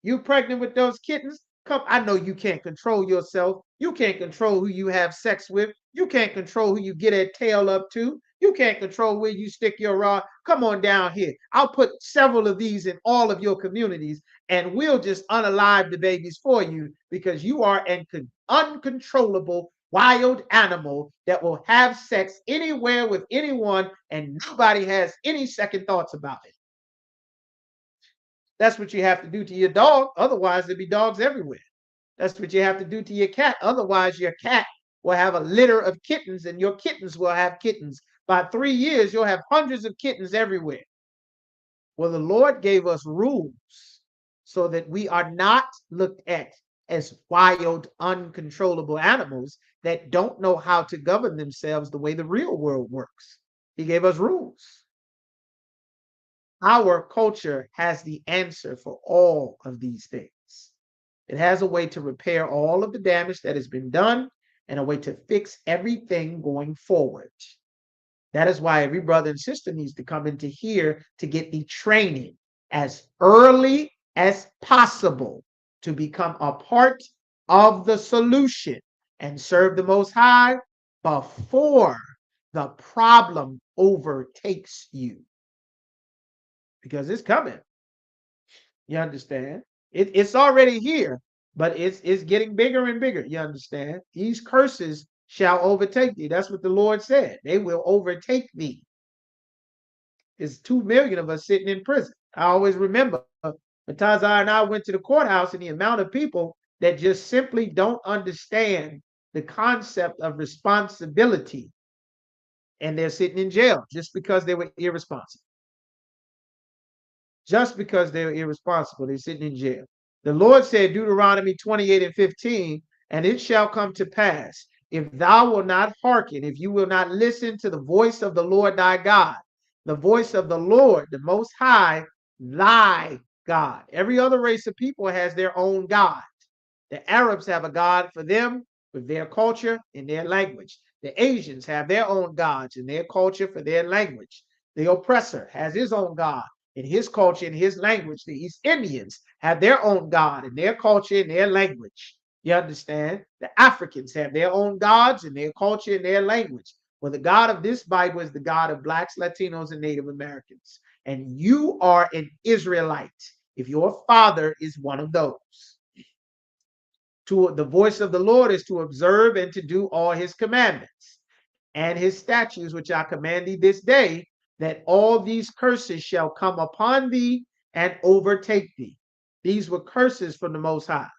You pregnant with those kittens? Come, I know you can't control yourself. You can't control who you have sex with. You can't control who you get that tail up to. You can't control where you stick your rod. Come on down here. I'll put several of these in all of your communities, and we'll just unalive the babies for you because you are an uncontrollable wild animal that will have sex anywhere with anyone, and nobody has any second thoughts about it. That's what you have to do to your dog. Otherwise, there'll be dogs everywhere. That's what you have to do to your cat. Otherwise, your cat will have a litter of kittens and your kittens will have kittens. By 3 years, you'll have hundreds of kittens everywhere. Well, the Lord gave us rules so that we are not looked at as wild, uncontrollable animals that don't know how to govern themselves the way the real world works. He gave us rules. Our culture has the answer for all of these things. It has a way to repair all of the damage that has been done and a way to fix everything going forward. That is why every brother and sister needs to come into here to get the training as early as possible to become a part of the solution and serve the Most High before the problem overtakes you. Because it's coming. You understand? It's already here, but it's getting bigger and bigger. You understand? These curses shall overtake thee. That's what the Lord said. They will overtake thee. There's 2 million of us sitting in prison. I always remember Matazar and I went to the courthouse, and the amount of people that just simply don't understand the concept of responsibility, and they're sitting in jail just because they were irresponsible. Just because they're irresponsible, they're sitting in jail. The Lord said, Deuteronomy 28:15, And it shall come to pass, if thou wilt not hearken, if you will not listen to the voice of the Lord thy God, the voice of the Lord, the Most High, thy God. Every other race of people has their own God. The Arabs have a God for them with their culture and their language. The Asians have their own gods and their culture for their language. The oppressor has his own God in his culture and his language. The East Indians have their own God and their culture and their language. You understand? The Africans have their own gods and their culture and their language. Well, the God of this Bible is the God of blacks, Latinos, and Native Americans. And you are an Israelite if your father is one of those. To the voice of the Lord is to observe and to do all his commandments and his statutes, which I command thee this day, that all these curses shall come upon thee and overtake thee. These were curses from the Most High.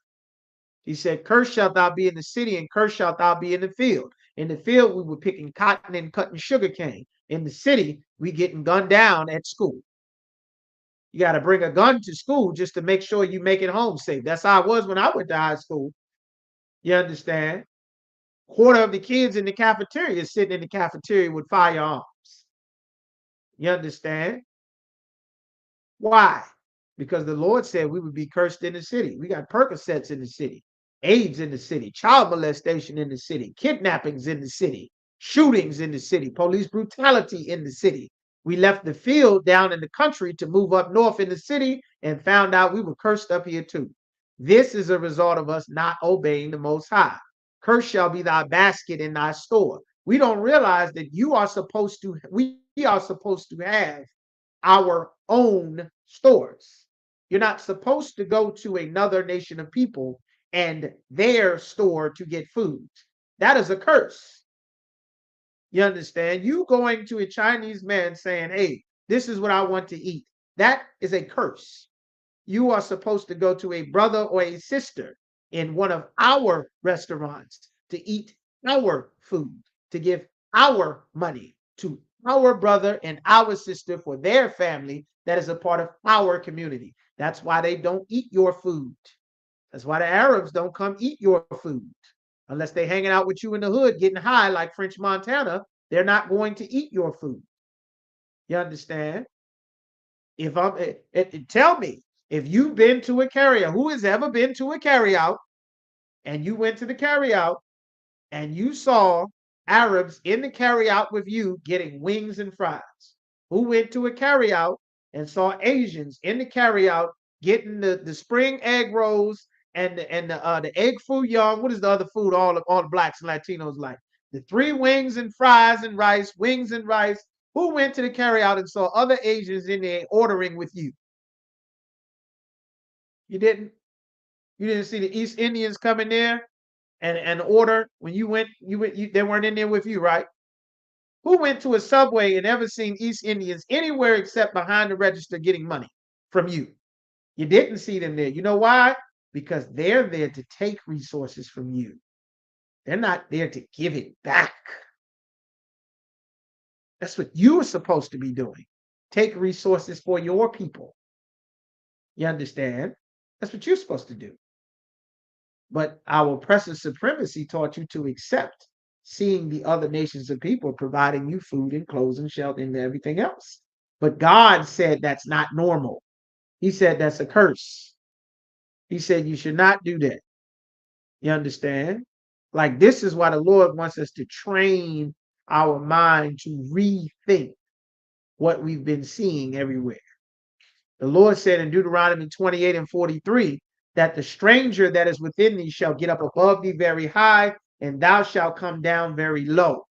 He said, cursed shalt thou be in the city, and cursed shalt thou be in the field. In the field, we were picking cotton and cutting sugar cane. In the city, we getting gunned down at school. You got to bring a gun to school just to make sure you make it home safe. That's how it was when I went to high school. You understand? Quarter of the kids in the cafeteria is sitting in the cafeteria with firearms. You understand? Why? Because the Lord said we would be cursed in the city. We got Percocets in the city, AIDS in the city, child molestation in the city, kidnappings in the city, shootings in the city, police brutality in the city. We left the field down in the country to move up north in the city and found out we were cursed up here too. This is a result of us not obeying the Most High. Cursed shall be thy basket in thy store. We don't realize that we are supposed to have our own stores. You're not supposed to go to another nation of people and their store to get food. That is a curse. You understand? You going to a Chinese man saying, hey, this is what I want to eat. That is a curse. You are supposed to go to a brother or a sister in one of our restaurants to eat our food, to give our money to our brother and our sister for their family that is a part of our community. That's why they don't eat your food. That's why the Arabs don't come eat your food. Unless they're hanging out with you in the hood getting high like French Montana, they're not going to eat your food. You understand? If tell me, if you've been to a carryout, who has ever been to a carryout and you went to the carryout and you saw Arabs in the carryout with you getting wings and fries? Who went to a carryout and saw Asians in the carryout getting the spring egg rolls and the egg foo young? What is the other food all the blacks and Latinos like? The 3 wings and fries and rice, wings and rice. Who went to the carryout and saw other Asians in there ordering with you? You didn't. You didn't see the East Indians come in there and order when you went. They weren't in there with you, right? Who went to a Subway and ever seen East Indians anywhere except behind the register getting money from you? You didn't see them there. You know why? Because they're there to take resources from you. They're not there to give it back. That's what you are supposed to be doing. Take resources for your people. You understand? That's what you're supposed to do. But our oppressive supremacy taught you to accept seeing the other nations of people providing you food and clothes and shelter and everything else. But God said that's not normal. He said that's a curse. He said you should not do that. You understand? Like, this is why the Lord wants us to train our mind to rethink what we've been seeing everywhere. The Lord said in Deuteronomy 28 and 43 that the stranger that is within thee shall get up above thee very high, and thou shalt come down very low.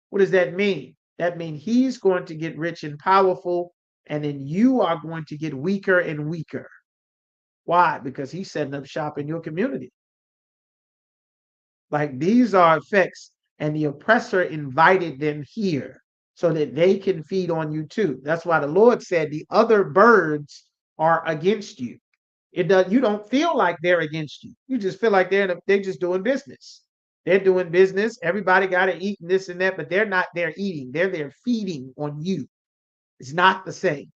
What does that mean? That means he's going to get rich and powerful, and then you are going to get weaker and weaker. Why? Because he's setting up shop in your community. Like, these are effects, and the oppressor invited them here so that they can feed on you too. That's why the Lord said the other birds are against you. You don't feel like they're against you. You just feel like they're just doing business. They're doing business. Everybody got to eat and this and that, but they're not there eating. They're there feeding on you. It's not the same.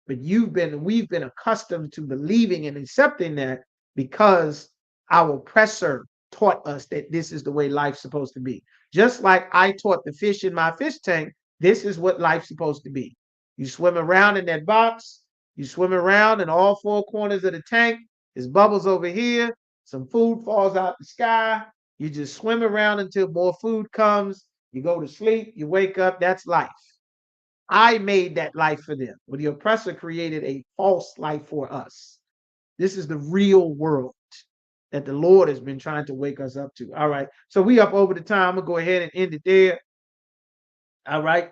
But we've been accustomed to believing and accepting that because our oppressor taught us that this is the way life's supposed to be. Just like I taught the fish in my fish tank, this is what life's supposed to be. You swim around in that box, you swim around in all four corners of the tank, there's bubbles over here, some food falls out the sky, you just swim around until more food comes, you go to sleep, you wake up, that's life. I made that life for them. Well, the oppressor created a false life for us. This is the real world that the Lord has been trying to wake us up to. All right. So we up over the time. I'm going to go ahead and end it there. All right.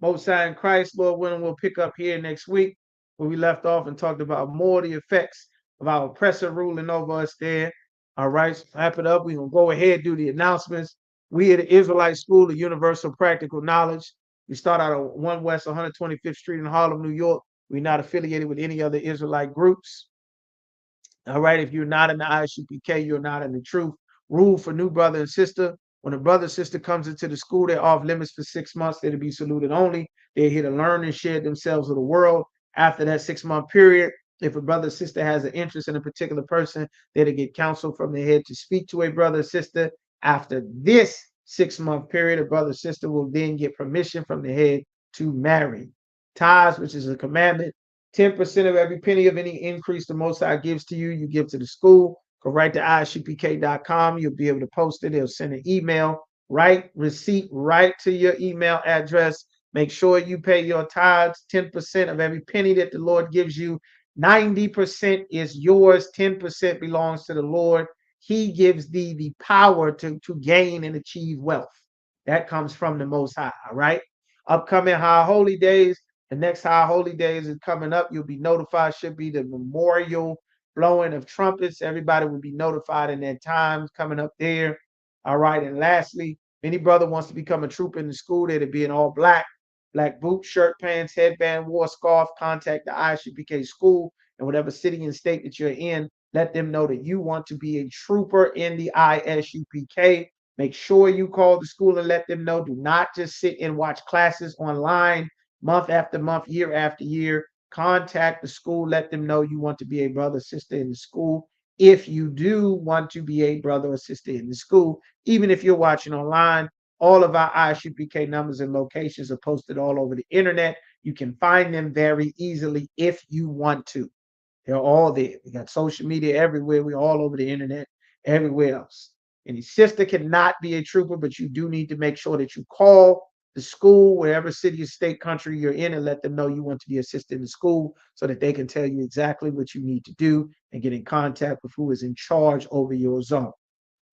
Most High in Christ, Lord willing, we'll pick up here next week where we left off and talked about more of the effects of our oppressor ruling over us there. All right. So wrap it up. We're going to go ahead and do the announcements. We at the Israelite School of Universal Practical Knowledge. We start out at 1 West 125th Street in Harlem, New York. We're not affiliated with any other Israelite groups. All right, if you're not in the ISUPK, you're not in the truth. Rule for new brother and sister. When a brother and sister comes into the school, they're off limits for 6 months. They're to be saluted only. They're here to learn and share themselves with the world. After that 6-month period, if a brother or sister has an interest in a particular person, they're to get counsel from the head to speak to a brother or sister. After this 6-month period, a brother or sister will then get permission from the head to marry. Tithes, which is a commandment. 10% of every penny of any increase the Most High gives to you, you give to the school. Go right to ISUPK.com. You'll be able to post it. They'll send an email, right receipt right to your email address. Make sure you pay your tithes, 10% of every penny that the Lord gives you. 90% is yours. 10% belongs to the Lord. He gives thee the power to gain and achieve wealth. That comes from the Most High, all right? Upcoming high holy days. The next high holy days is coming up. You'll be notified. Should be the memorial blowing of trumpets. Everybody will be notified in that time coming up there. All right. And lastly, any brother wants to become a trooper in the school, they're to be in all black boots, shirt, pants, headband, war scarf. Contact the ISUPK school and whatever city and state that you're in. Let them know that you want to be a trooper in the ISUPK. Make sure you call the school and let them know. Do not just sit and watch classes online. Month after month, year after year, contact the school. Let them know you want to be a brother or sister in the school. If you do want to be a brother or sister in the school, even if you're watching online, all of our ISUPK numbers and locations are posted all over the internet. You can find them very easily if you want to. They're all there. We got social media everywhere. We're all over the internet, everywhere else. Any sister cannot be a trooper, but you do need to make sure that you call the school, wherever city or state, country you're in, and let them know you want to be assisted in the school so that they can tell you exactly what you need to do and get in contact with who is in charge over your zone.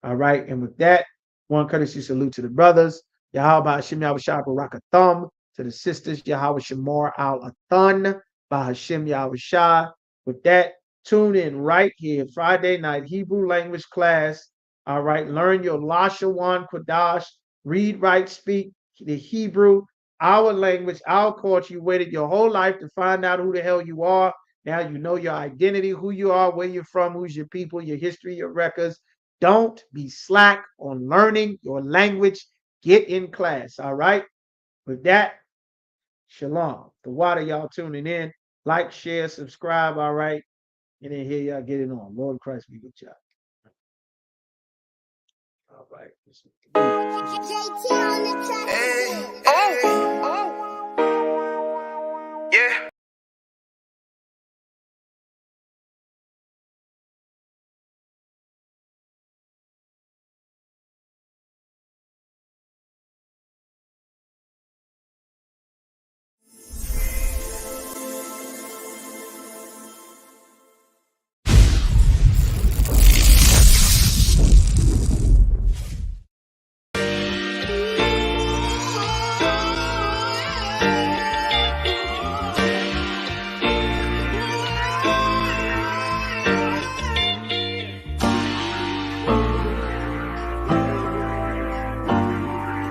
All right. And with that, one courtesy salute to the brothers. Yahweh Hashem Yahweh Shah Barakathum. To the sisters, Yahweh Shamar Al Athan. Bahashem Yahweh Shah. With that, tune in right here, Friday night Hebrew language class. All right. Learn your Lashawan Kodash. Read, write, speak the Hebrew, our language, our culture. You waited your whole life to find out who the hell you are. Now you know your identity, who you are, where you're from, who's your people, your history, your records. Don't be slack on learning your language. Get in class, all right? With that, shalom. The water, y'all tuning in. Like, share, subscribe, all right? And then here y'all get it on. Lord Christ be with y'all. All right. Yeah.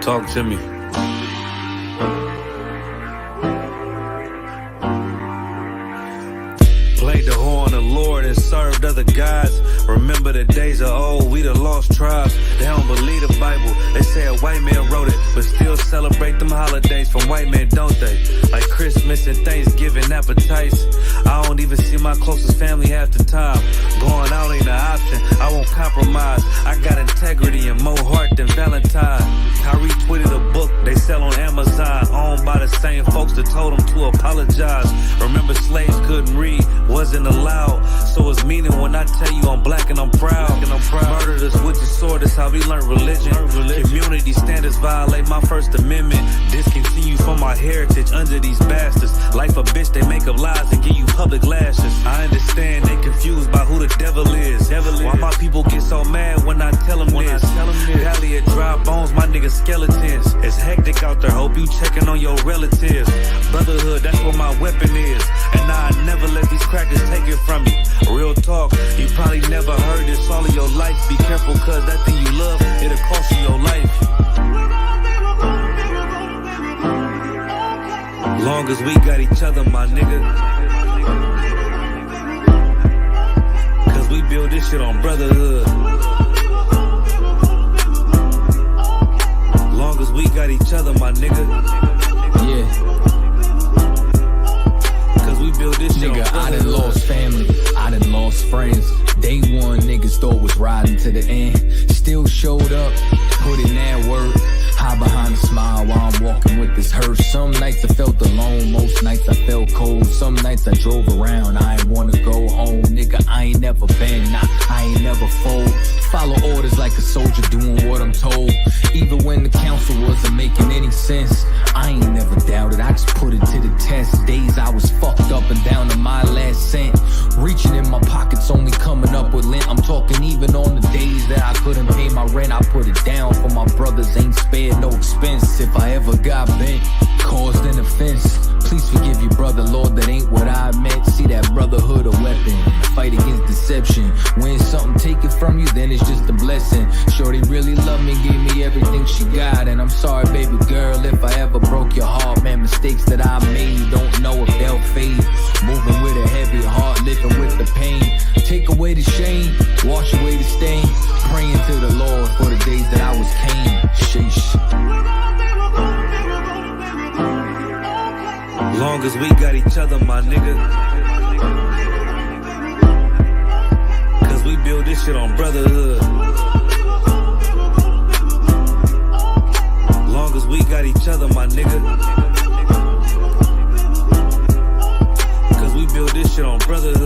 Talk to me. Played the horn of the Lord and served other gods. Remember the days of old, we the lost tribes. They don't believe the Bible, they say a white man wrote it, but still celebrate them holidays from white men, don't they? Like Christmas and Thanksgiving appetites. I don't even see my closest family half the time. Going out ain't an option, I won't compromise. I got integrity and more heart than Valentine. Kyrie tweeted a book they sell on Amazon, owned by the same folks that told him to apologize. Remember slaves couldn't read, wasn't allowed, so it's meaning when I tell you I'm black and I'm proud. Murdered us with the sword, that's how we learned religion. Community standards violate my First Amendment. Discontinue from my heritage under these bastards. Life a bitch, they make up lies and give you public lashes. I understand they confused by who the devil is. Why my people get so mad when I tell them this? Valley of dry bones, my niggas skeletons. It's hectic out there, hope you checking on your relatives. Brotherhood, that's what my weapon is. And now I never let these crackers take it from you. Real talk, you probably never heard this all of your life. Be careful, cause that thing you love, it'll cost you your life. Long as we got each other, my nigga. Cause we build this shit on brotherhood. Long as we got each other, my nigga. Yeah. We build this shit. Nigga, I done lost family, I done lost friends. Day one, niggas thought was riding to the end. Still showed up, put in that work. Hide behind a smile while I'm walking with this hearse. Some nights I felt alone, most nights I felt cold. Some nights I drove around, I ain't wanna go home. Nigga, I ain't never been, nah, I ain't never fold. Follow orders like a soldier doing what I'm told. Even when the council wasn't making any sense, I ain't never doubted, I just put it to the test. Days I was fucked up and down to my last cent. Reaching in my pockets, only coming up with lint. I'm talking even on the days that I couldn't pay my rent. I put it down for my brothers, ain't spared no expense. If I ever got bent, caused an offense, please forgive you, brother, Lord, that ain't what I meant. See that brotherhood a weapon, fight against deception. When something taken from you, then it's just a blessing. Shorty really loved me, gave me everything she got. And I'm sorry, baby girl, if I ever broke your heart. Man, mistakes that I made, don't know if they'll fade. Moving with a heavy heart, living with the pain. Take away the shame, wash away the stain. Praying to the Lord for the days that I was Cain. Sheesh. Long as we got each other, my nigga. Cause we build this shit on brotherhood. Long as we got each other, my nigga. Cause we build this shit on brotherhood.